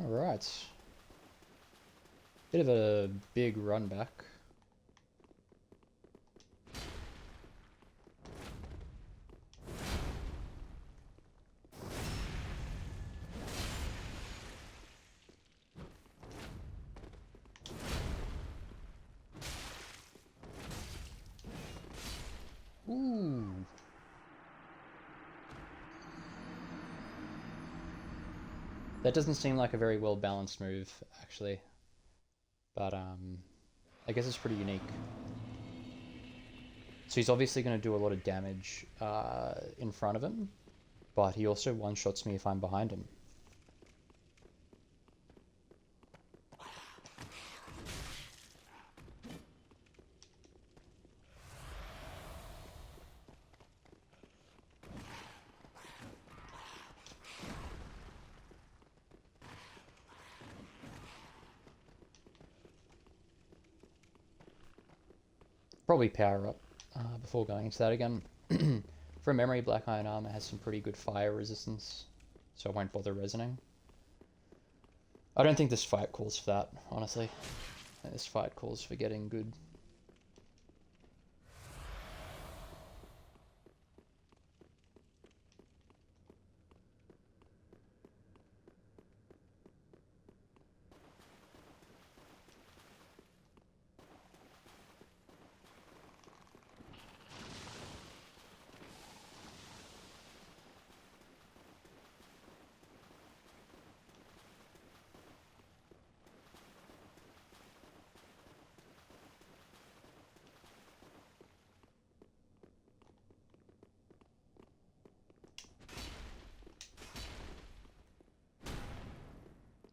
Alright. Bit of a big run back. Ooh. That doesn't seem like a very well balanced move, actually. But I guess it's pretty unique. So he's obviously going to do a lot of damage in front of him, but he also one-shots me if I'm behind him. Probably power up before going into that again. From memory, Black Iron Armor has some pretty good fire resistance, so I won't bother resonating. I don't think this fight calls for that, honestly. I think this fight calls for getting good.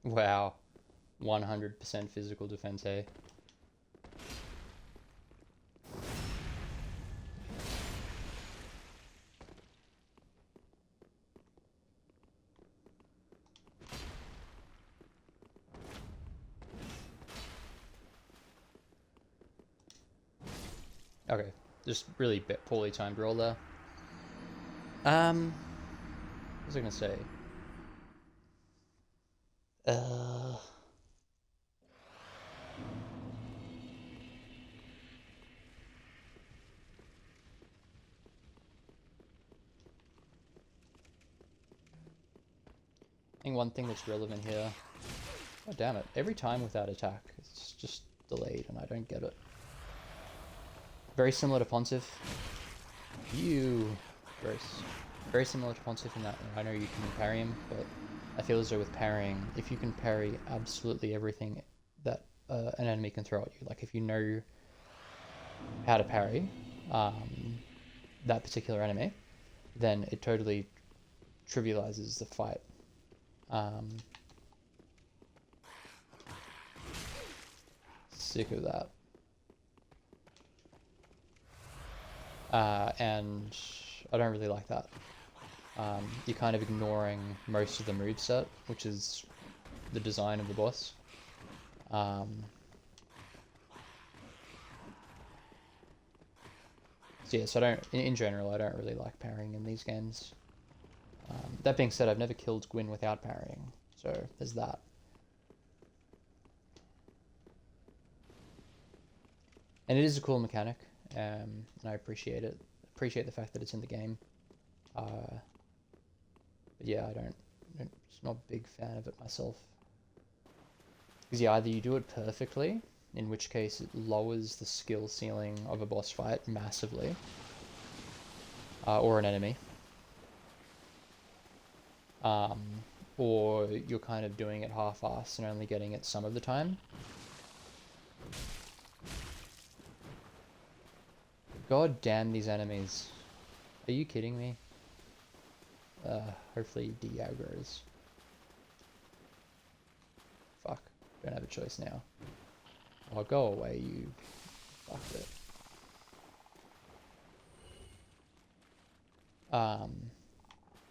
Wow, 100% physical defense, eh? Okay, just really poorly timed roll there. What was I gonna say? I think one thing that's relevant here. Oh damn it! Every time with that attack, it's just delayed, and I don't get it. Very similar to Pontiff. Very similar to Pontiff in that I know you can parry him, but I feel as though with parrying, if you can parry absolutely everything that an enemy can throw at you, like if you know how to parry that particular enemy, then it totally trivializes the fight. Sick of that. And I don't really like that. You're kind of ignoring most of the moveset, which is the design of the boss. So yeah, so I don't, in general, I don't really like parrying in these games. That being said, I've never killed Gwyn without parrying, so there's that. And it is a cool mechanic, and I appreciate it. Appreciate the fact that it's in the game. But yeah, just not a big fan of it myself. Because yeah, either you do it perfectly, in which case it lowers the skill ceiling of a boss fight massively, or an enemy. Or you're kind of doing it half-assed and only getting it some of the time. God damn these enemies. Are you kidding me? Hopefully de-aggro's. Fuck. Don't have a choice now. Oh, go away, you fucked it.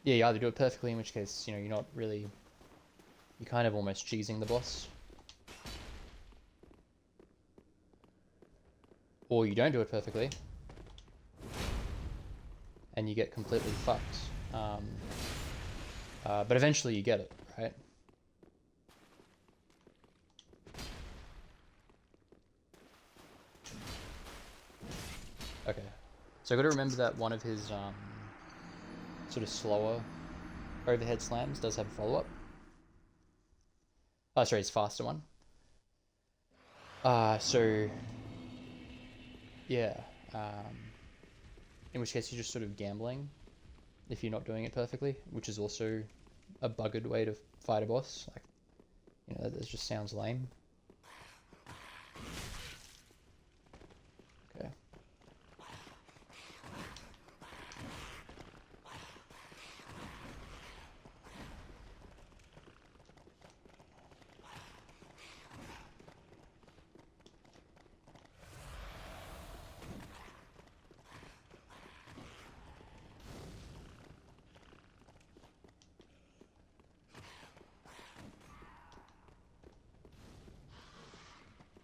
Yeah, you either do it perfectly, in which case, you know, you're not really... You're kind of almost cheesing the boss. Or you don't do it perfectly. And you get completely fucked. But eventually you get it, right? Okay. So I gotta remember that one of his sort of slower overhead slams does have a follow-up. Oh, sorry, his faster one. So yeah. In which case you're just sort of gambling if you're not doing it perfectly, which is also a buggered way to fight a boss. Like, you know, that just sounds lame. Okay.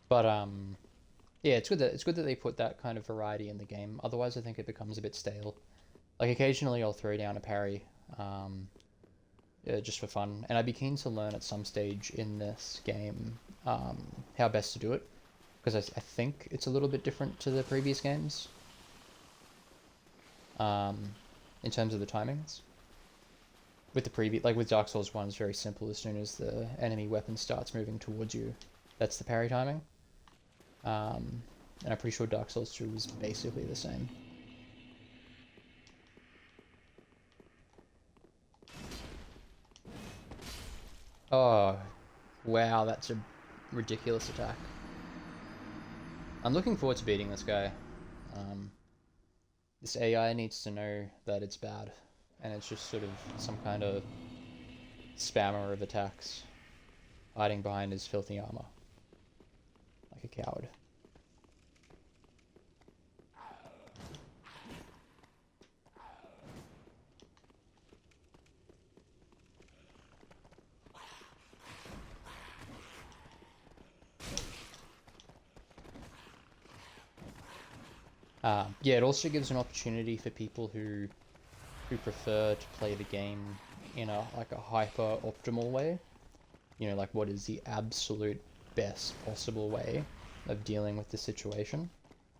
But yeah, it's good that they put that kind of variety in the game. Otherwise, I think it becomes a bit stale. Like occasionally, I'll throw down a parry, just for fun, and I'd be keen to learn at some stage in this game how best to do it, because I think it's a little bit different to the previous games in terms of the timings. With the previous, like with Dark Souls 1, it's very simple. As soon as the enemy weapon starts moving towards you, that's the parry timing. And I'm pretty sure Dark Souls 2 was basically the same. Oh, wow, that's a ridiculous attack. I'm looking forward to beating this guy. This AI needs to know that it's bad, and it's just sort of some kind of spammer of attacks, hiding behind his filthy armor, like a coward. Yeah, it also gives an opportunity for people who prefer to play the game in a hyper optimal way. You know, like what is the absolute best possible way of dealing with the situation,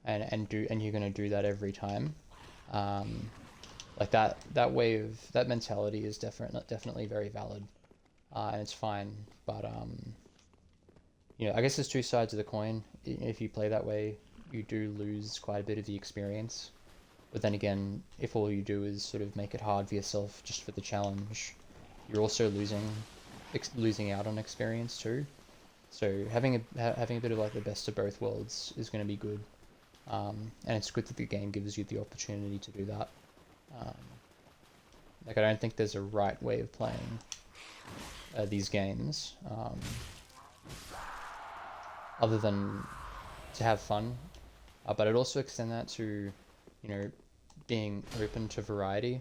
and you're gonna do that every time. Like that way of that mentality is definitely very valid, and it's fine. But you know, I guess there's two sides of the coin. If you play that way, you do lose quite a bit of the experience. But then again, if all you do is sort of make it hard for yourself just for the challenge, you're also losing out on experience too. So having a bit of like the best of both worlds is going to be good, and it's good that the game gives you the opportunity to do that. Like I don't think there's a right way of playing these games, other than to have fun. But I'd also extend that to, you know, being open to variety.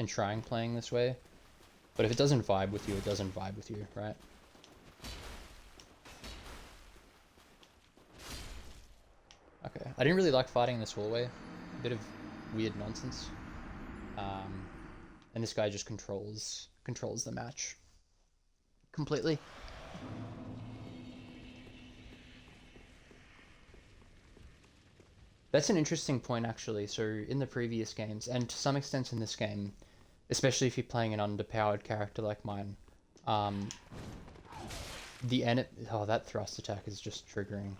and trying playing this way. But if it doesn't vibe with you, it doesn't vibe with you, right? Okay, I didn't really like fighting this hallway. A bit of weird nonsense. And this guy just controls the match completely. That's an interesting point, actually. So in the previous games, and to some extent in this game, especially if you're playing an underpowered character like mine, that thrust attack is just triggering.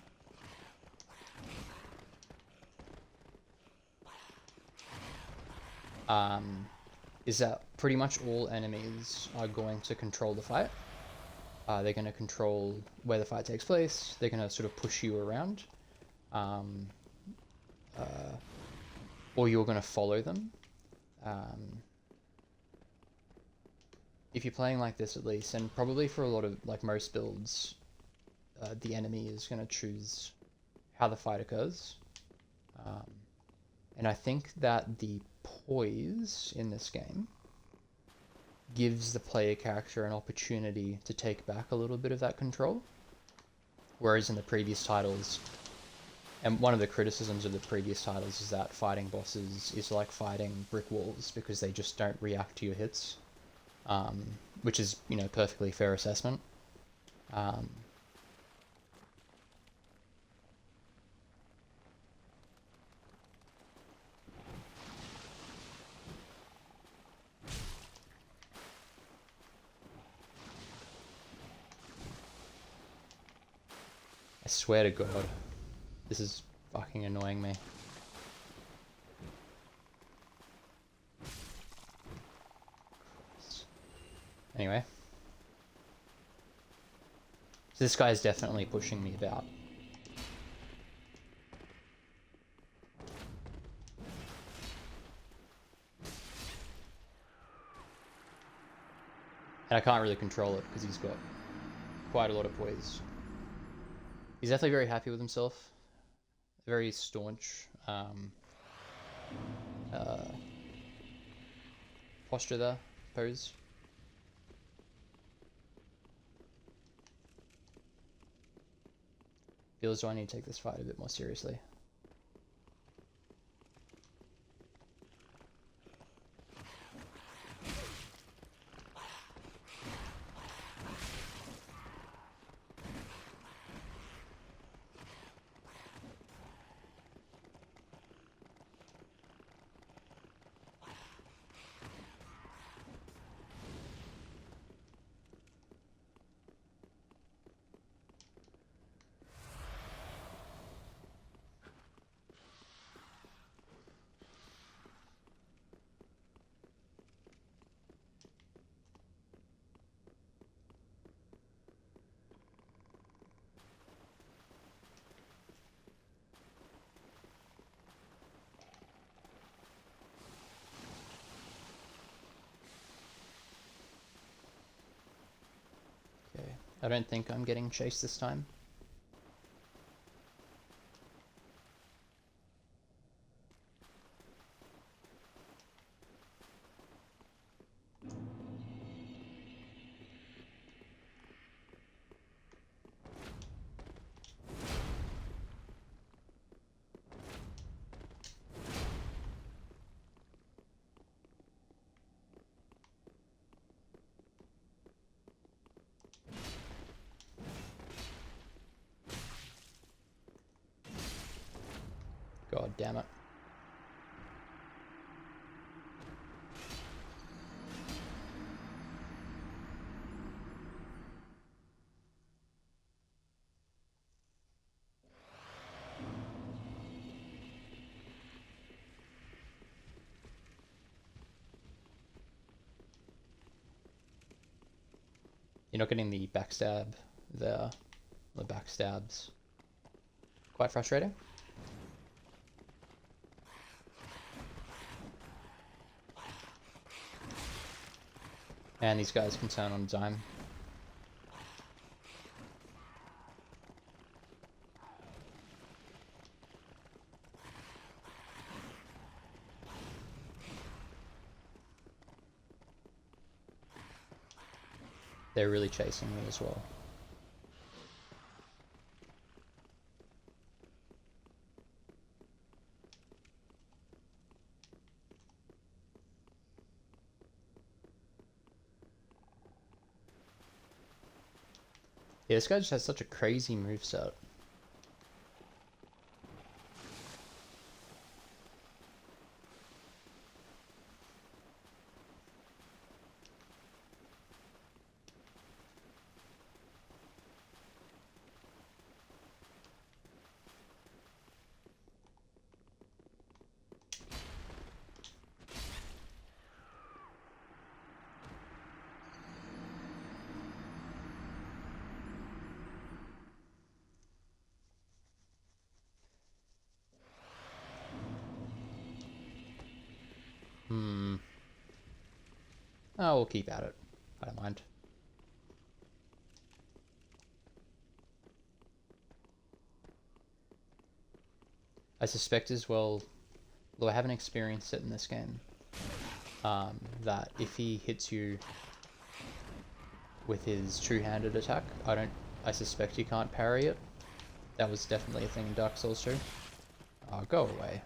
Is that pretty much all enemies are going to control the fight. They're going to control where the fight takes place. They're going to sort of push you around. Or you're going to follow them. If you're playing like this, at least, and probably for a lot of, like, most builds, the enemy is going to choose how the fight occurs. And I think that the poise in this game gives the player character an opportunity to take back a little bit of that control. Whereas in the previous titles, and one of the criticisms of the previous titles is that fighting bosses is like fighting brick walls because they just don't react to your hits, which is, you know, perfectly fair assessment. I swear to God, this is fucking annoying me. Anyway. So this guy's definitely pushing me about. And I can't really control it because he's got quite a lot of poise. He's definitely very happy with himself. Very staunch posture there, pose. Feels as though I need to take this fight a bit more seriously. I don't think I'm getting chased this time. God damn it. You're not getting the backstab there. The backstabs. Quite frustrating. And these guys can turn on a dime. They're really chasing me as well. Yeah, this guy just has such a crazy moveset. Oh, we'll keep at it. I don't mind. I suspect as well, though I haven't experienced it in this game, that if he hits you with his two-handed attack, I suspect you can't parry it. That was definitely a thing in Dark Souls 2. Oh, go away.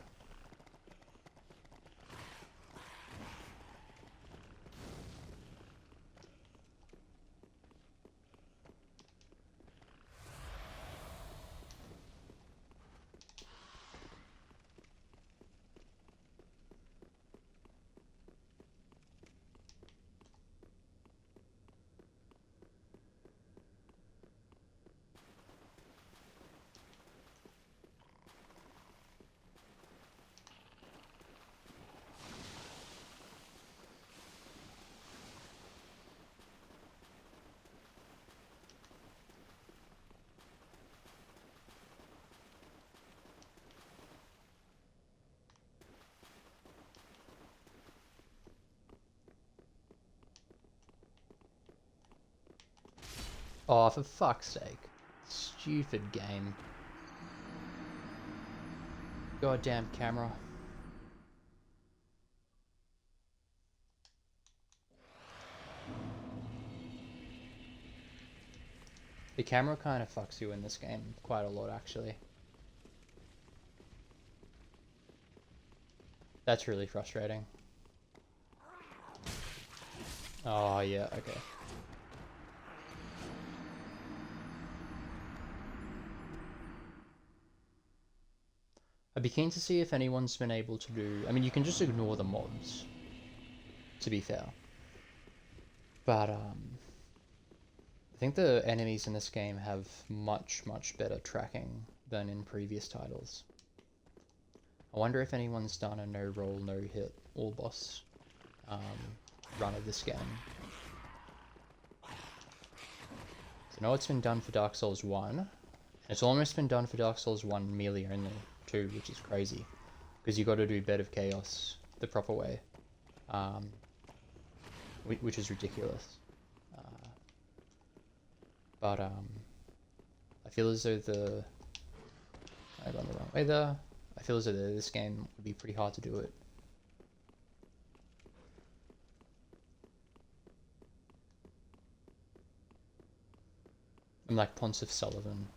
Oh, for fuck's sake. Stupid game. Goddamn camera. The camera kind of fucks you in this game quite a lot, actually. That's really frustrating. Oh, yeah, okay. I'd be keen to see if anyone's been able to do... I mean, you can just ignore the mobs, to be fair. But, I think the enemies in this game have much, much better tracking than in previous titles. I wonder if anyone's done a no-roll, no-hit, all-boss run of this game. So I know it's been done for Dark Souls 1, and it's almost been done for Dark Souls 1 melee only, too, which is crazy. Because you got to do Bed of Chaos the proper way. Which is ridiculous. But I feel as though I've gone the wrong way there. I feel as though this game would be pretty hard to do it. And like Pontiff Sullivan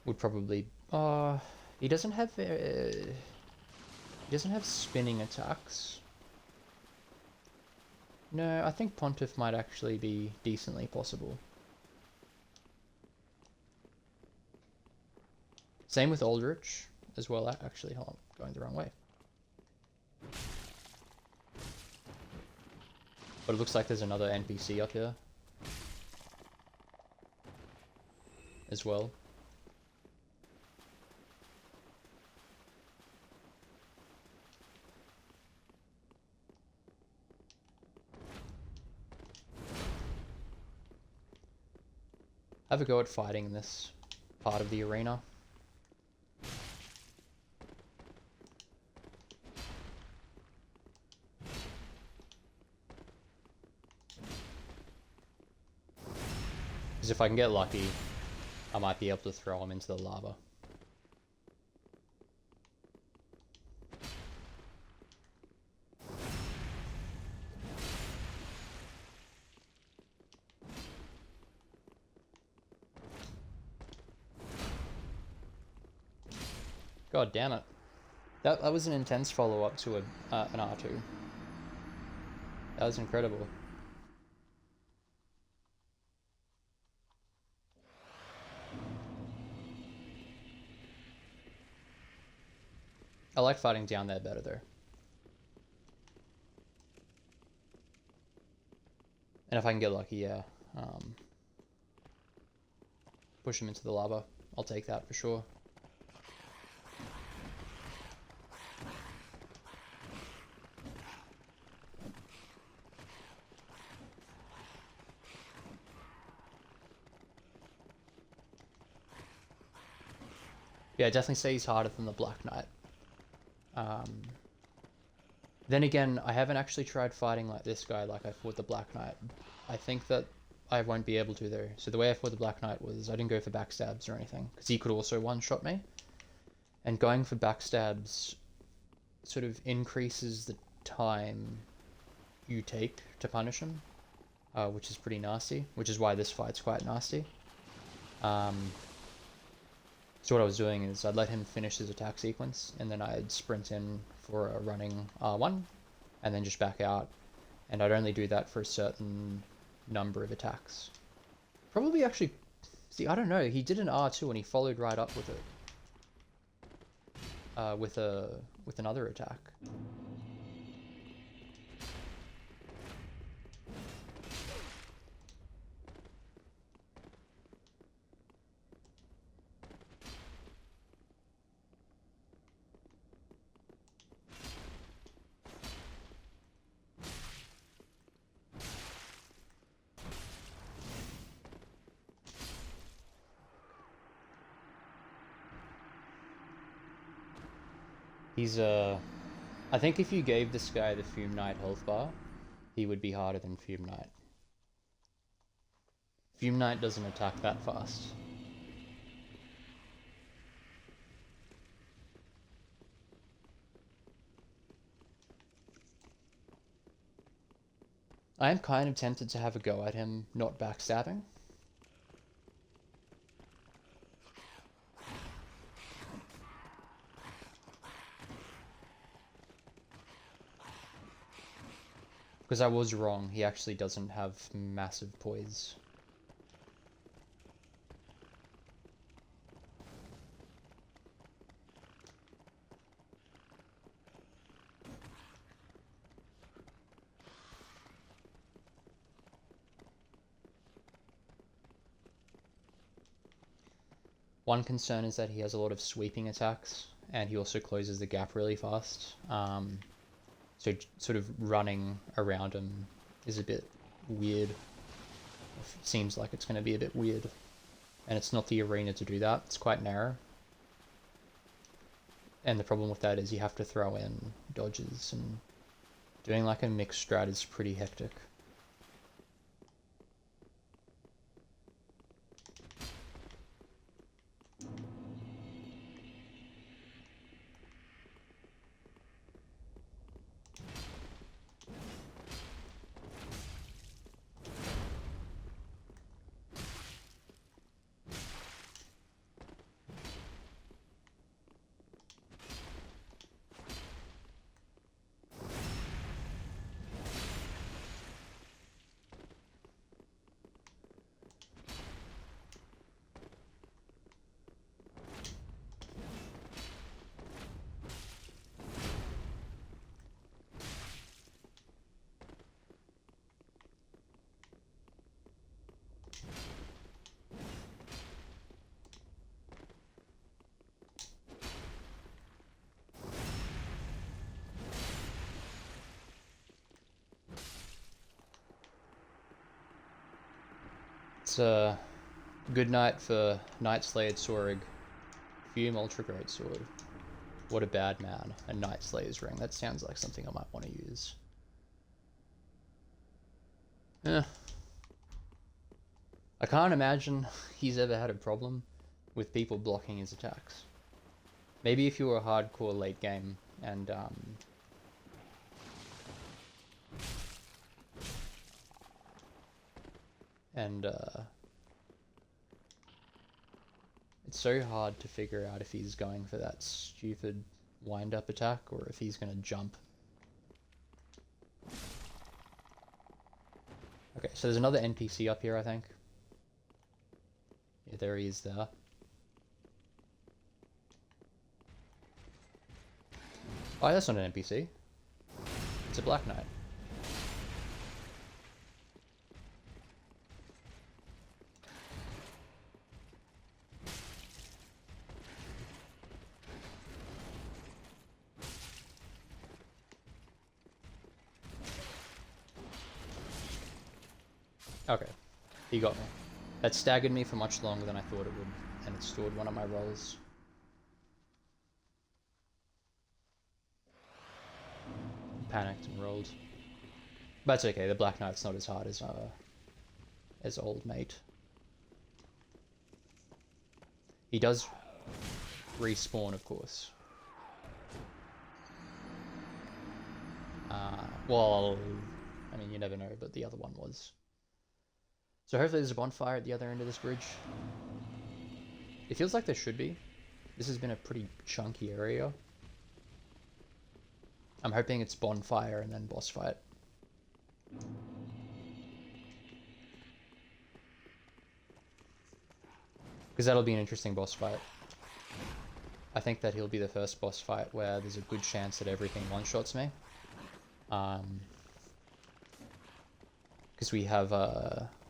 would probably... he doesn't have spinning attacks. No, I think Pontiff might actually be decently possible. Same with Aldrich as well, actually. Hold on, going the wrong way. But it looks like there's another NPC up here as well. Have a go at fighting in this part of the arena. Because if I can get lucky, I might be able to throw him into the lava. God damn it. That was an intense follow-up to an R2. That was incredible. I like fighting down there better though. And if I can get lucky, yeah. Push him into the lava. I'll take that for sure. Yeah, definitely say he's harder than the Black Knight. Then again, I haven't actually tried fighting like this guy like I fought the Black Knight. I think that I won't be able to though. So the way I fought the Black Knight was I didn't go for backstabs or anything, because he could also one-shot me. And going for backstabs sort of increases the time you take to punish him, which is pretty nasty, which is why this fight's quite nasty. So what I was doing is I'd let him finish his attack sequence, and then I'd sprint in for a running R1, and then just back out. And I'd only do that for a certain number of attacks. Probably actually, see, I don't know, he did an R2 and he followed right up with it. With another attack. He's I think if you gave this guy the Fume Knight health bar, he would be harder than Fume Knight. Fume Knight doesn't attack that fast. I am kind of tempted to have a go at him not backstabbing. Because I was wrong, he actually doesn't have massive poise. One concern is that he has a lot of sweeping attacks, and he also closes the gap really fast. So sort of running around him is a bit weird. It seems like it's going to be a bit weird. And it's not the arena to do that. It's quite narrow. And the problem with that is you have to throw in dodges, and doing like a mixed strat is pretty hectic. It's a good night for Night Slayer Tsorig. Fume Ultra Great Sword. What a bad man. A Night Slayer's ring. That sounds like something I might want to use. Eh. I can't imagine he's ever had a problem with people blocking his attacks. Maybe if you were a hardcore late game and It's so hard to figure out if he's going for that stupid wind-up attack or if he's going to jump. Okay, so there's another NPC up here, I think. Yeah, there he is there. Oh, that's not an NPC. It's a Black Knight. Okay, he got me. That staggered me for much longer than I thought it would, and it stored one of my rolls. Panicked and rolled. But it's okay, the Black Knight's not as hard as Old Mate. He does respawn, of course. Well, I mean, you never know, but the other one was. So hopefully there's a bonfire at the other end of this bridge. It feels like there should be. This has been a pretty chunky area. I'm hoping it's bonfire and then boss fight. Because that'll be an interesting boss fight. I think that he'll be the first boss fight where there's a good chance that everything one-shots me. Because we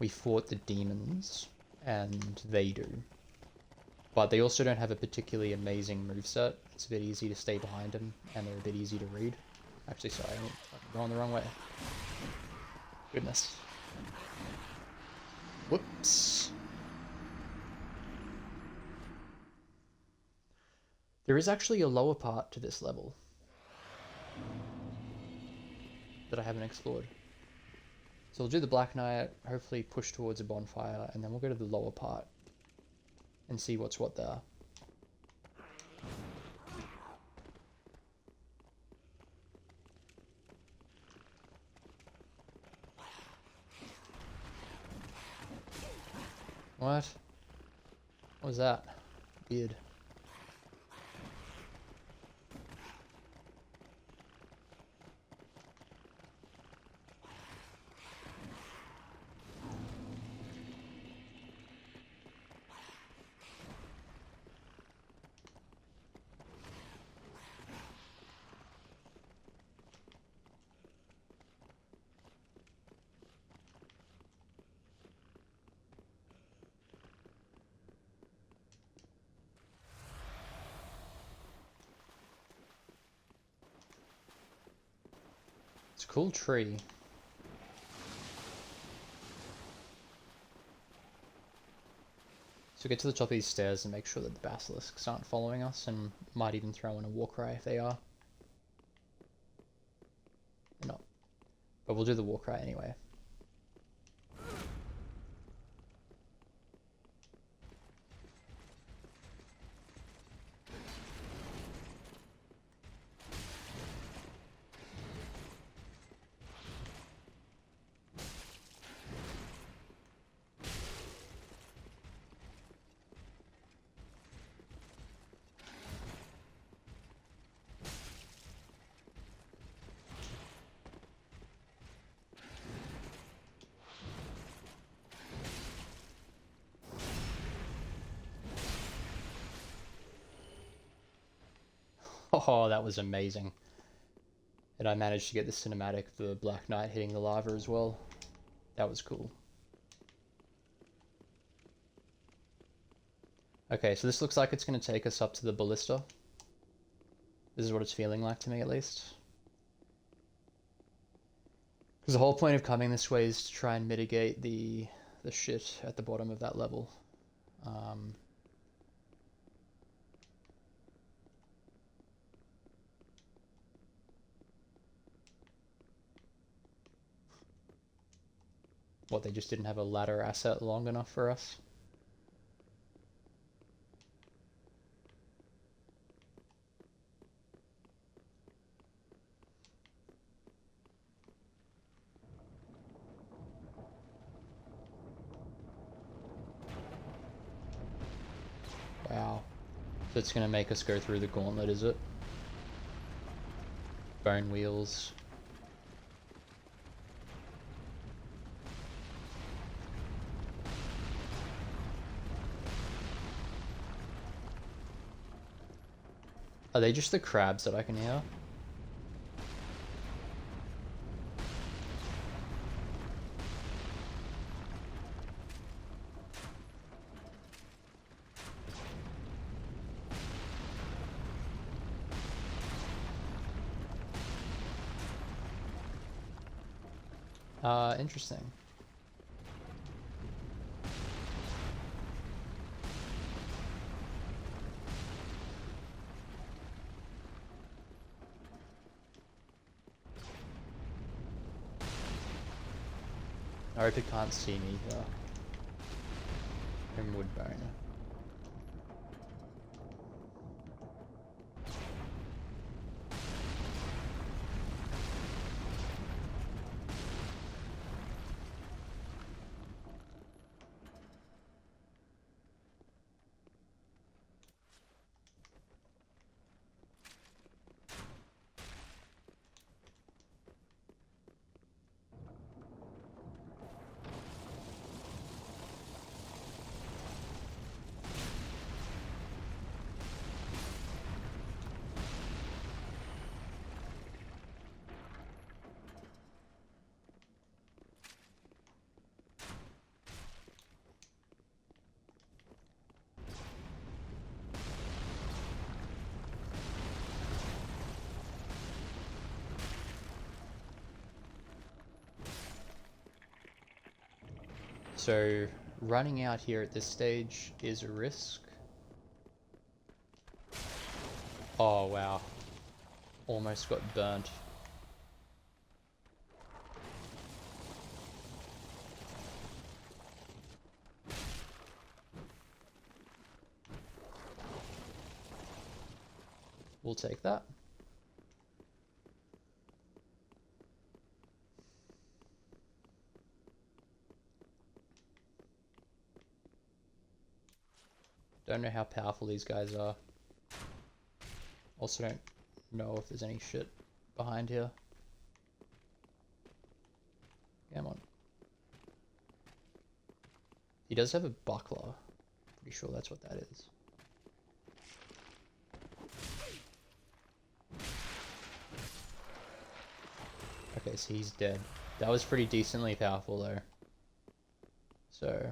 fought the demons, and they do. But they also don't have a particularly amazing moveset. It's a bit easy to stay behind them, and they're a bit easy to read. Actually, sorry, I'm going the wrong way. Goodness. Whoops. There is actually a lower part to this level that I haven't explored. So we'll do the Black Knight, hopefully push towards a bonfire, and then we'll go to the lower part and see what's what there. What? What was that? Weird. It's a cool tree. So get to the top of these stairs and make sure that the basilisks aren't following us, and might even throw in a war cry if they are. They're not. But we'll do the war cry anyway. Oh, that was amazing. And I managed to get the cinematic, the Black Knight hitting the lava as well. That was cool. Okay, so this looks like it's going to take us up to the ballista. This is what it's feeling like to me, at least. Because the whole point of coming this way is to try and mitigate the shit at the bottom of that level. What, they just didn't have a ladder asset long enough for us? Wow. So it's gonna make us go through the gauntlet, is it? Bone wheels. Are they just the crabs that I can hear? Interesting. I hope it can't see me here. In Woodbone. So, running out here at this stage is a risk. Oh, wow. Almost got burnt. We'll take that. Don't know how powerful these guys are. Also don't know if there's any shit behind here. Come on. He does have a buckler. Pretty sure that's what that is. Okay, so he's dead. That was pretty decently powerful though. So...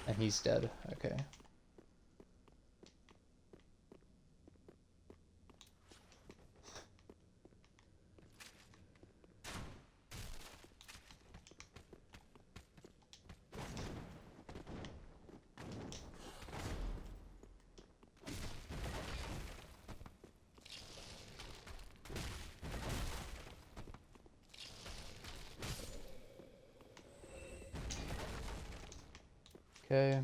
and he's dead. Okay. Okay.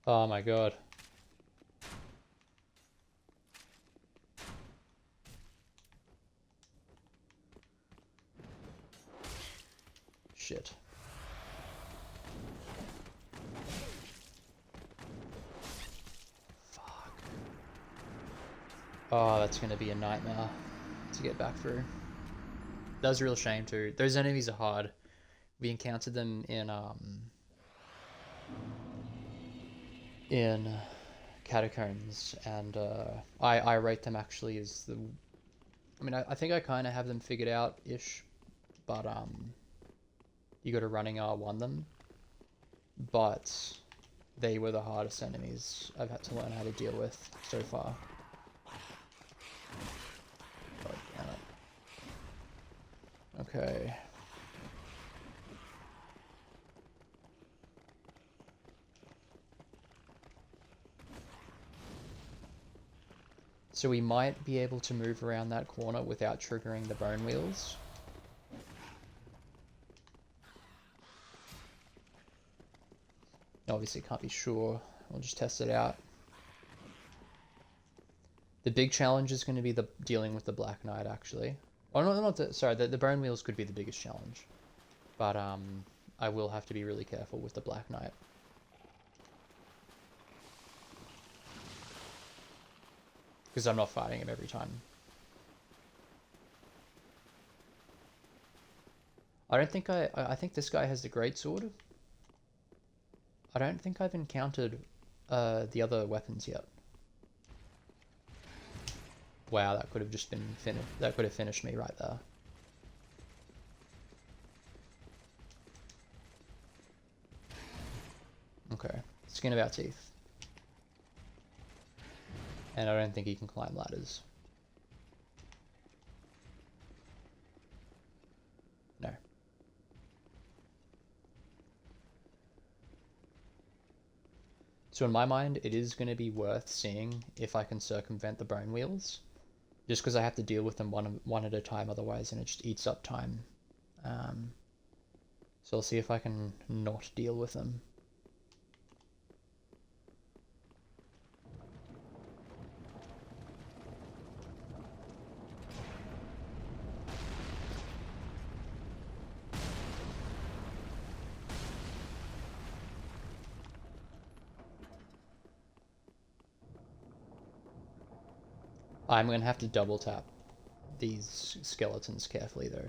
Oh my god. Shit. Fuck. Oh, that's gonna be a nightmare to get back through. That was a real shame too. Those enemies are hard. We encountered them in Catacombs, and I rate them actually as the... I mean, I think I kind of have them figured out-ish, but you gotta running R1 them, but they were the hardest enemies I've had to learn how to deal with so far. God damn it. Okay. So we might be able to move around that corner without triggering the bone wheels. obviously can't be sure. We'll just test it out. The big challenge is going to be the dealing with the Black Knight, actually. Oh, no, not the, sorry, the Bone Wheels could be the biggest challenge. But I will have to be really careful with the Black Knight. Because I'm not fighting him every time. I don't think I think this guy has the greatsword. I don't think I've encountered the other weapons yet. Wow, that could have just been finished. That could have finished me right there. Okay, skin of our teeth. And I don't think he can climb ladders. No. So in my mind, it is going to be worth seeing if I can circumvent the bone wheels. Just because I have to deal with them one at a time otherwise, and it just eats up time. So I'll see if I can not deal with them. I'm going to have to double tap these skeletons carefully though.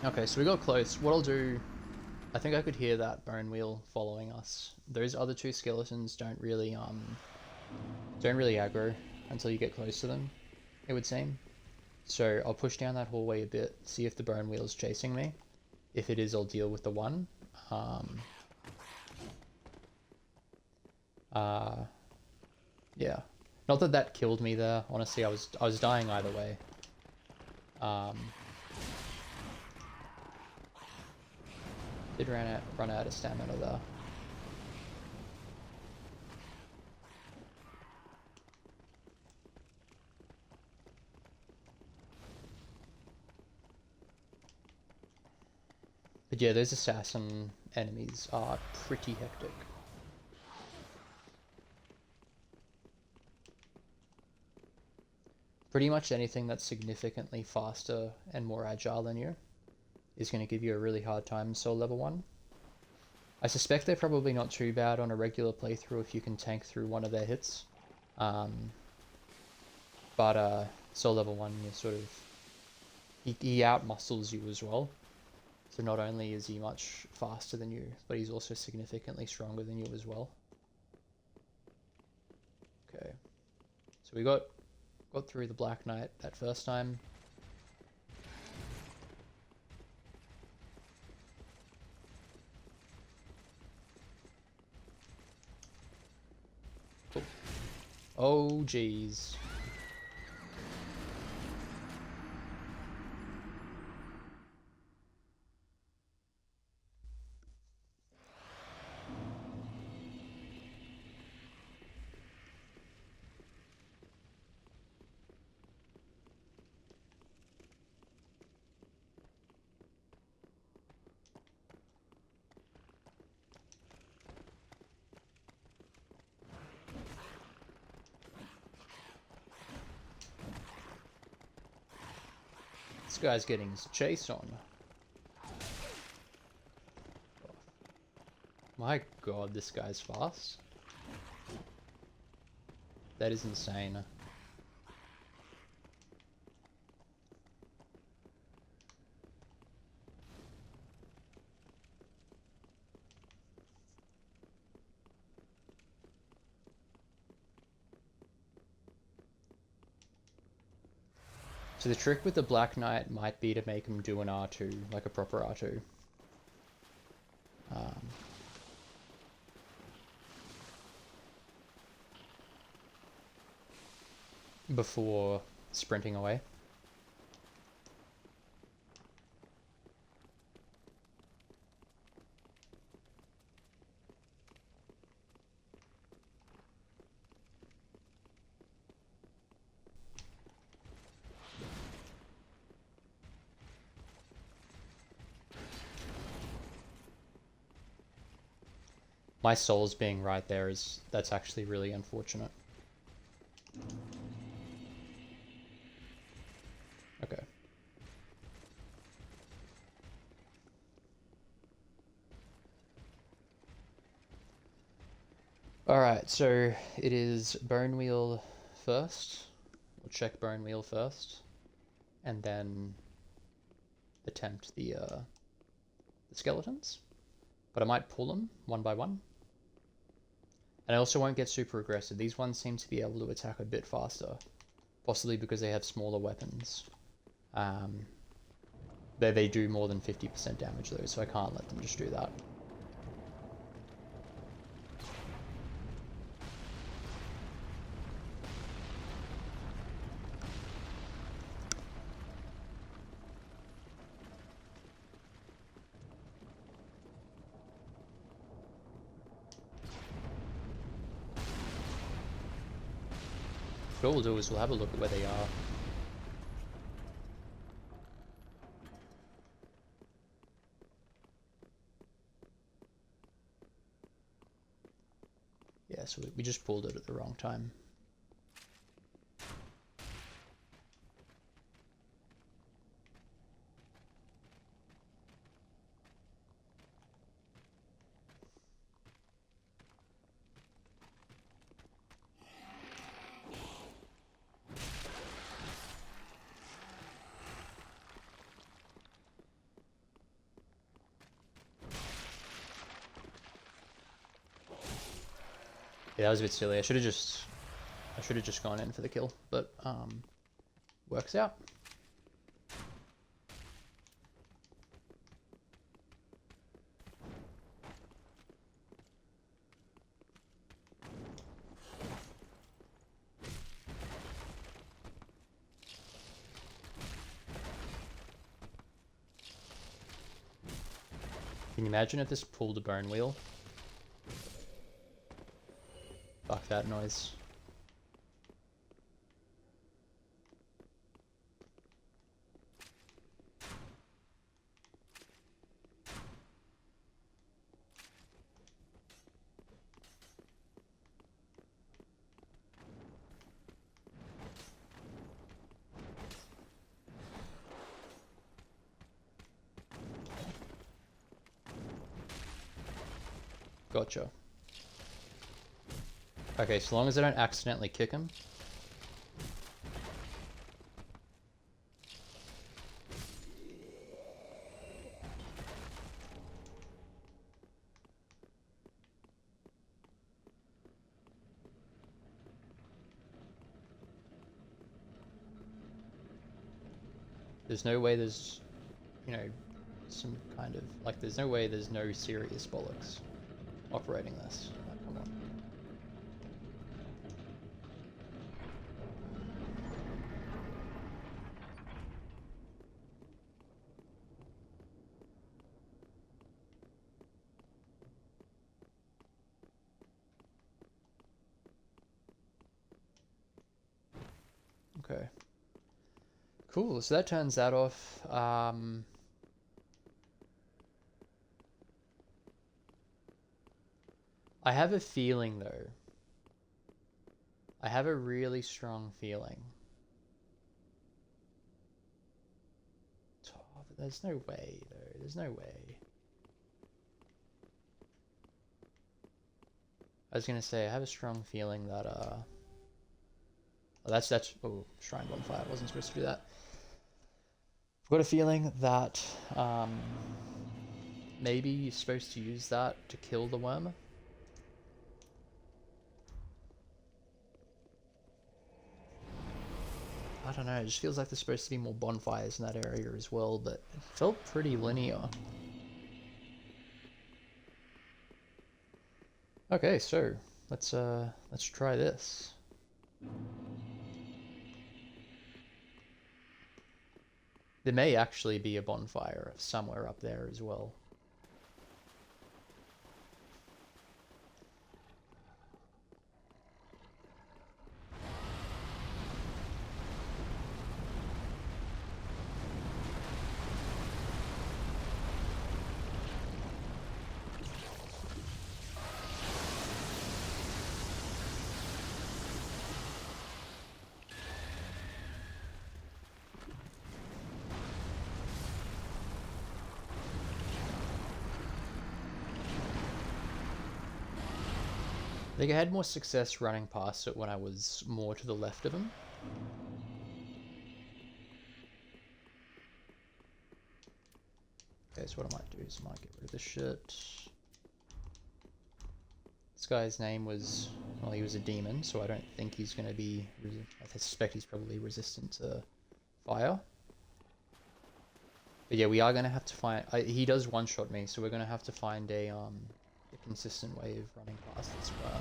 Okay, so we got close. What I'll do, I think I could hear that bone wheel following us. Those other two skeletons don't really aggro until you get close to them, it would seem. So I'll push down that hallway a bit, see if the bone wheel's chasing me. If it is, I'll deal with the one. Yeah. Not that that killed me there. Honestly, I was dying either way. Did run out of stamina there. But yeah, those assassin enemies are pretty hectic. Pretty much anything that's significantly faster and more agile than you is going to give you a really hard time Soul Level 1. I suspect they're probably not too bad on a regular playthrough if you can tank through one of their hits. But Soul Level 1, you sort of... He out-muscles you as well. So not only is he much faster than you, but he's also significantly stronger than you as well. Okay. So we got through the Black Knight that first time. Cool. Oh, geez. This guy's getting his chase on. My god, this guy's fast. That is insane. So the trick with the Black Knight might be to make him do an R2, like a proper R2. Before sprinting away. My souls being right there that's actually really unfortunate. Okay. Alright, so it is Bone Wheel first. We'll check Bone Wheel first. And then attempt the skeletons. But I might pull them one by one. And I also won't get super aggressive. These ones seem to be able to attack a bit faster. Possibly because they have smaller weapons. They do more than 50% damage though, so I can't let them just do that. So what we'll do is we'll have a look at where they are. Yeah, so we just pulled it at the wrong time. Yeah, that was a bit silly. I should have just gone in for the kill, but works out. Can you imagine if this pulled a bone wheel? Fuck that noise. Gotcha. Okay, so long as I don't accidentally kick him. There's no way there's, you know, some kind of, like, there's no way there's no serious bollocks operating this. Like, come on. Okay. Cool, so that turns that off. I have a feeling though. I have a really strong feeling. Oh, but there's no way though. There's no way. I was gonna say I have a strong feeling that oh, that's oh, Shrine Bonfire. I wasn't supposed to do that. I've got a feeling that maybe you're supposed to use that to kill the worm. I don't know, it just feels like there's supposed to be more bonfires in that area as well, but it felt pretty linear. Okay, so let's try this. There may actually be a bonfire somewhere up there as well. think I had more success running past it when I was more to the left of him. Okay, so what I might do is I might get rid of this shit. This guy's name was, well, he was a demon, so I don't think he's going to be, I suspect he's probably resistant to fire. But yeah, we are going to have to find, he does one-shot me, so we're going to have to find a consistent way of running past this guy.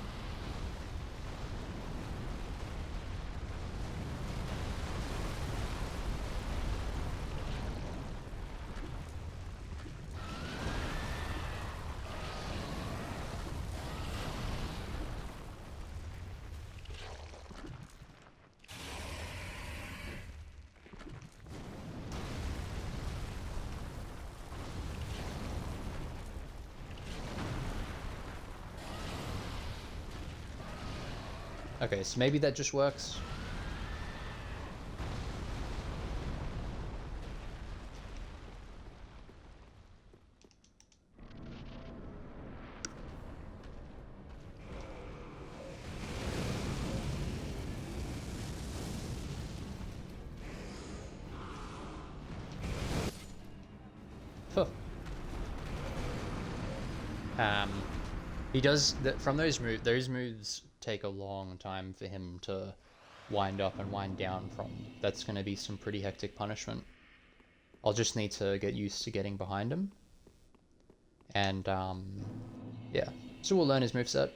Okay, so maybe that just works. Huh. He does that from those moves. Those moves take a long time for him to wind up and wind down from. That's going to be some pretty hectic punishment. I'll just need to get used to getting behind him. And yeah, so we'll learn his moveset.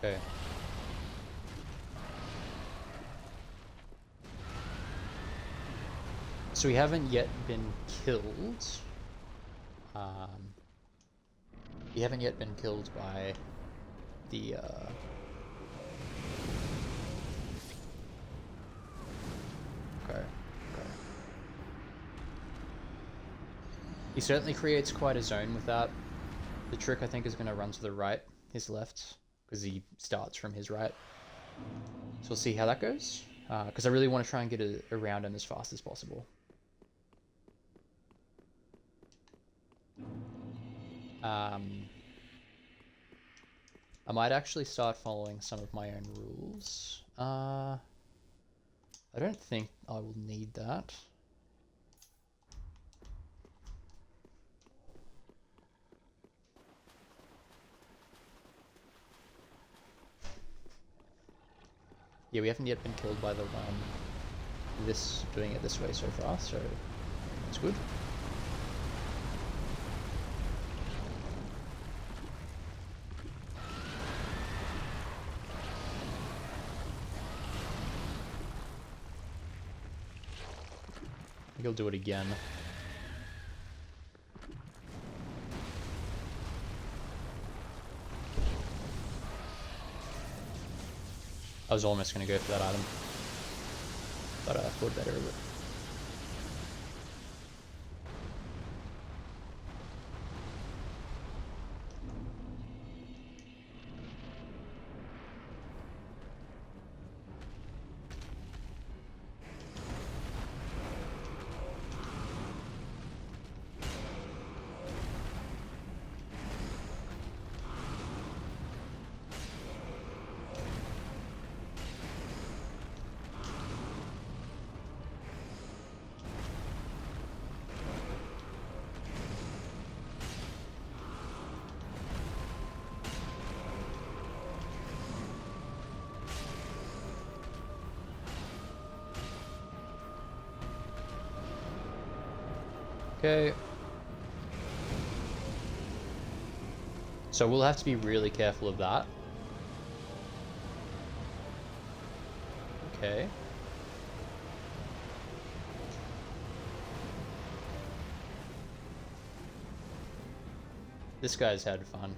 Okay. So we haven't yet been killed. We haven't yet been killed by the Okay. He certainly creates quite a zone with that. The trick I think is going to run to the right, his left, because he starts from his right. So we'll see how that goes. Because I really want to try and get around him as fast as possible. I might actually start following some of my own rules. I don't think I will need that. Yeah, we haven't yet been killed by the doing it this way so far, so it's good. I think he'll do it again. I was almost going to go for that item, but I thought better of it. Okay. So we'll have to be really careful of that. Okay. This guy's had fun.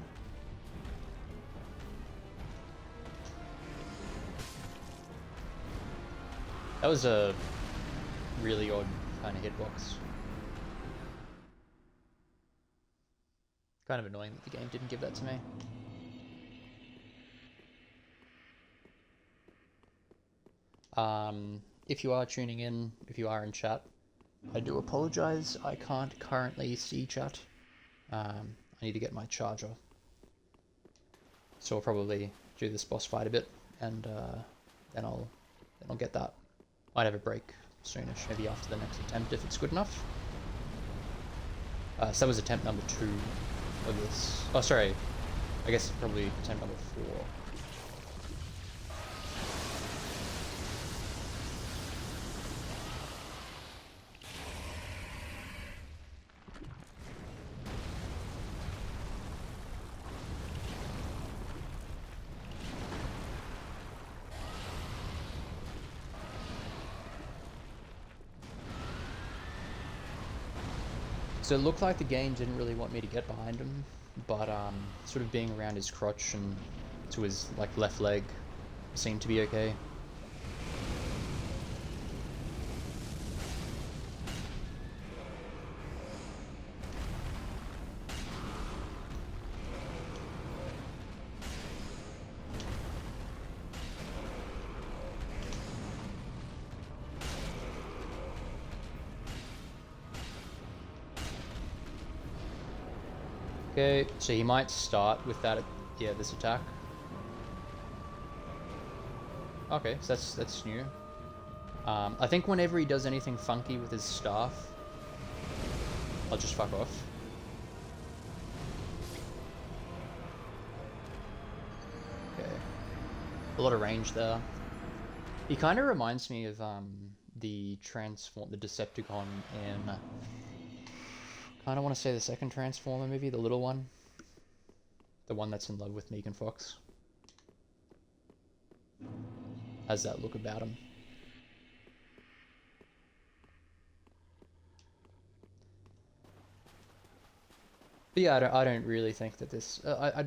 That was a really odd kind of hitbox. Kind of annoying that the game didn't give that to me. If you are tuning in, if you are in chat, I do apologize. I can't currently see chat. I need to get my charger. So I'll probably do this boss fight a bit, and then I'll get that. Might have a break soonish, maybe after the next attempt if it's good enough. So that was attempt number 2 of this. Oh, sorry. I guess probably attempt number 4. So it looked like the game didn't really want me to get behind him, but sort of being around his crotch and to his like left leg seemed to be okay. Okay, so he might start with that, yeah, this attack. Okay, so that's new. I think whenever he does anything funky with his staff, I'll just fuck off. Okay, a lot of range there. He kind of reminds me of the Decepticon in. I don't want to say the second Transformer movie, the little one. The one that's in love with Megan Fox. Has that look about him. But yeah, I don't really think that this... I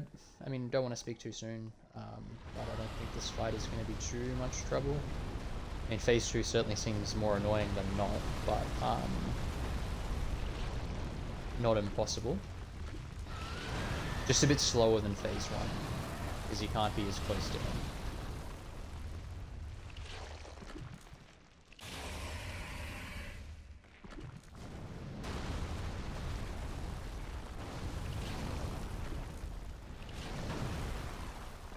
mean, don't want to speak too soon, but I don't think this fight is going to be too much trouble. I mean, Phase 2 certainly seems more annoying than not, but... not impossible. Just a bit slower than Phase 1, because you can't be as close to him.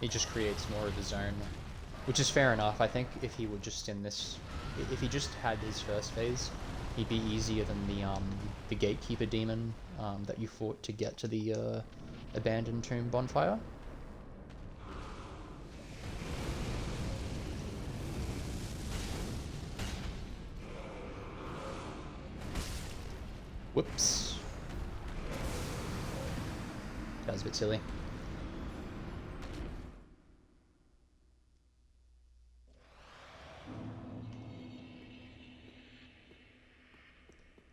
He just creates more of his own, which is fair enough. I think if he were just in this, if he just had his first phase, he'd be easier than the Gatekeeper demon that you fought to get to the abandoned tomb bonfire. Whoops. That was a bit silly.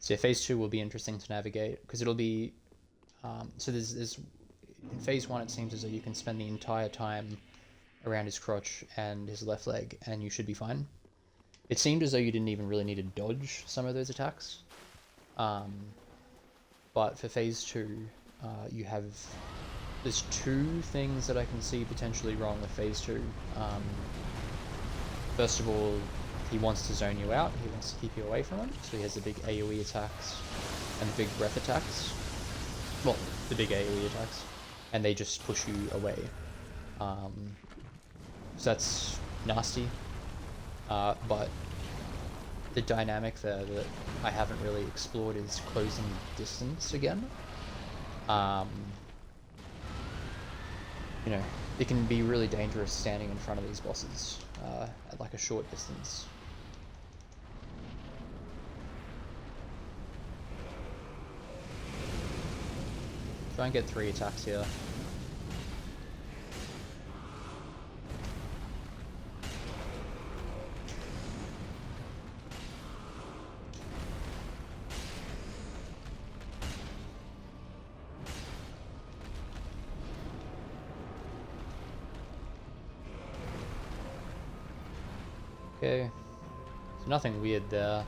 So yeah, Phase 2 will be interesting to navigate, because it'll be... so there's... In Phase 1 it seems as though you can spend the entire time around his crotch and his left leg, and you should be fine. It seemed as though you didn't even really need to dodge some of those attacks. But for Phase 2, you have... There's 2 things that I can see potentially wrong with Phase 2. First of all, he wants to zone you out, he wants to keep you away from him, so he has the big AoE attacks and the big breath attacks. Well, the big AoE attacks. And they just push you away. So that's nasty. But the dynamic there that I haven't really explored is closing distance again. You know, it can be really dangerous standing in front of these bosses at like a short distance. Try and get 3 attacks here. Okay. There's nothing weird there.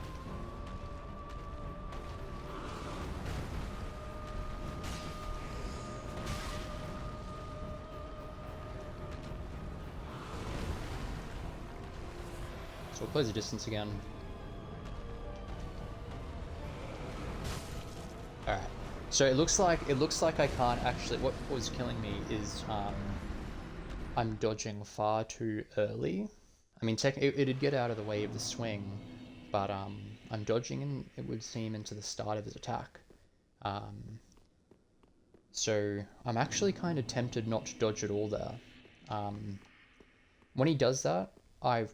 So we'll close the distance again. Alright. So it looks like I can't actually, what was killing me is I'm dodging far too early. I mean, it'd get out of the way of the swing, but I'm dodging in, it would seem, into the start of his attack. So I'm actually kind of tempted not to dodge at all there. When he does that, I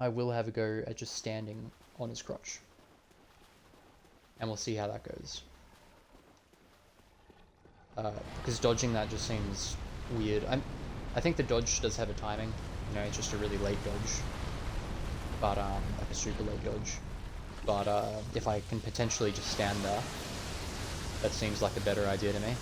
will have a go at just standing on his crotch. And we'll see how that goes. Because dodging that just seems weird. I think the dodge does have a timing. You know, it's just a really late dodge. But, like a super late dodge. But, if I can potentially just stand there, that seems like a better idea to me.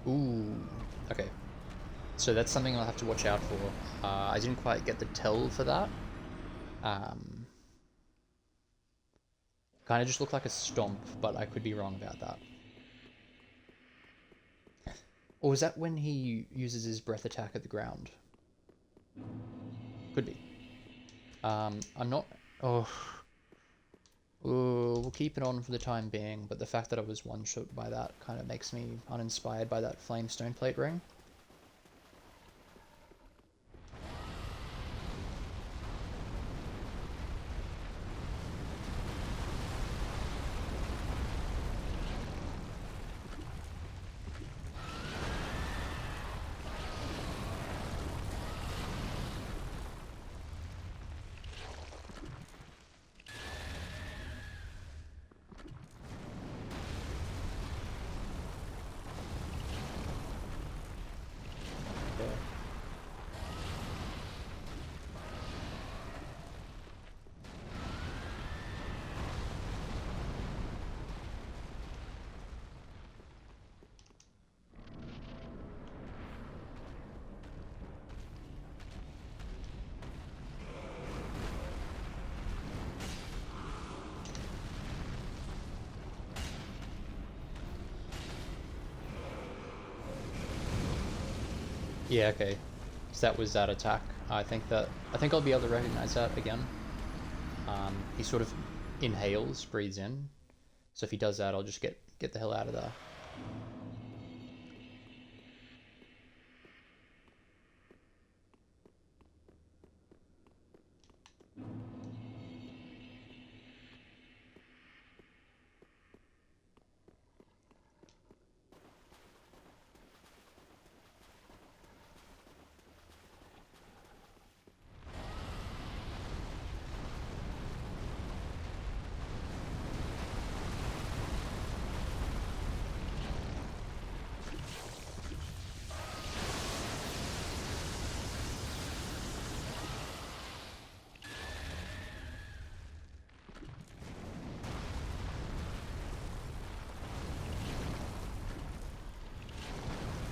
Ooh, okay. So that's something I'll have to watch out for. I didn't quite get the tell for that. Kind of just looked like a stomp, but I could be wrong about that. Or was that when he uses his breath attack at the ground? Could be. I'm not... Oh... Ooh, we'll keep it on for the time being, but the fact that I was one-shot by that kind of makes me uninspired by that flame stone plate ring. Yeah, okay. So that was that attack. I think I'll be able to recognize that again. He sort of inhales, breathes in. So if he does that, I'll just get the hell out of there.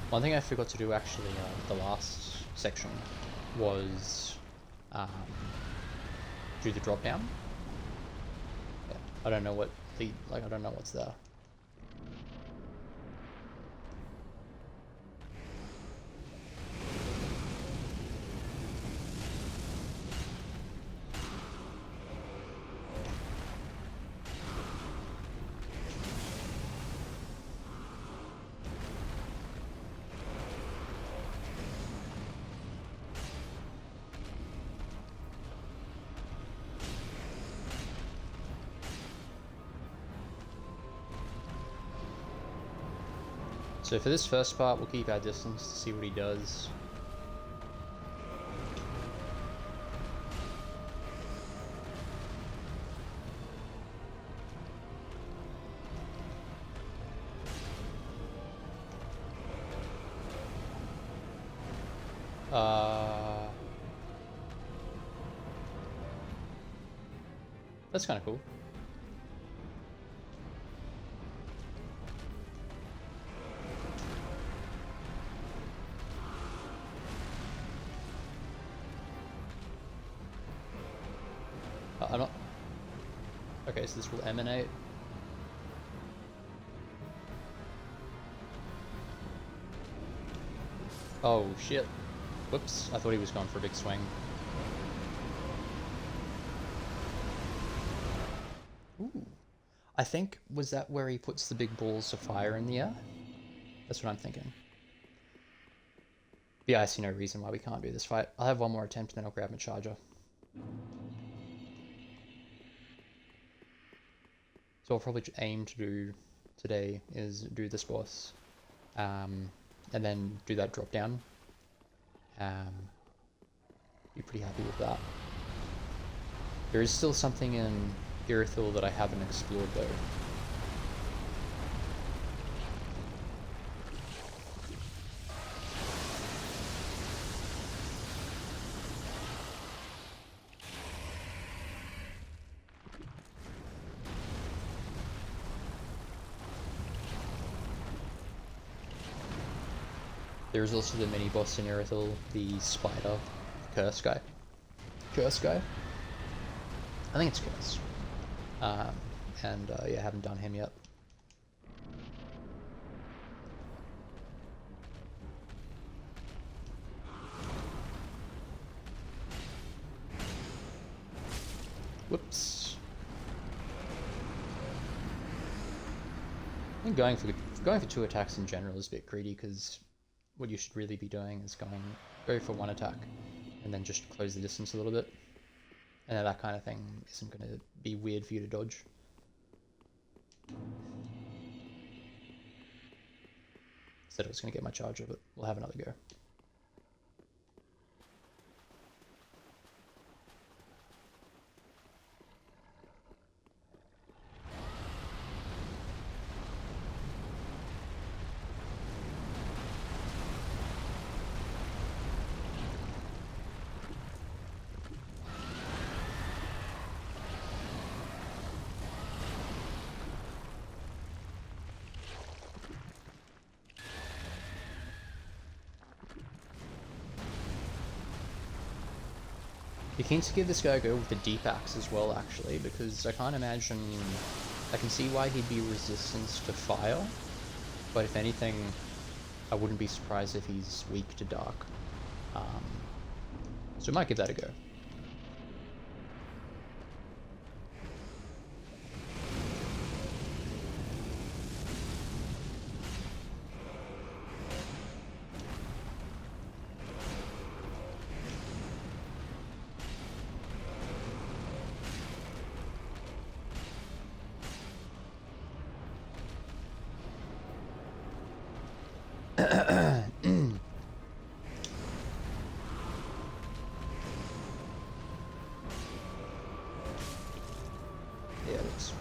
One thing I forgot to do actually, the last section, was do the drop down. Yeah, I don't know what I don't know what's there. So for this first part, we'll keep our distance to see what he does. That's kind of cool. I'm not... Okay, so this will emanate. Oh shit. Whoops, I thought he was going for a big swing. Ooh. I think, was that where he puts the big balls of fire in the air? That's what I'm thinking. But yeah, I see no reason why we can't do this fight. I'll have one more attempt and then I'll grab my charger. So I'll probably aim to do today is do this boss. And then do that drop down. Be pretty happy with that. There is still something in Irithil that I haven't explored though. There's also the mini boss in Irithil, the spider, curse guy. Curse guy? I think it's curse. Yeah, I haven't done him yet. Whoops. I think going for 2 attacks in general is a bit greedy, because what you should really be doing is go for 1 attack and then just close the distance a little bit. And then that kind of thing isn't going to be weird for you to dodge. Said I was going to get my charger, but we'll have another go. You're keen to give this guy a go with the deep axe as well, actually, because I can't imagine... I can see why he'd be resistant to fire, but if anything, I wouldn't be surprised if he's weak to dark. So I might give that a go. Yeah, it is.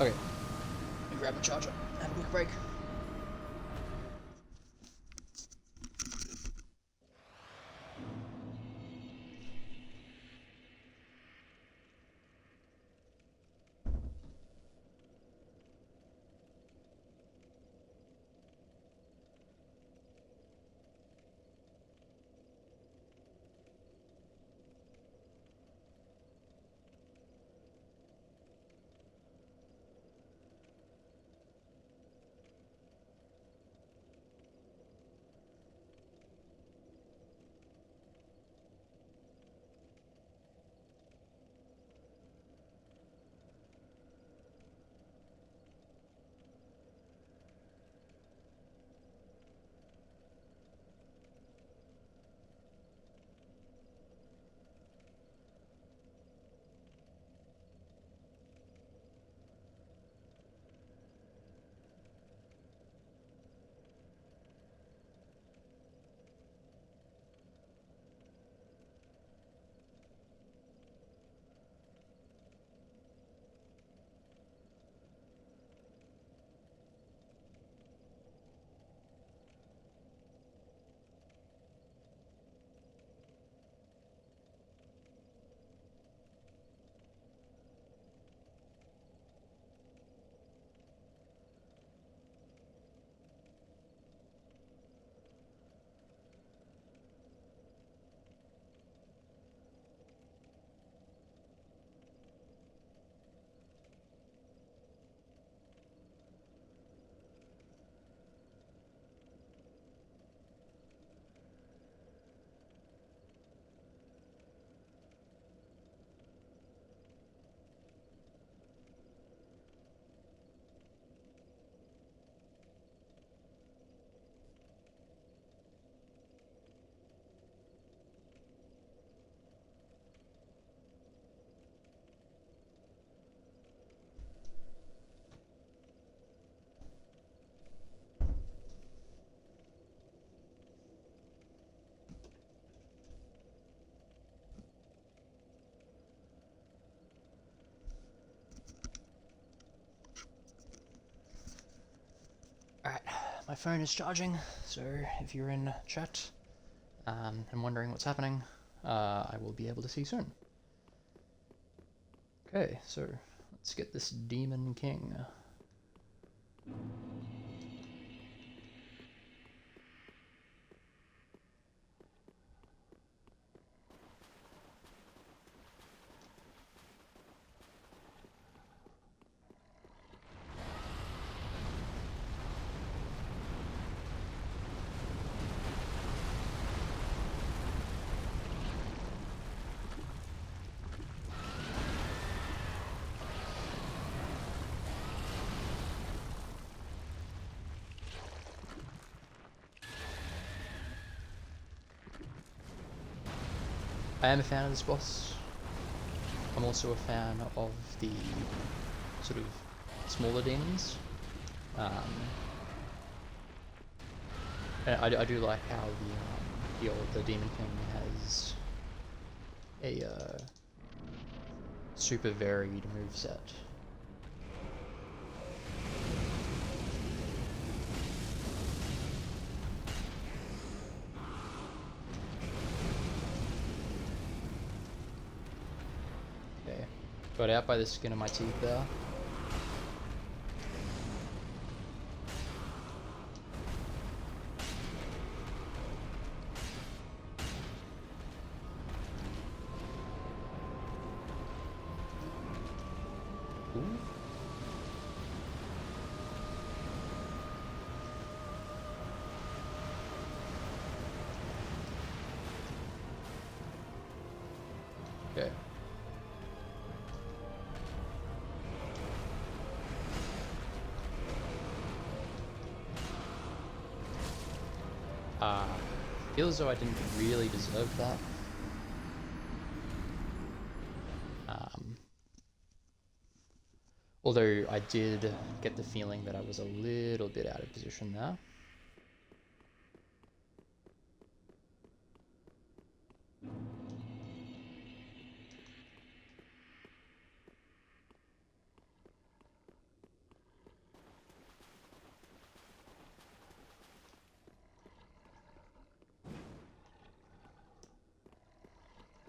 Okay. Let me grab my charger. Have a quick break. my phone is charging, so if you're in chat and wondering what's happening, I will be able to see soon. Okay, so let's get this Demon King. I am a fan of this boss. I'm also a fan of the sort of smaller demons. And I do like how the Demon King has a super varied moveset. Got out by the skin of my teeth there. Ooh. Okay. Feels as though I didn't really deserve that. Although I did get the feeling that I was a little bit out of position there.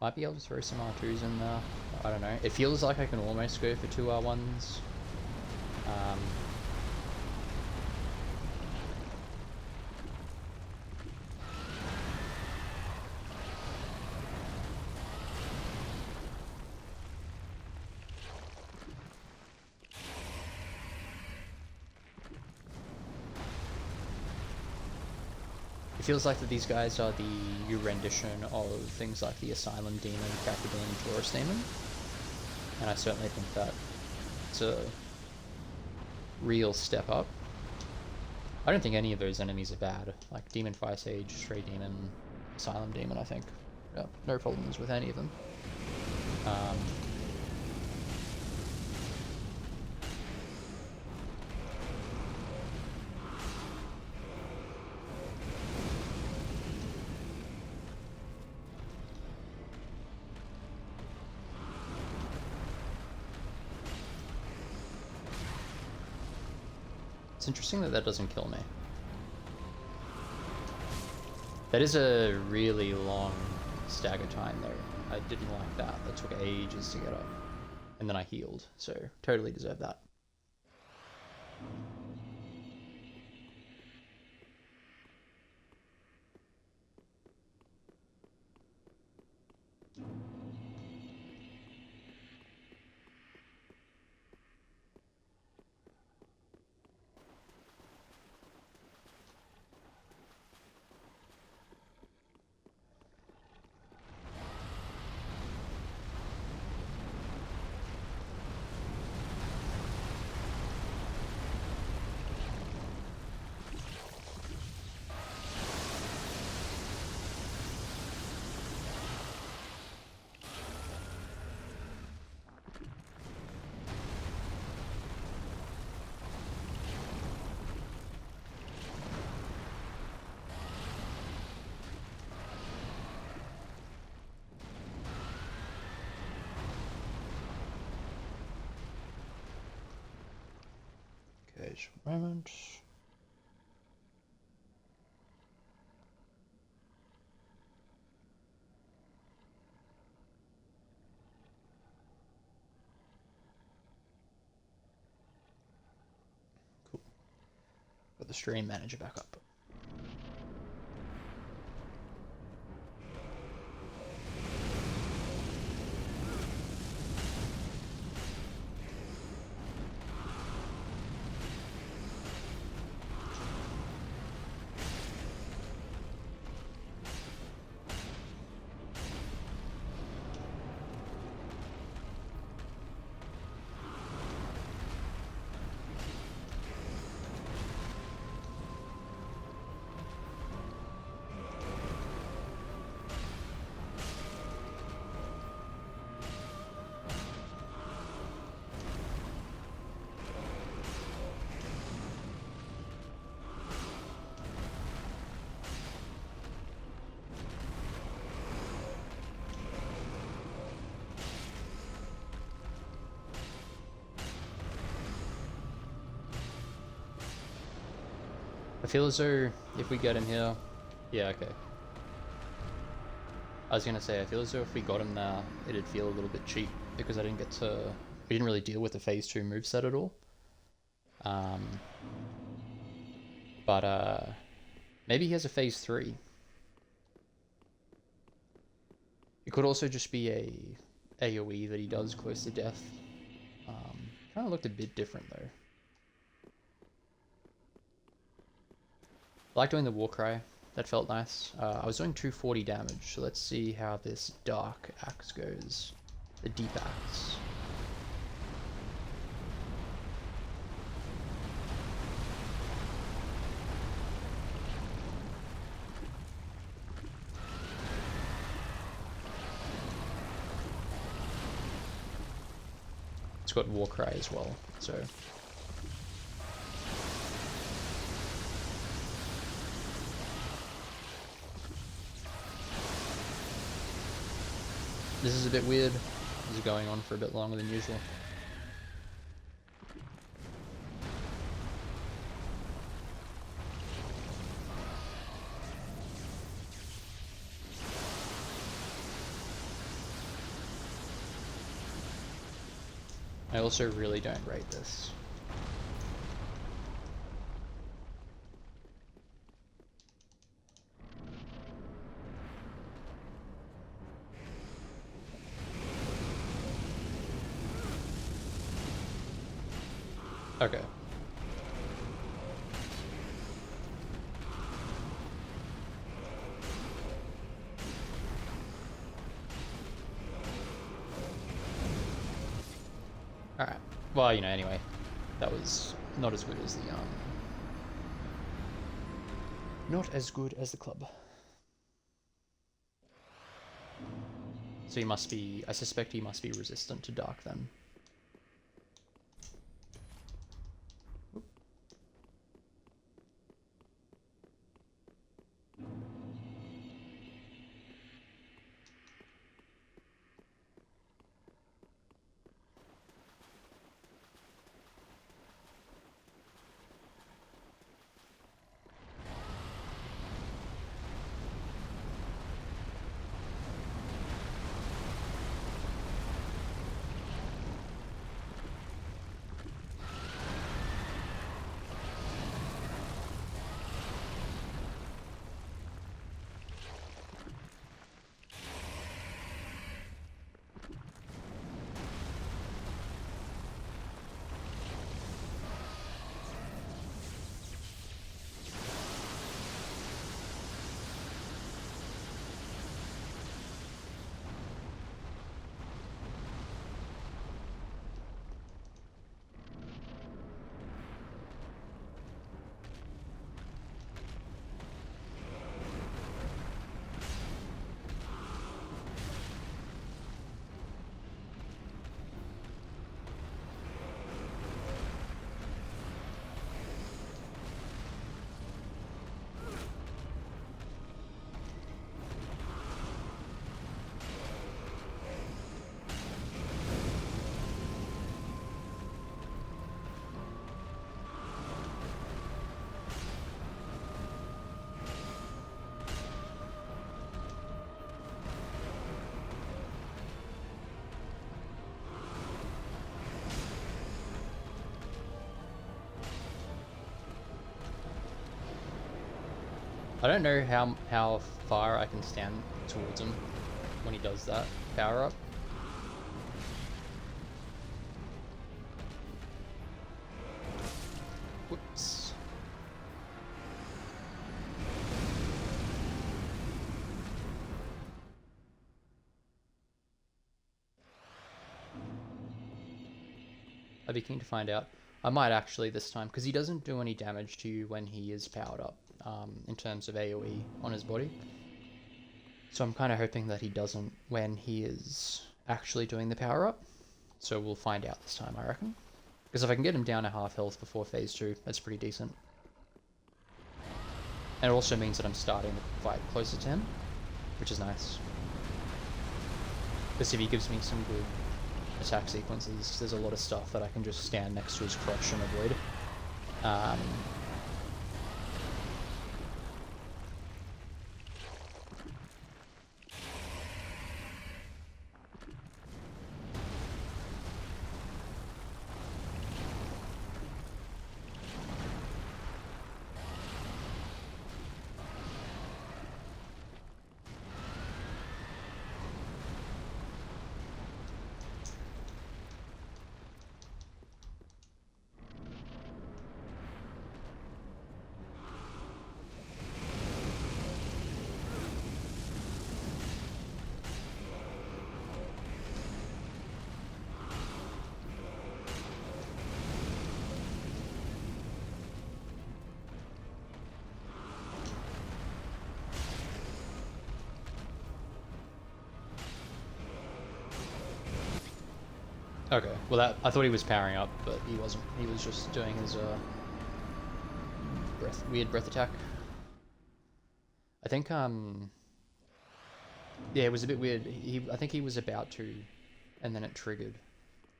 Might be able to throw some R2s in there. I don't know. It feels like I can almost go for 2 R1s. It feels like that these guys are the new rendition of things like the Asylum Demon, Cracker Demon, Taurus Demon. And I certainly think that it's a real step up. I don't think any of those enemies are bad. Like Demon Fire Sage, Stray Demon, Asylum Demon, I think. Yeah, no problems with any of them. It's interesting that that doesn't kill me. That is a really long stagger time though. I didn't like that. That took ages to get up. And then I healed, so totally deserve that. Okay, just a moment. the stream manager back up. I feel as though if we get him here, yeah, okay. I was gonna say, I feel as though if we got him there, it'd feel a little bit cheap because we didn't really deal with the phase 2 moveset at all. But maybe he has a phase 3. It could also just be a AoE that he does close to death. Kind of looked a bit different though. I like doing the Warcry, that felt nice. I was doing 240 damage, so let's see how this Dark Axe goes. The Deep Axe. It's got Warcry as well, so... This is a bit weird. This is going on for a bit longer than usual. I also really don't rate this. Okay. Alright. Well, you know, anyway. That was not as good as the, not as good as the club. So he must be... I suspect he must be resistant to dark then. I don't know how far I can stand towards him when he does that power up. Whoops. I'd be keen to find out. I might actually this time, because he doesn't do any damage to you when he is powered up, in terms of AoE on his body. So I'm kind of hoping that he doesn't when he is actually doing the power up. So we'll find out this time, I reckon. Because if I can get him down to half health before phase 2, that's pretty decent. And it also means that I'm starting the fight closer to him, which is nice. Because if he gives me some good attack sequences, there's a lot of stuff that I can just stand next to his crotch and avoid. Okay, well that I thought he was powering up, but he wasn't. He was just doing his weird breath attack. I think yeah, it was a bit weird. I think he was about to, and then it triggered.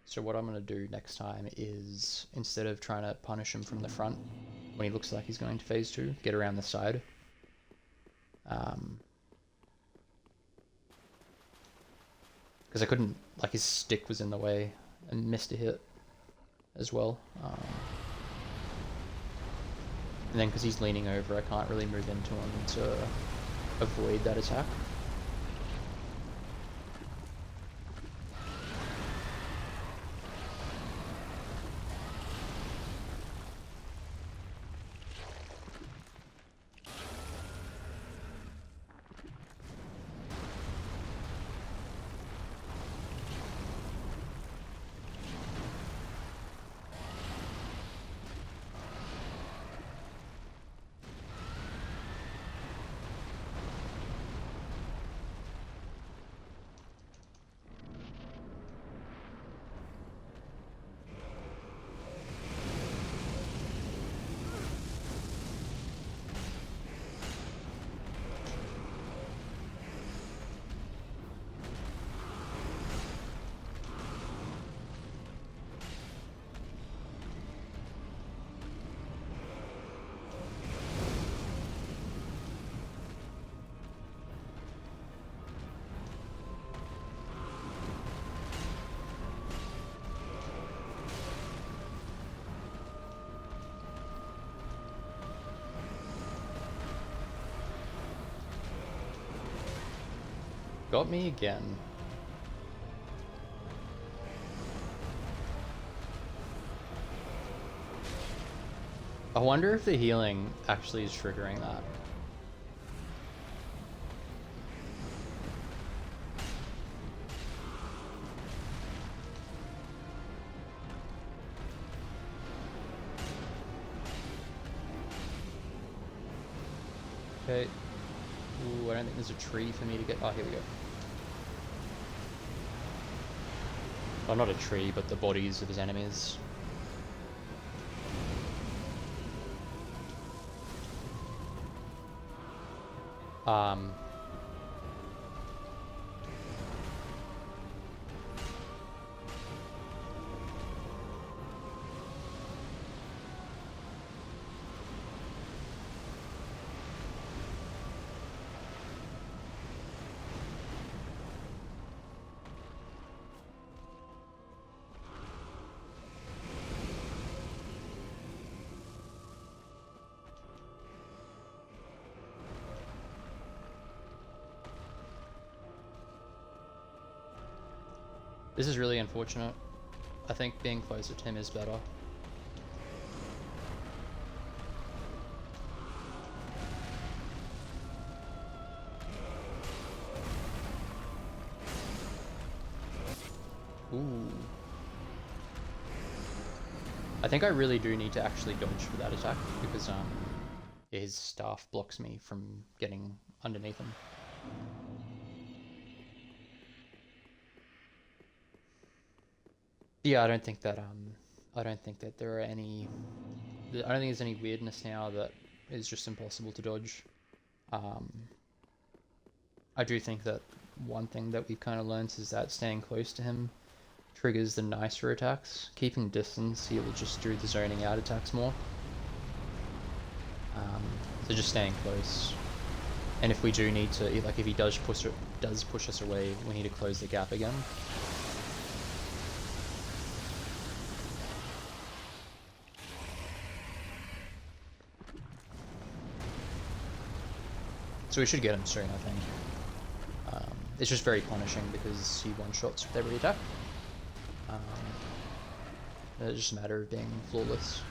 So what I'm gonna do next time is, instead of trying to punish him from the front when he looks like he's going to phase 2, get around the side. Because I couldn't, like, his stick was in the way and missed a hit as well. And then because he's leaning over, I can't really move into him to avoid that attack. Got me again. I wonder if the healing actually is triggering that. Okay. Ooh, I don't think there's a tree for me to get. Oh, here we go. Well, not a tree, but the bodies of his enemies. This is really unfortunate. I think being closer to him is better. Ooh. I think I really do need to actually dodge for that attack because his staff blocks me from getting underneath him. Yeah, I don't think that there are any. I don't think there's any weirdness now that is just impossible to dodge. I do think that one thing that we've kind of learned is that staying close to him triggers the nicer attacks. Keeping distance, he will just do the zoning out attacks more. So just staying close. And if we do need to, like if he does push us away, we need to close the gap again. So we should get him soon, I think. It's just very punishing because he one-shots with every attack. It's just a matter of being flawless.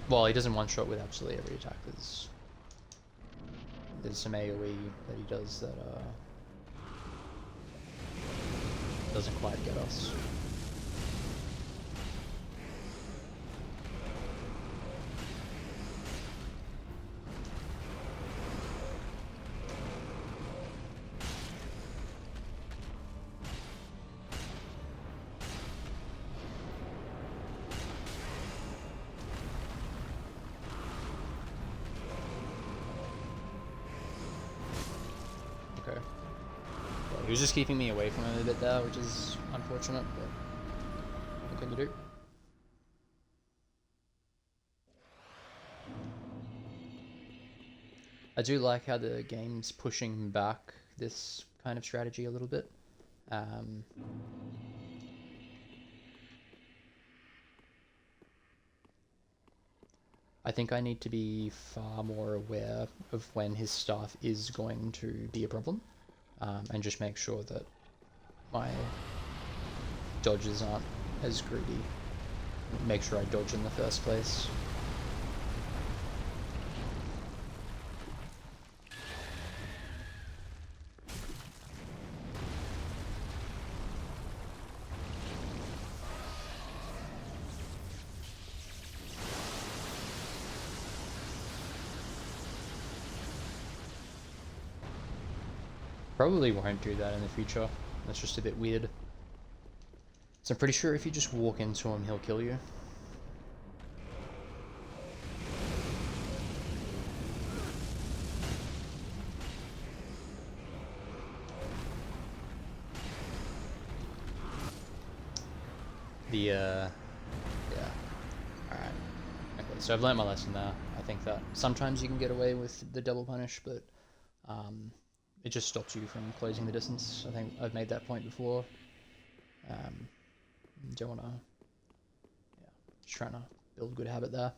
Well, he doesn't one-shot with absolutely every attack. There's some AoE that he does that doesn't quite get us. Okay. Well, he was just keeping me away from him a bit there, which is unfortunate, but what can you do? I do like how the game's pushing back this kind of strategy a little bit. I think I need to be far more aware of when his staff is going to be a problem, and just make sure that my dodges aren't as greedy. Make sure I dodge in the first place. Probably won't do that in the future. That's just a bit weird. So I'm pretty sure if you just walk into him, he'll kill you. Yeah. Alright. Okay, so I've learned my lesson there. I think that sometimes you can get away with the double punish, but it just stops you from closing the distance. I think I've made that point before. Don't wanna... Yeah, just trying to build a good habit there.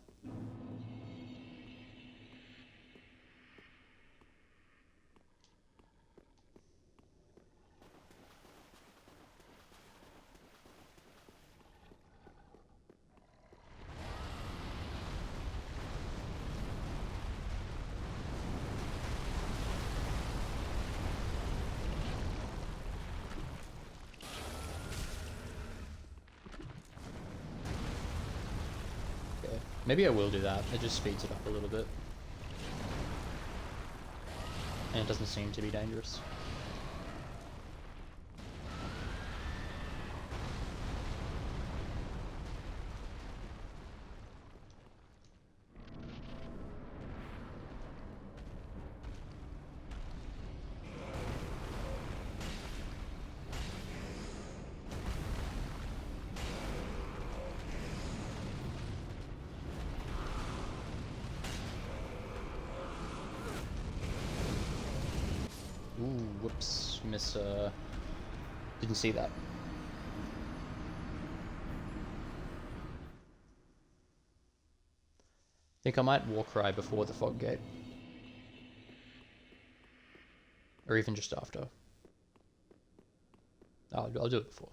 Maybe I will do that. It just speeds it up a little bit. And it doesn't seem to be dangerous. Ooh, whoops, didn't see that. Think I might war cry before the fog gate. Or even just after. I'll do it before.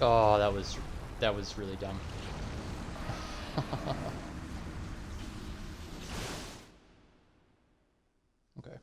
Oh, that was really dumb. Okay.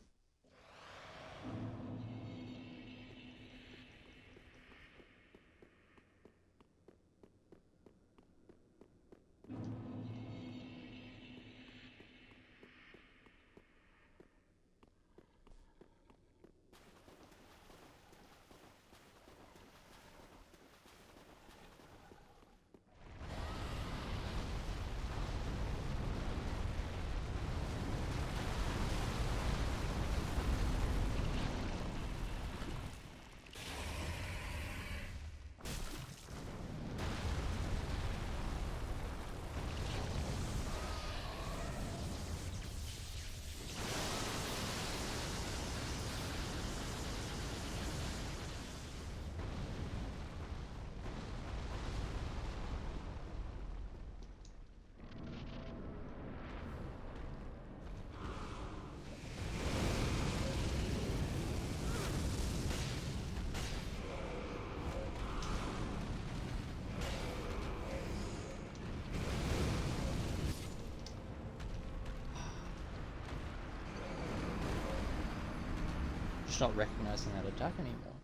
Just not recognizing that attack anymore.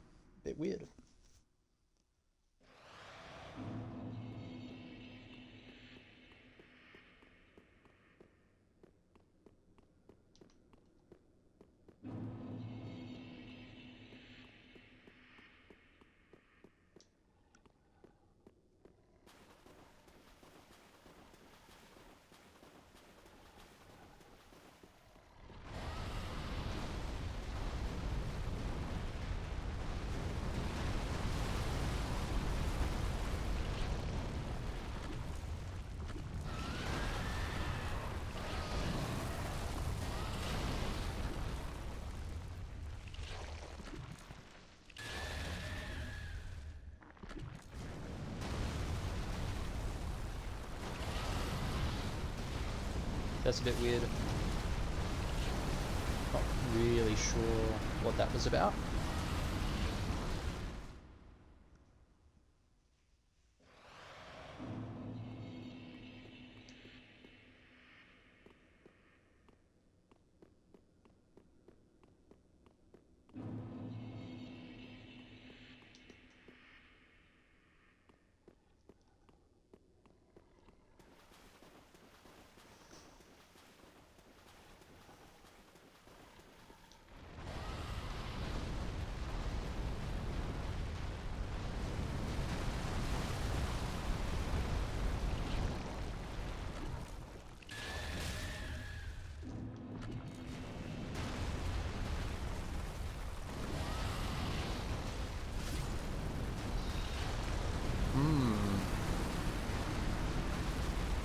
Bit weird. That's a bit weird. Not really sure what that was about.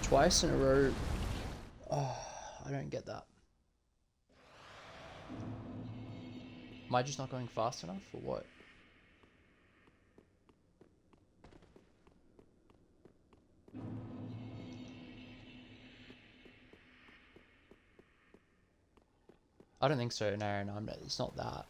Twice in a row. Oh, I don't get that. Am I just not going fast enough, or what? I don't think so. No, it's not that.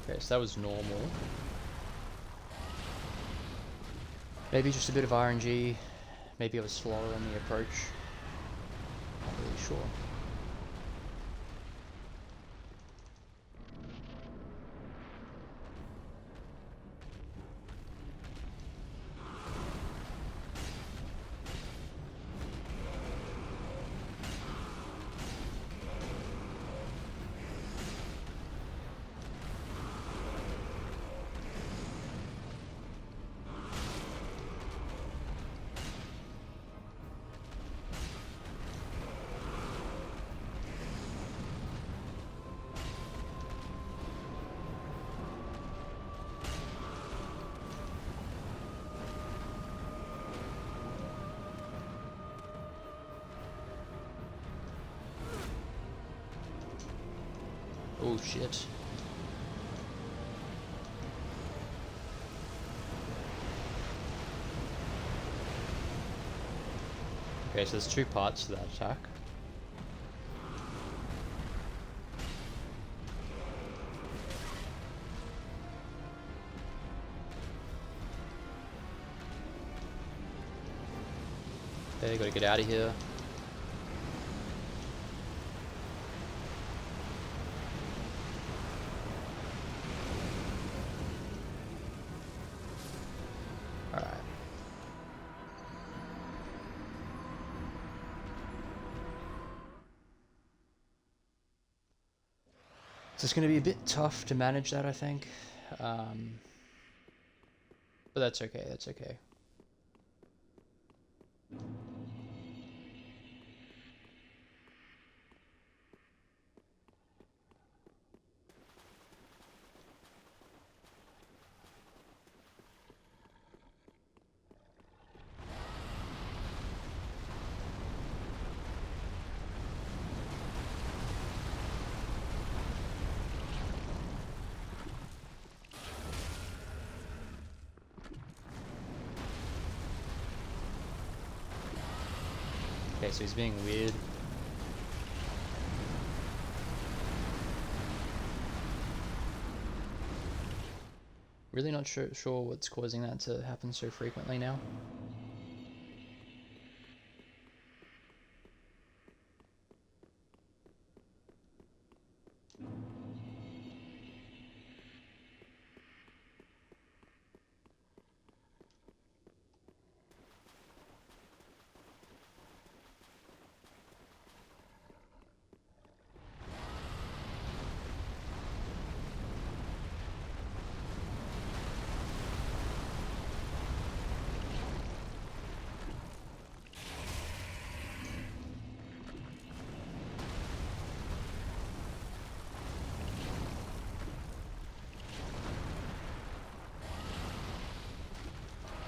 Okay, so that was normal. Maybe just a bit of RNG. Maybe I was slower on the approach. Not really sure. Oh shit. Okay, so there's two parts to that attack. Okay, gotta get out of here. Alright. So it's gonna be a bit tough to manage that, I think. But that's okay, that's okay. Okay, so he's being weird. Really not sure what's causing that to happen so frequently now.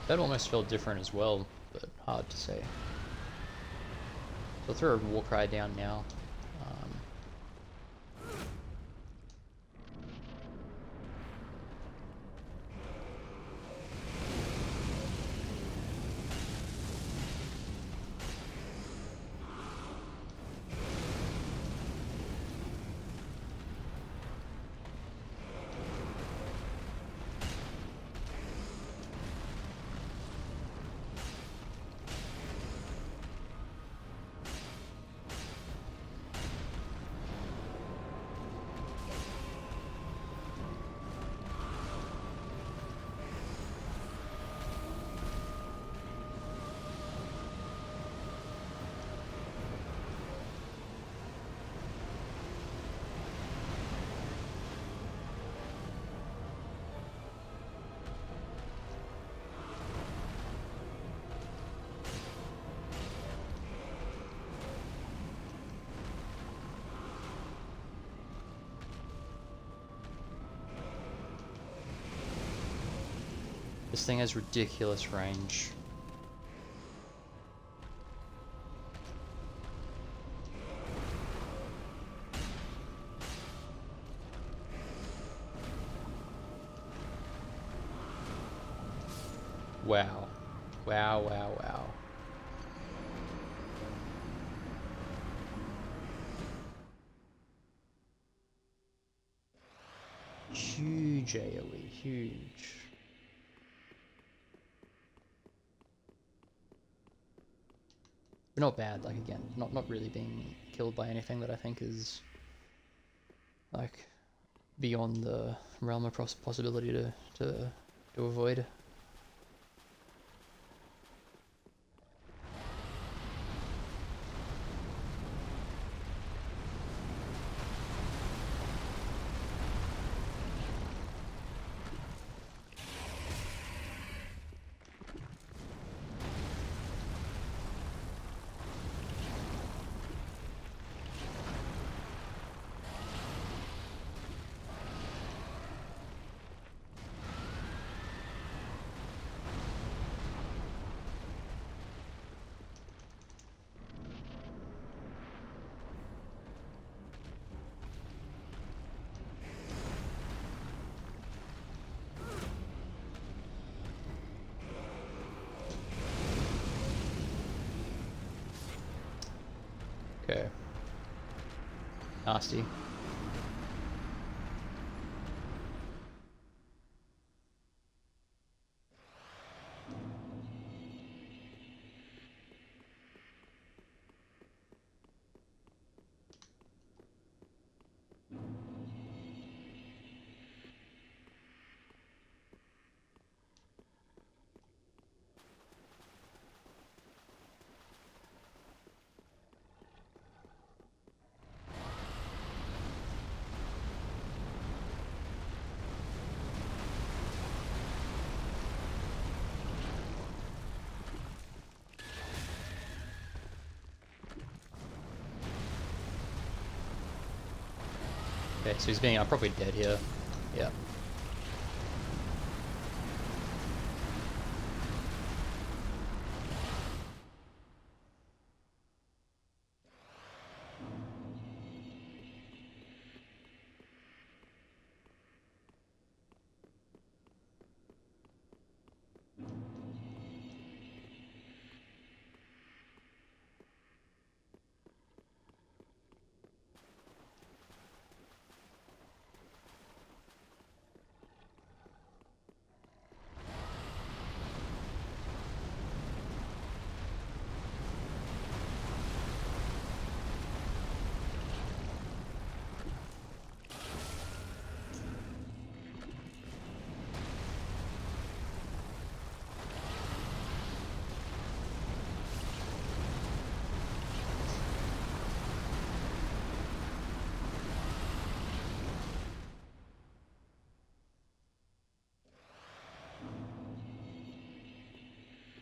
That almost felt different as well, but hard to say. So I'll throw a war cry down now. This thing has ridiculous range. Wow. Wow, wow, wow. Huge AoE, huge. But not bad, like again, not really being killed by anything that I think is like beyond the realm of possibility to avoid. Nasty. Okay, so he's being probably dead here. Yeah.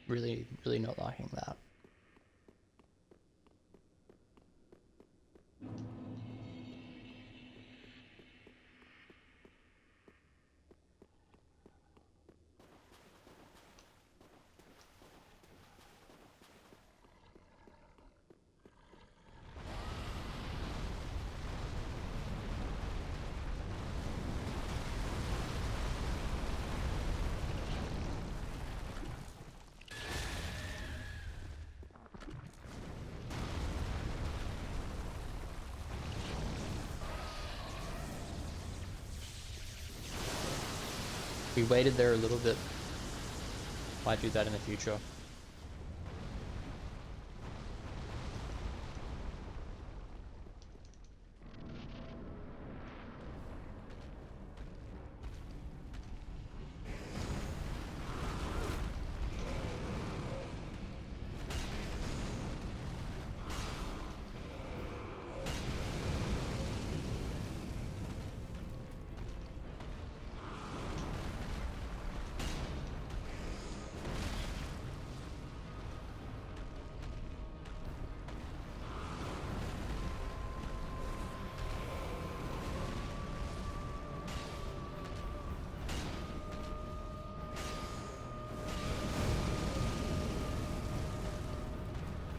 Really, really not liking that. We waited there a little bit. Might do that in the future.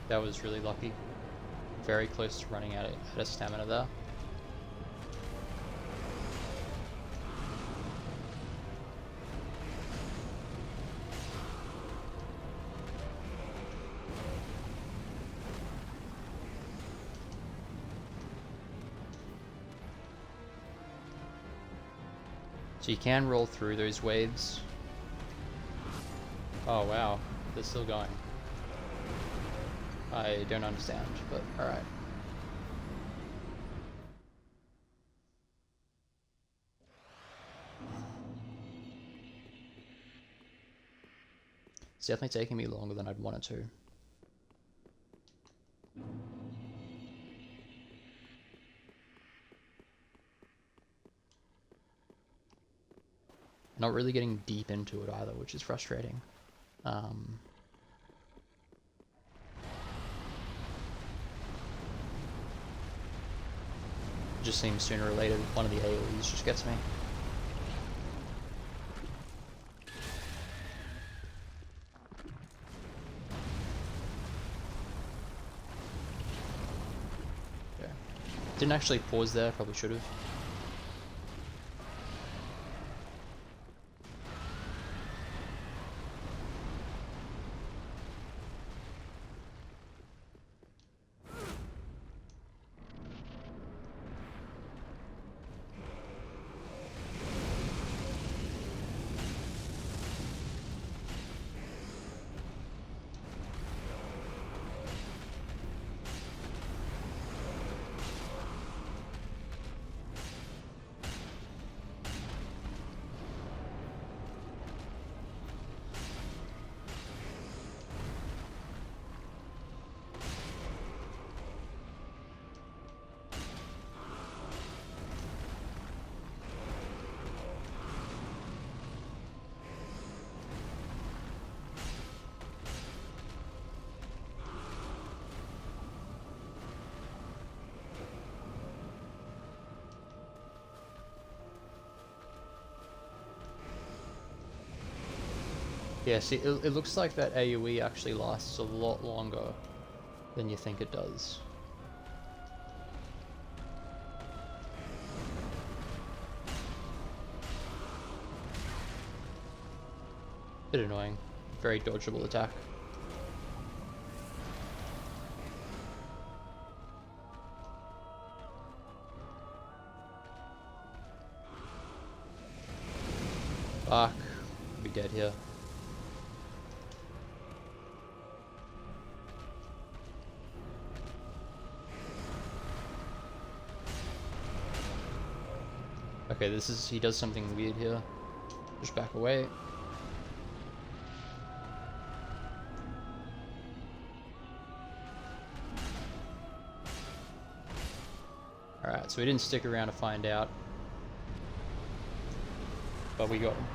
That was really lucky. Very close to running out of stamina there. So you can roll through those waves. Oh wow, they're still going. I don't understand, but alright. It's definitely taking me longer than I'd want it to. Not really getting deep into it either, which is frustrating. Just seems sooner or later one of the AoEs just gets me. Okay. Didn't actually pause there, probably should have. Yeah, see, it looks like that AoE actually lasts a lot longer than you think it does. Bit annoying. Very dodgeable attack. Fuck. I'll be dead here. Okay, this is... he does something weird here. Just back away. Alright, so we didn't stick around to find out. But we got him.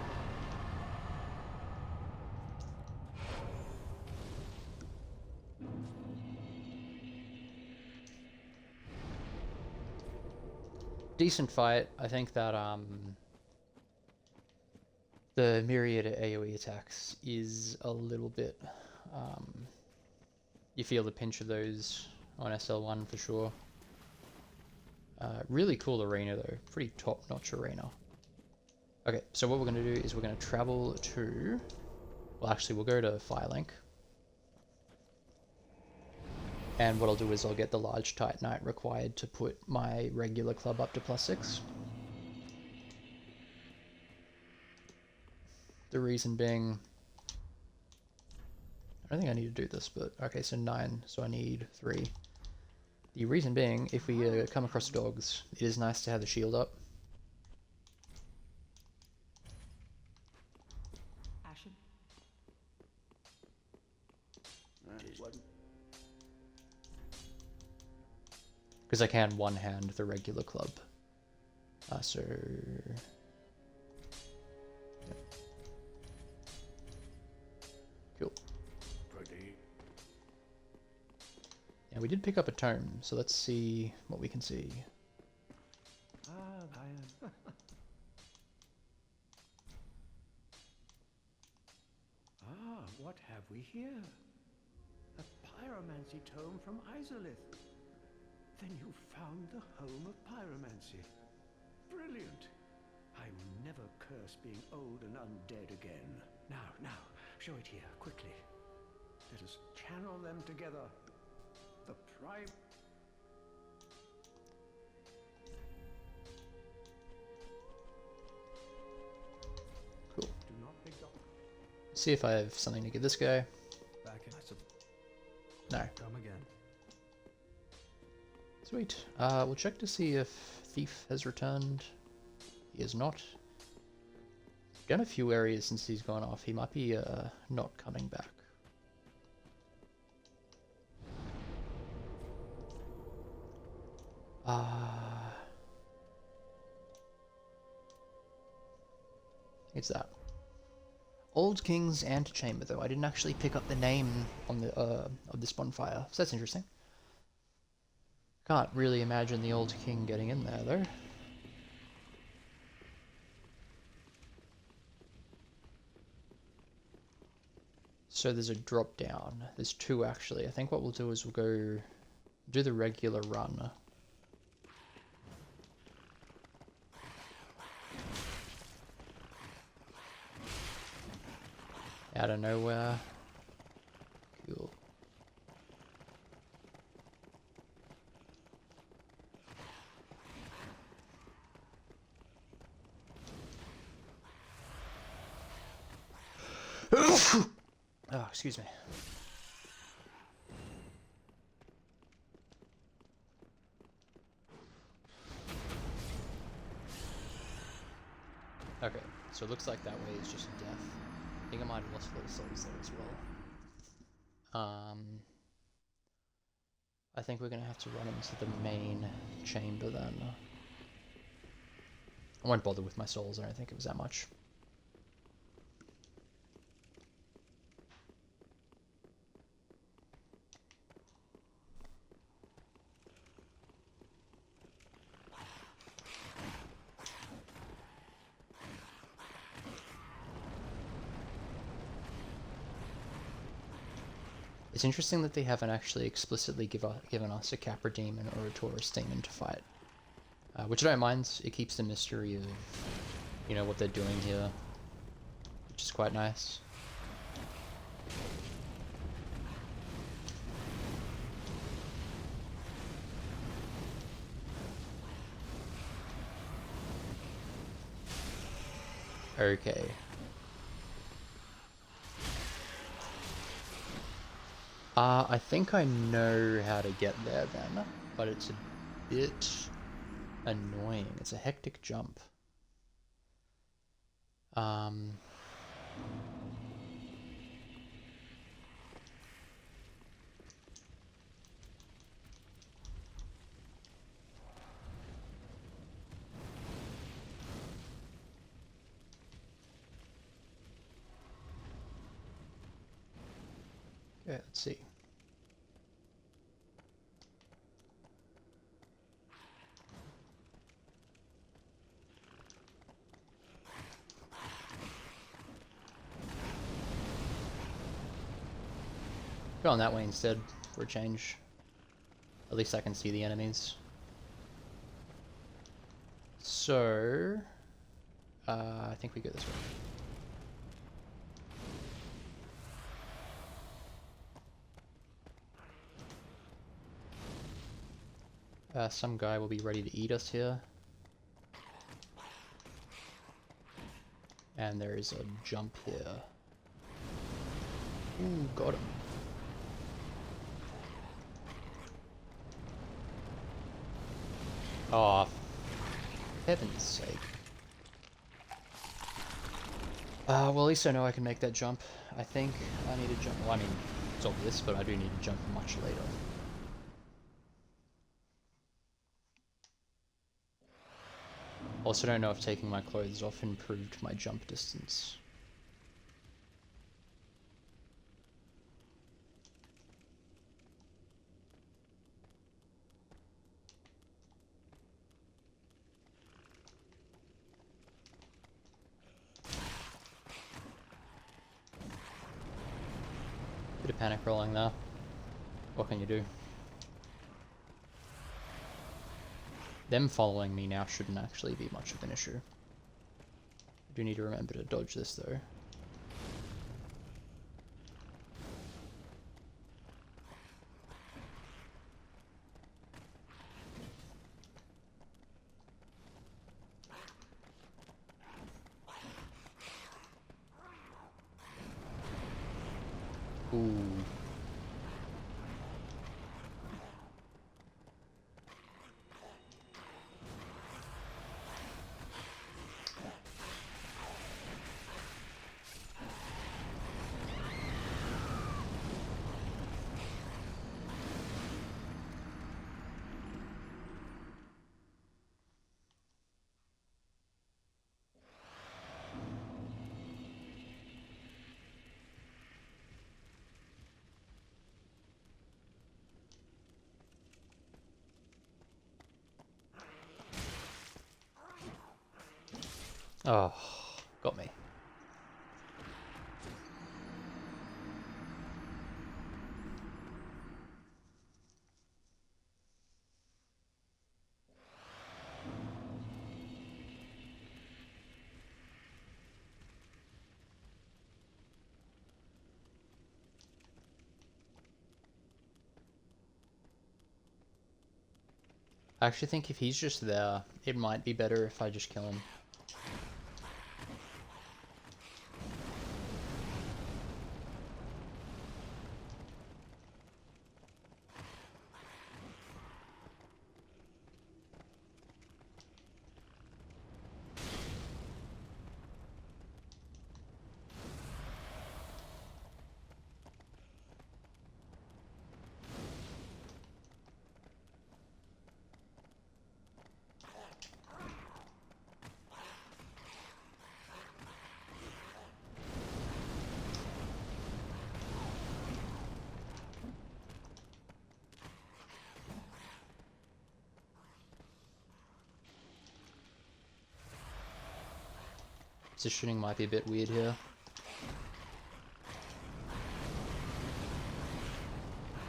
Decent fight. I think that the myriad AoE attacks is a little bit you feel the pinch of those on SL1 for sure. Really cool arena though, pretty top-notch arena. Okay, so what we're going to do is we're going to travel to, well actually we'll go to Firelink. And what I'll do is I'll get the large Titanite required to put my regular club up to +6. The reason being, I don't think I need to do this, but okay, so 9, so I need 3. The reason being, if we come across dogs, it is nice to have the shield up.
Ashen.
Because I can one-hand the regular club. So... yep. Cool. And we did pick up a tome, so let's see what we can see.
What have we here? A pyromancy tome from Izalith. Then you found the home of pyromancy. Brilliant. I will never curse being old and undead again. Now, show it here, quickly. Let us channel them together. The prime...
Cool.
Do not neglect.
See if I have something to give this guy.
Back in.
No.
Come again.
Sweet. We'll check to see if Thief has returned. He is not. Done a few areas since he's gone off. He might be not coming back. It's that. Old King's Antechamber, though. I didn't actually pick up the name on the of this bonfire, so that's interesting. Can't really imagine the Old King getting in there, though. So there's a drop down. There's 2 actually. I think what we'll do is we'll go do the regular run. Out of nowhere. Cool. Oh, excuse me. Okay, so it looks like that way is just death. I think I might have lost a little souls there as well. I think we're gonna have to run into the main chamber then. I won't bother with my souls, I don't think it was that much. It's interesting that they haven't actually explicitly given us a Capra Demon or a Taurus Demon to fight. Which I don't mind. It keeps the mystery of, you know, what they're doing here, which is quite nice. Okay. I think I know how to get there then, but it's a bit annoying. It's a hectic jump. Okay, let's see. Go on that way instead, for a change. At least I can see the enemies. So, I think we go this way. Some guy will be ready to eat us here. And there is a jump here. Ooh, got him. Oh, heaven's sake. Well, at least I know I can make that jump. I think I need to jump. Well, I mean, it's obvious, but I do need to jump much later. Also, don't know if taking my clothes off improved my jump distance. Bit of panic rolling there. What can you do? Them following me now shouldn't actually be much of an issue. I do need to remember to dodge this though. Ooh. Oh, got me. I actually think if he's just there, it might be better if I just kill him. Positioning might be a bit weird here.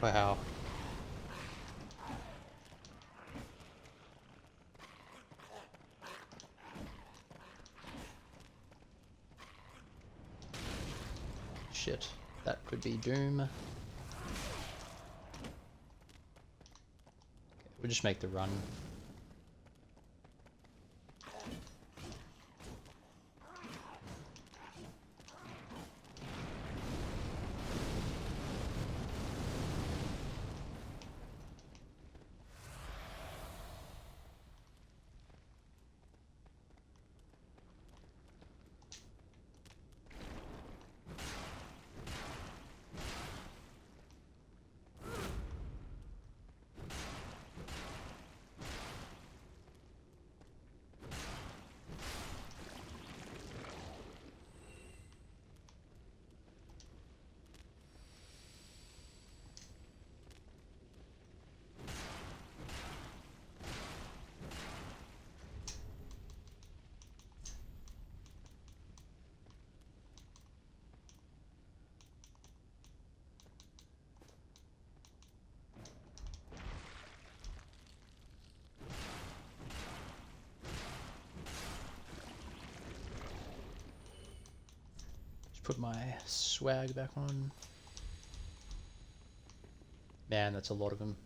Wow. Shit, that could be doom. Okay, we'll just make the run. Put my swag back on. Man, that's a lot of them.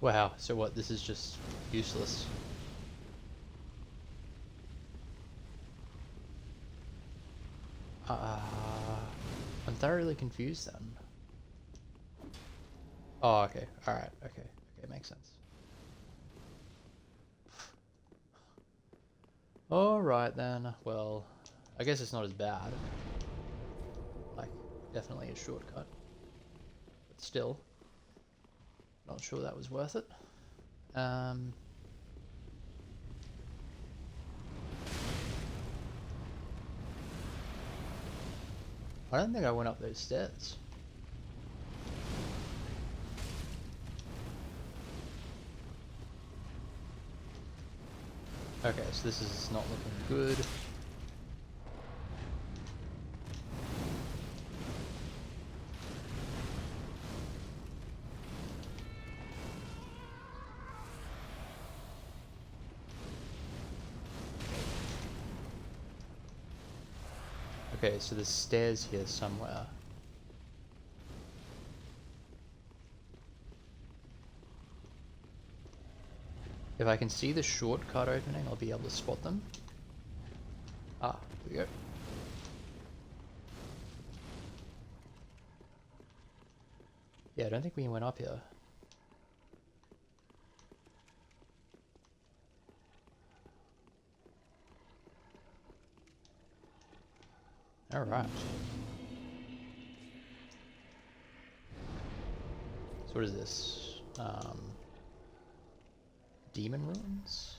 Wow, so what, this is just useless. I'm thoroughly confused then. Oh, okay, alright, okay, makes sense. Alright then, well, I guess it's not as bad. Like, definitely a shortcut. But still, not sure that was worth it. I don't think I went up those stairs. Okay, so this is not looking good. Okay, so there's stairs here somewhere. If I can see the shortcut opening, I'll be able to spot them. Ah, here we go. Yeah, I don't think we went up here. Alright. So what is this? Demon ruins?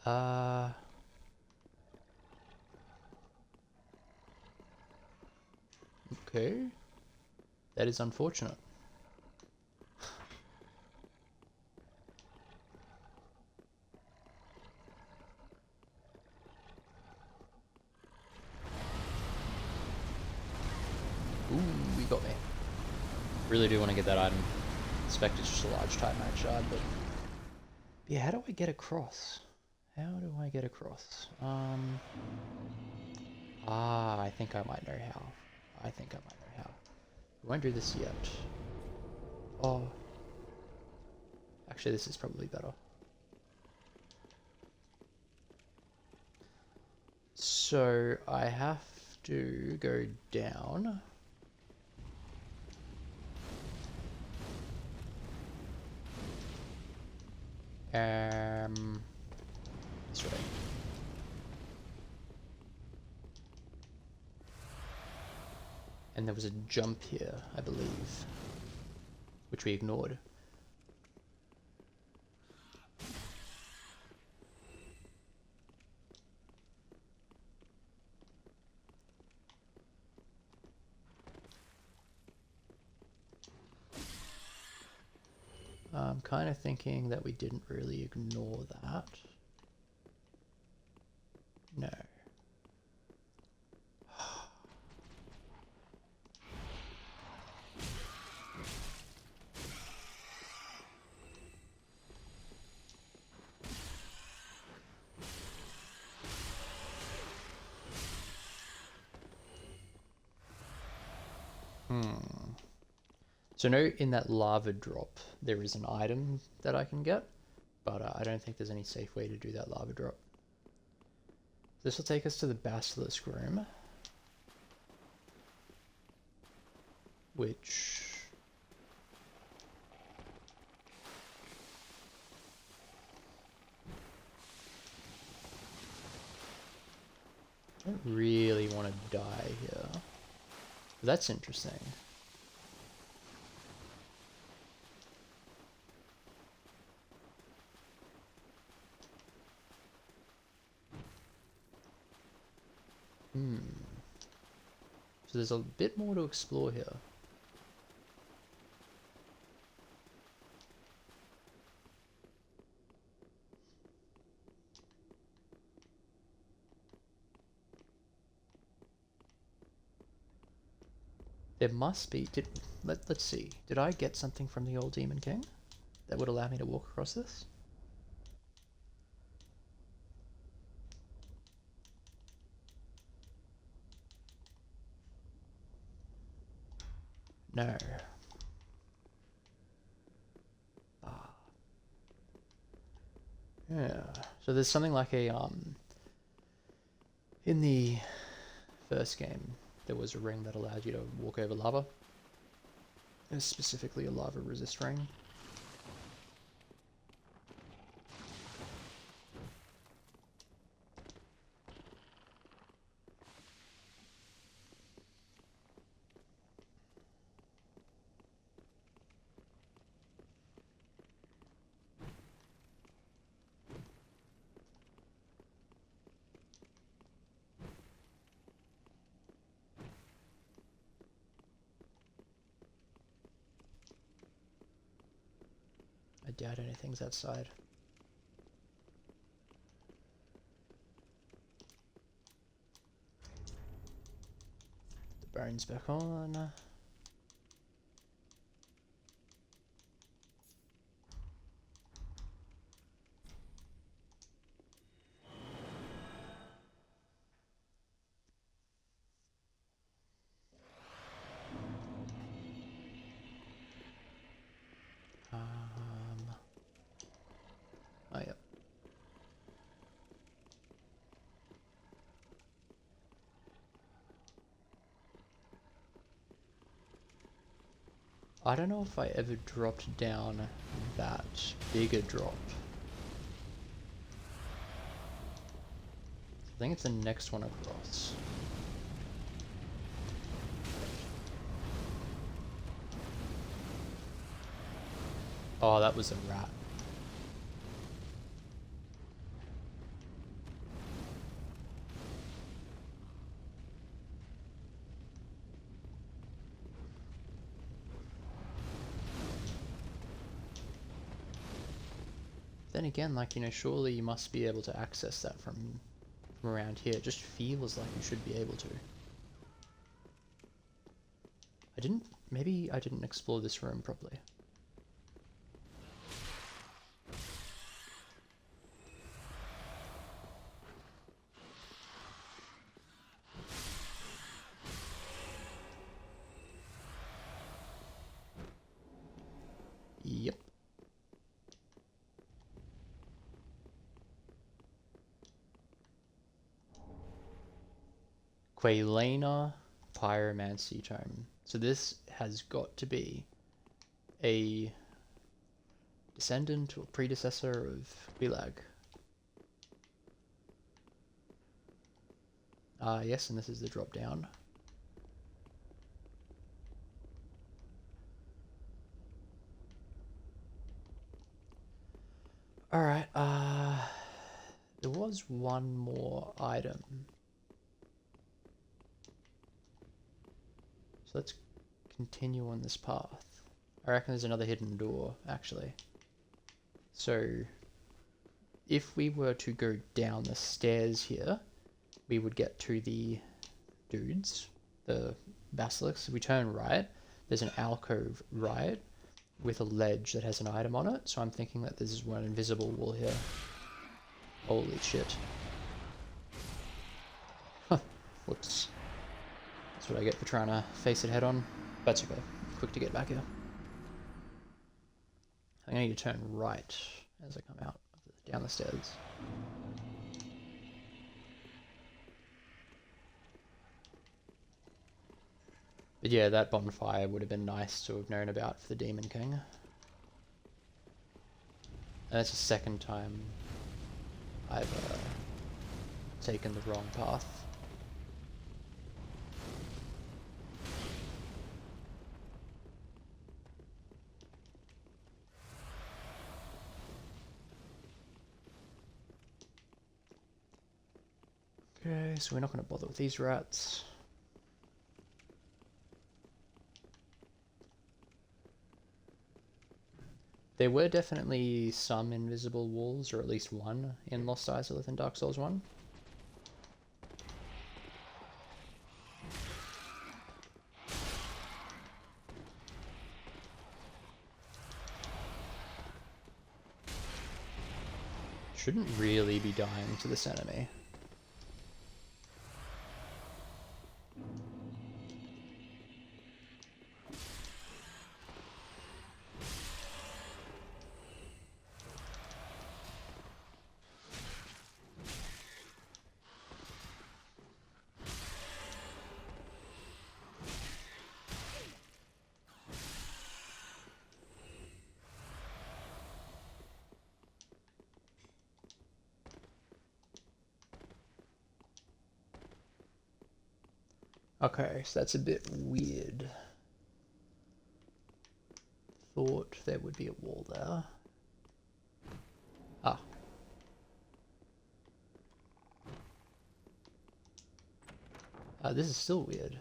Uh... Okay. That is unfortunate. Ooh, you got me. Really do want to get that item. Expect it's just a large type match shard, but yeah, how do I get across? How do I get across? I think I might know how. I think I might know how. We won't do this yet. Oh. Actually, this is probably better. So, I have to go down. This way. And there was a jump here, I believe, which we ignored. I'm kind of thinking that we didn't really ignore that. No. So no, in that lava drop, there is an item that I can get, but I don't think there's any safe way to do that lava drop. This will take us to the Basilisk room, which... I don't really want to die here. That's interesting. So there's a bit more to explore here. There must be... Let's see. Did I get something from the old Demon King that would allow me to walk across this? No. Yeah. So there's something like a in the first game there was a ring that allowed you to walk over lava. It was specifically a lava resist ring. I doubt anything's outside. The bones back on. Oh, yep. I don't know if I ever dropped down that bigger drop. I think it's the next one across. Oh, that was a rat. then again, like, you know, surely you must be able to access that from around here. It just feels like you should be able to. Maybe I didn't explore this room properly. Yep. Quelana Pyromancy Tome. So this has got to be a descendant or predecessor of Quilag. Yes, and this is the drop down. Alright, there was one more item. So let's continue on this path. I reckon there's another hidden door, actually. So, if we were to go down the stairs here, we would get to the dudes, the basilisks. If we turn right, there's an alcove right with a ledge that has an item on it. So I'm thinking that this is one invisible wall here. Holy shit. Huh. Whoops. That's what I get for trying to face it head on. That's okay. Quick to get back here. I think I need to turn right as I come out down the stairs. But yeah, that bonfire would have been nice to have known about for the Demon King. And that's the second time I've taken the wrong path. Okay, so we're not going to bother with these rats. There were definitely some invisible walls, or at least one, in Lost Izalith and Dark Souls 1. Shouldn't really be dying to this enemy. Okay, so that's a bit weird. Thought there would be a wall there. Ah. This is still weird.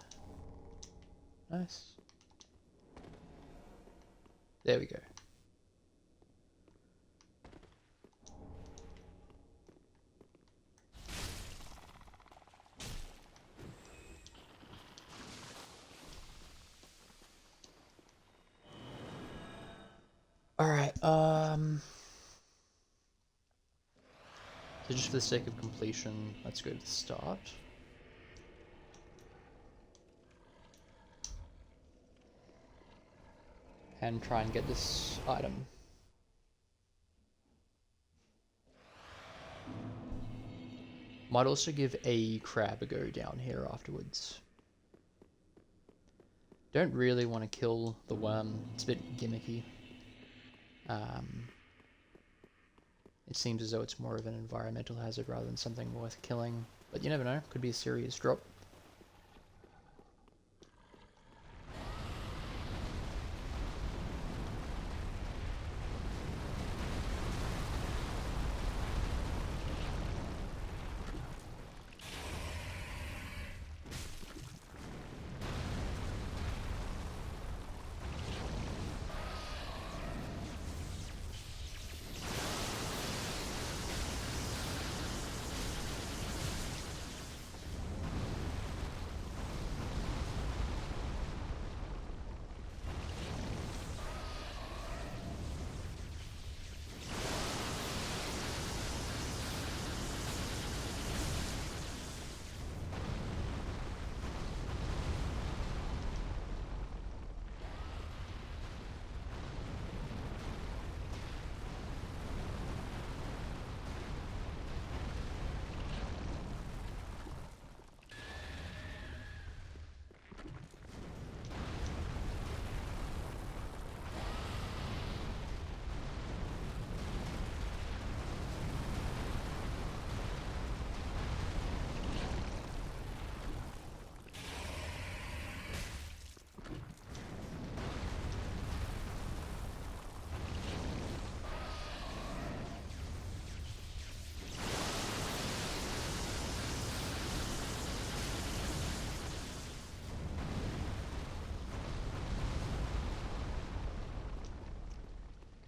Nice. There we go. Alright, so just for the sake of completion, let's go to the start. And try and get this item. Might also give a crab a go down here afterwards. Don't really want to kill the worm, it's a bit gimmicky. It seems as though it's more of an environmental hazard rather than something worth killing, but you never know, could be a serious drop.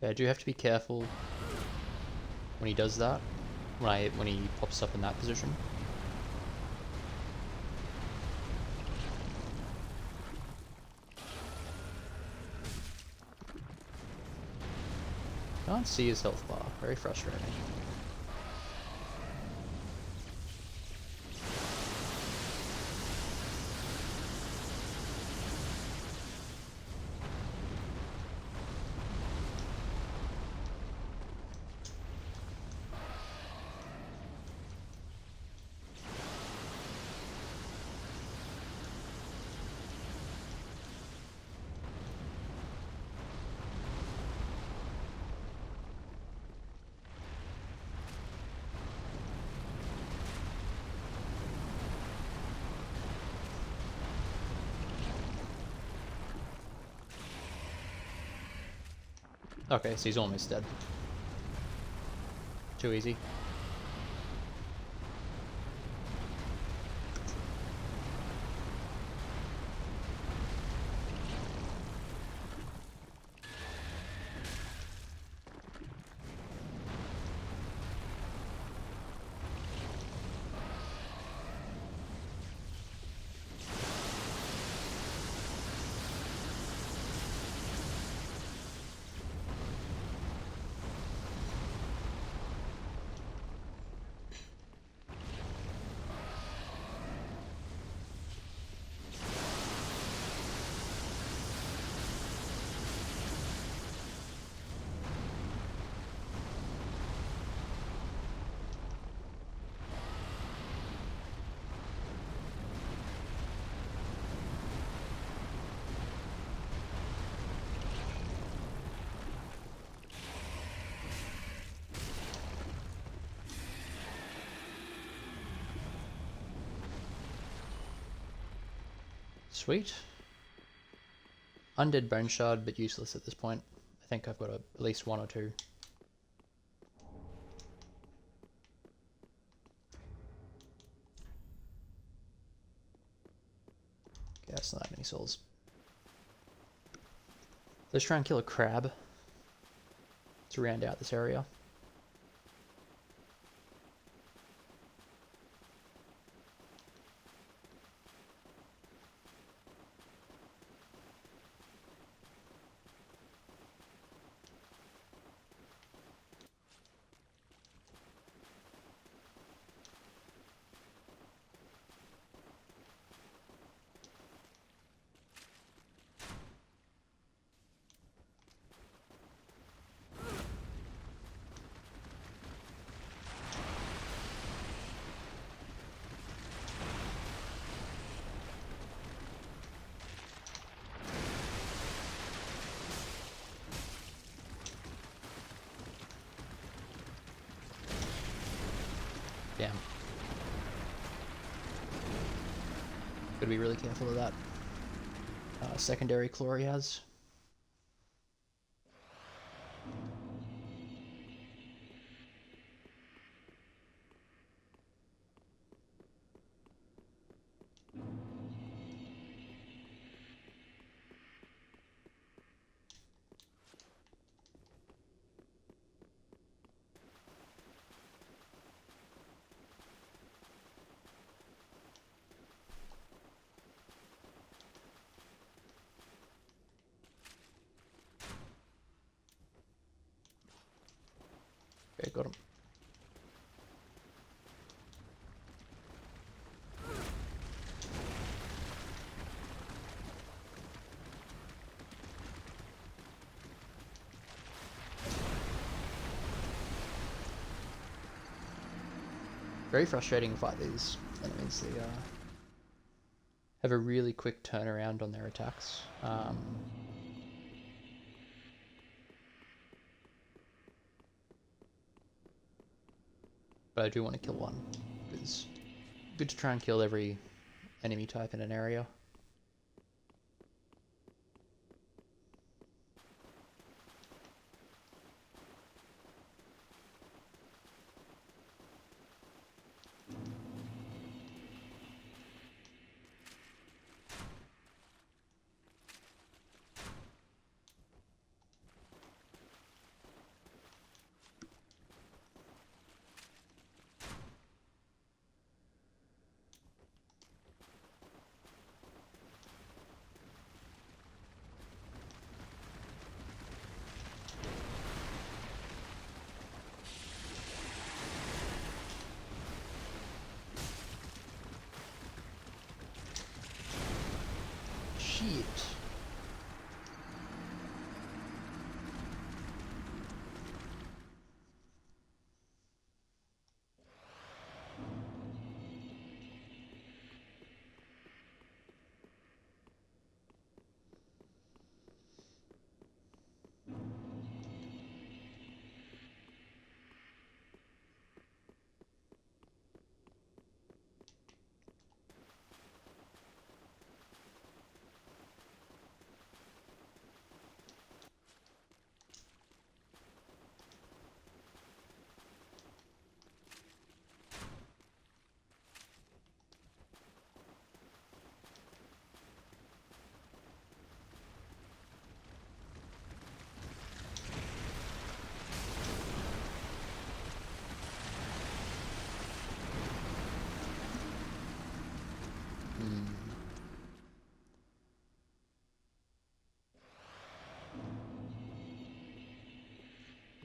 Okay, I do have to be careful when he does that. When he pops up in that position. Can't see his health bar. Very frustrating. Okay, so he's almost dead. Too easy. Sweet. Undead Bone Shard, but useless at this point. I think I've got at least one or two. Okay, that's not that many souls. Let's try and kill a crab to round out this area. Damn. Gotta be really careful of that secondary claw he has. Okay, got him. Very frustrating to fight these enemies. They have a really quick turnaround on their attacks. But I do want to kill one. It's good to try and kill every enemy type in an area.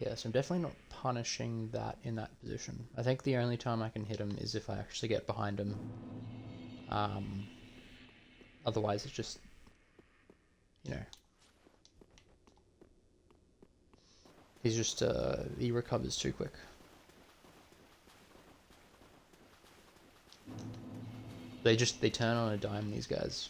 Yeah, so I'm definitely not punishing that in that position. I think the only time I can hit him is if I actually get behind him. Otherwise, it's just, you know, he's just, he recovers too quick. They turn on a dime, these guys.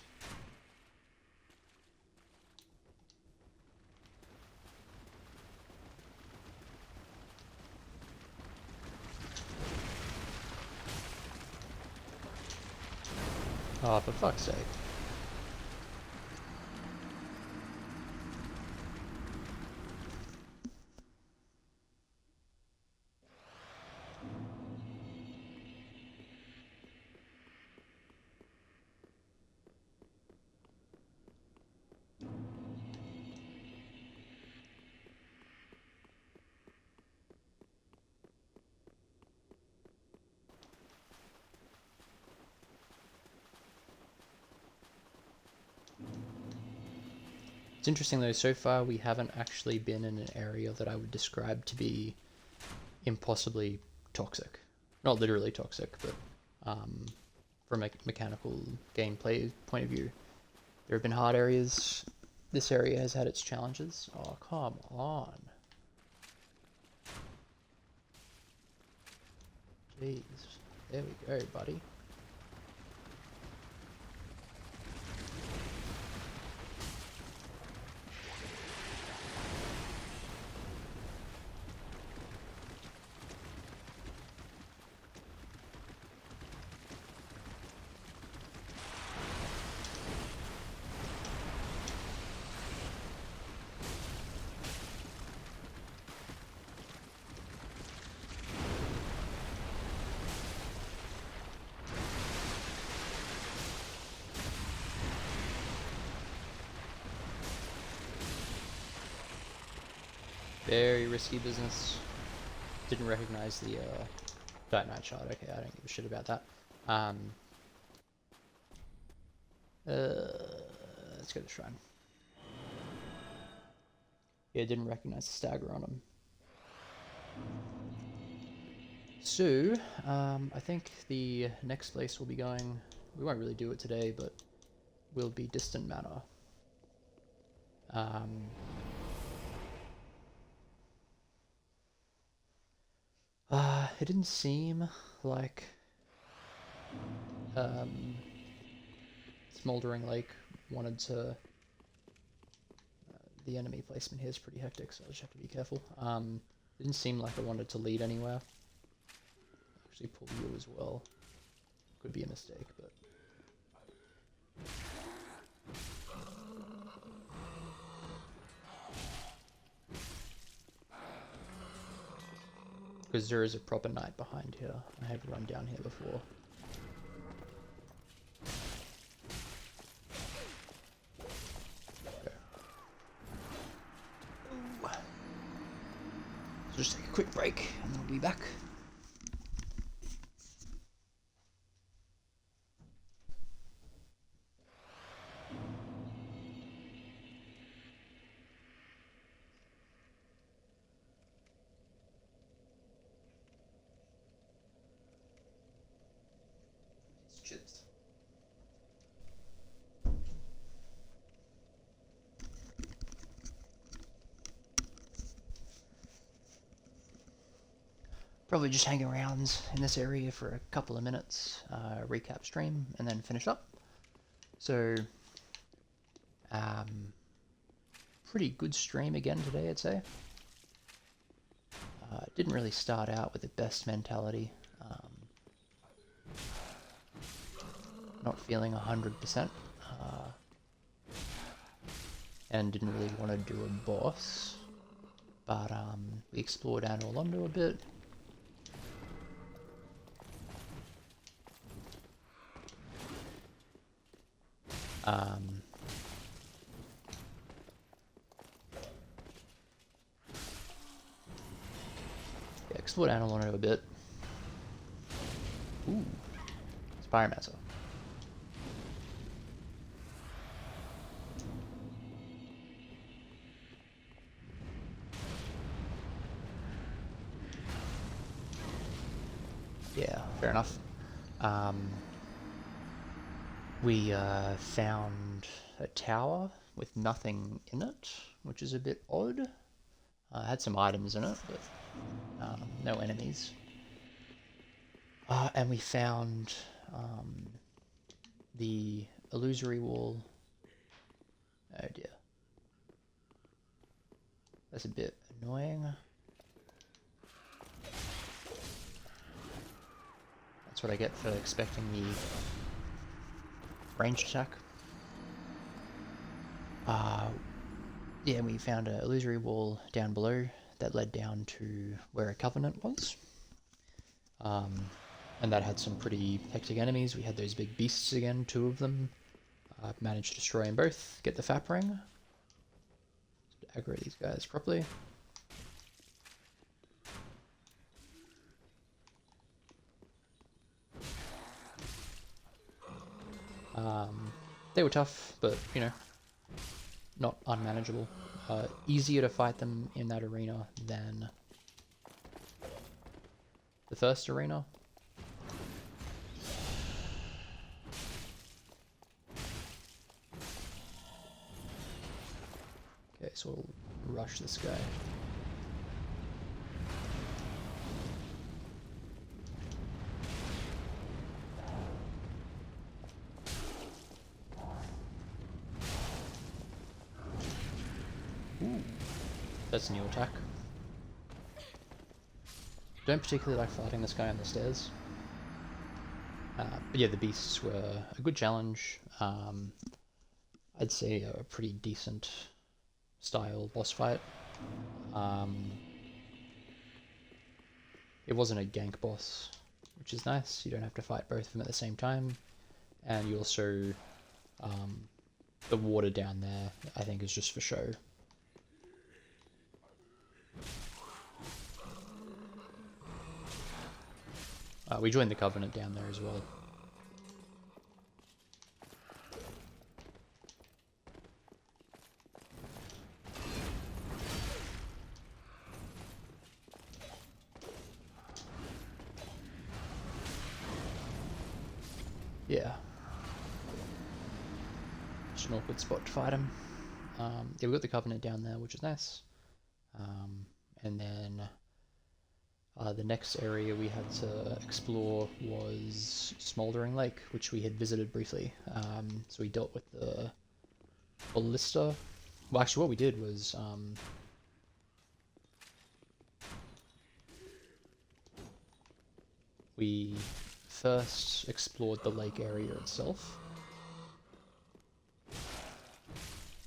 Oh, for fuck's sake. It's interesting though, so far we haven't actually been in an area that I would describe to be impossibly toxic. Not literally toxic, but from a mechanical gameplay point of view. There have been hard areas. This area has had its challenges. Oh, come on. Jeez. There we go, buddy. Very risky business. Didn't recognize the Dynamite shot. Okay, I don't give a shit about that. Let's go to Shrine. Yeah, didn't recognize the stagger on him. So, I think the next place we'll be going, we won't really do it today, but will be Distant Manor. It didn't seem like Smouldering Lake wanted to. The enemy placement here is pretty hectic, so I just have to be careful. Didn't seem like it wanted to lead anywhere. Actually, pull you as well. Could be a mistake, but. Because there is a proper knight behind here. I have run down here before. Okay. So just take a quick break and then we'll be back. Chips. Probably just hang around in this area for a couple of minutes, recap stream, and then finish up. So, pretty good stream again today, I'd say. Didn't really start out with the best mentality. Not feeling 100%. And didn't really want to do a boss. But we explored Anor Londo a bit. Yeah, explored Anor Londo a bit. Ooh, it's Pyromancer. Fair enough. We found a tower with nothing in it, which is a bit odd. Had some items in it, but no enemies. And we found the illusory wall. Oh dear. That's a bit annoying. That's what I get for expecting the ranged attack. Yeah, we found an illusory wall down below that led down to where a covenant was. And that had some pretty hectic enemies. We had those big beasts again, 2 of them. Managed to destroy them both, get the FAP ring. Aggro these guys properly. They were tough, but, you know, not unmanageable. Easier to fight them in that arena than the first arena. Okay, so we'll rush this guy. Ooh, that's a new attack. Don't particularly like fighting this guy on the stairs. But yeah, the beasts were a good challenge. I'd say a pretty decent style boss fight. It wasn't a gank boss, which is nice. You don't have to fight both of them at the same time. And you also, the water down there, I think, is just for show. We joined the Covenant down there as well. Yeah. Just an awkward spot to fight him. Yeah, we got the Covenant down there, which is nice. And then the next area we had to explore was Smouldering Lake, which we had visited briefly. So we dealt with the ballista. Well, actually, what we did was we first explored the lake area itself,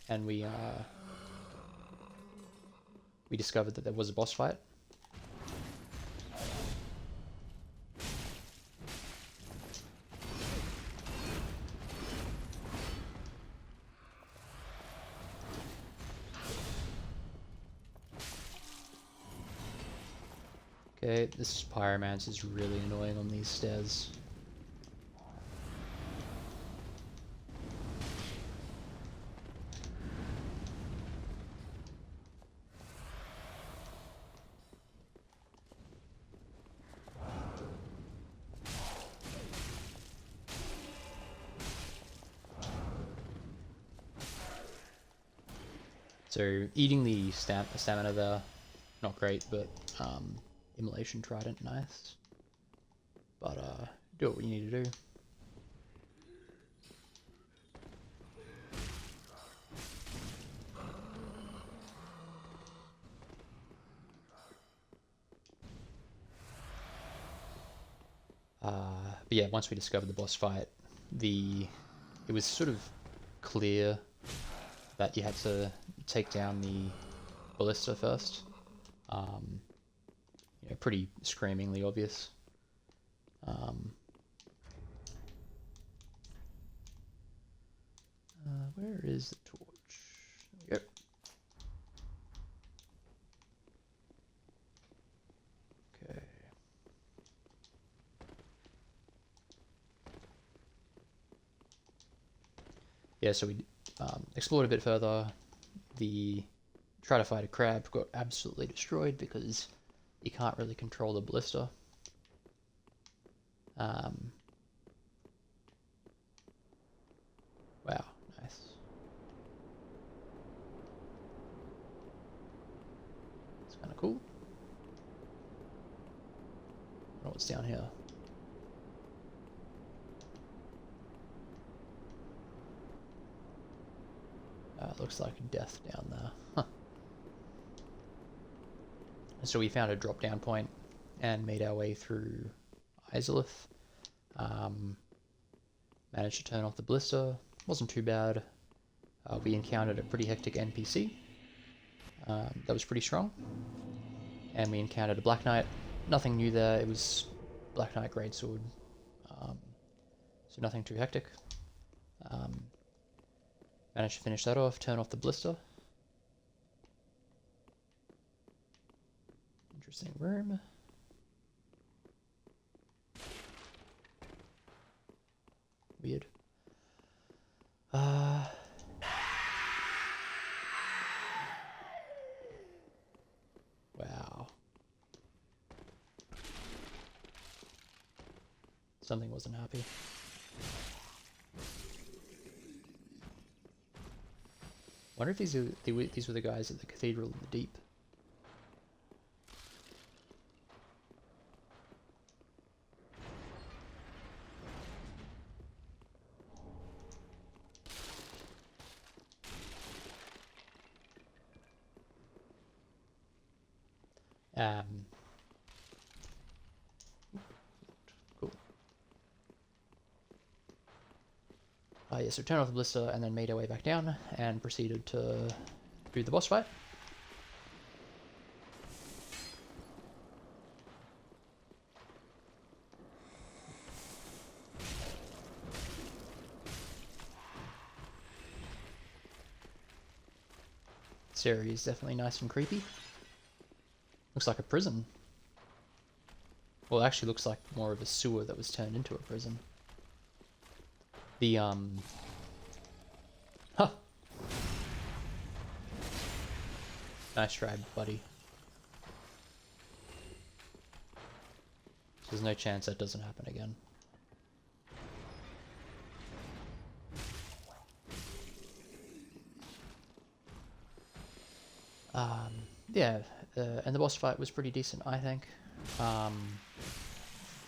and we discovered that there was a boss fight. Okay, this Pyromancer is really annoying on these stairs. So eating the stamina there, not great, but Immolation Trident, nice. But do what you need to do. But yeah, once we discovered the boss fight, it was sort of clear that you had to take down the ballista first. You know, pretty screamingly obvious. Where is the torch? There we go. Okay. Yeah, so we explored a bit further. Try to fight a crab, got absolutely destroyed because you can't really control the ballista. Um, wow, nice. It's kind of cool. I don't know what's down here. Looks like death down there. Huh. So we found a drop down point and made our way through Izalith. Managed to turn off the blister. Wasn't too bad. We encountered a pretty hectic NPC. That was pretty strong. And we encountered a Black Knight. Nothing new there. It was Black Knight Greatsword. So nothing too hectic. Managed to finish that off, turn off the blister. Interesting room. Weird. Wow. Something wasn't happy. Wonder if these were the guys at the Cathedral in the Deep. Cool. Yeah, so turn off the blister and then made our way back down and proceeded to do the boss fight. This area is definitely nice and creepy. Looks like a prison. Well, it actually looks like more of a sewer that was turned into a prison. The, Huh! Nice try, buddy. There's no chance that doesn't happen again. Yeah, and the boss fight was pretty decent, I think.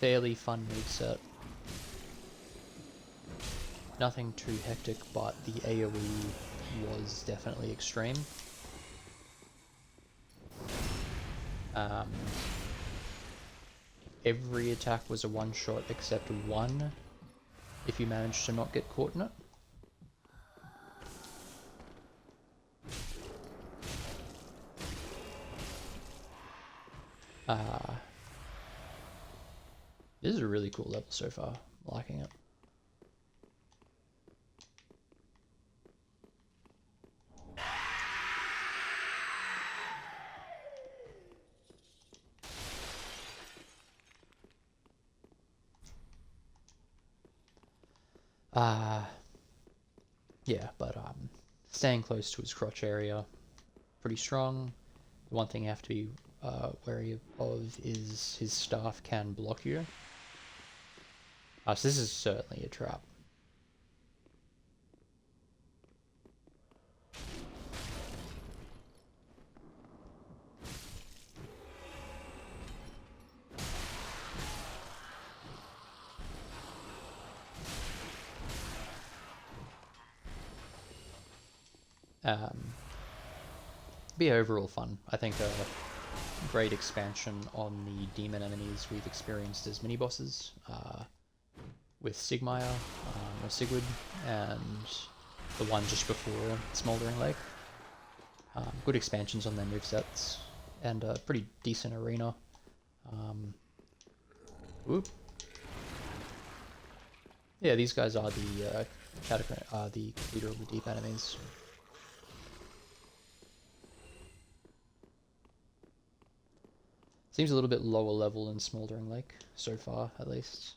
Fairly fun moveset. Nothing too hectic, but the AoE was definitely extreme. Every attack was a one-shot except one, if you managed to not get caught in it. This is a really cool level so far. I'm liking it. Yeah, but staying close to his crotch area, pretty strong. The one thing you have to be wary of is his staff can block you. So this is certainly a trap. Be overall fun. I think a great expansion on the demon enemies we've experienced as mini bosses with Sigmire or Sigurd and the one just before Smouldering Lake. Good expansions on their movesets and a pretty decent arena. Yeah, these guys are the Cathedral of the Deep enemies. Seems a little bit lower level than Smouldering Lake, so far, at least.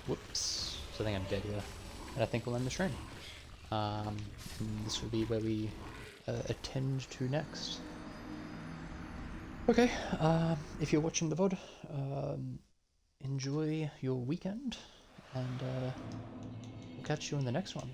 Whoops. So I think I'm dead here. And I think we'll end the stream. And this will be where we attend to next. Okay, if you're watching the VOD, enjoy your weekend, and we'll catch you in the next one.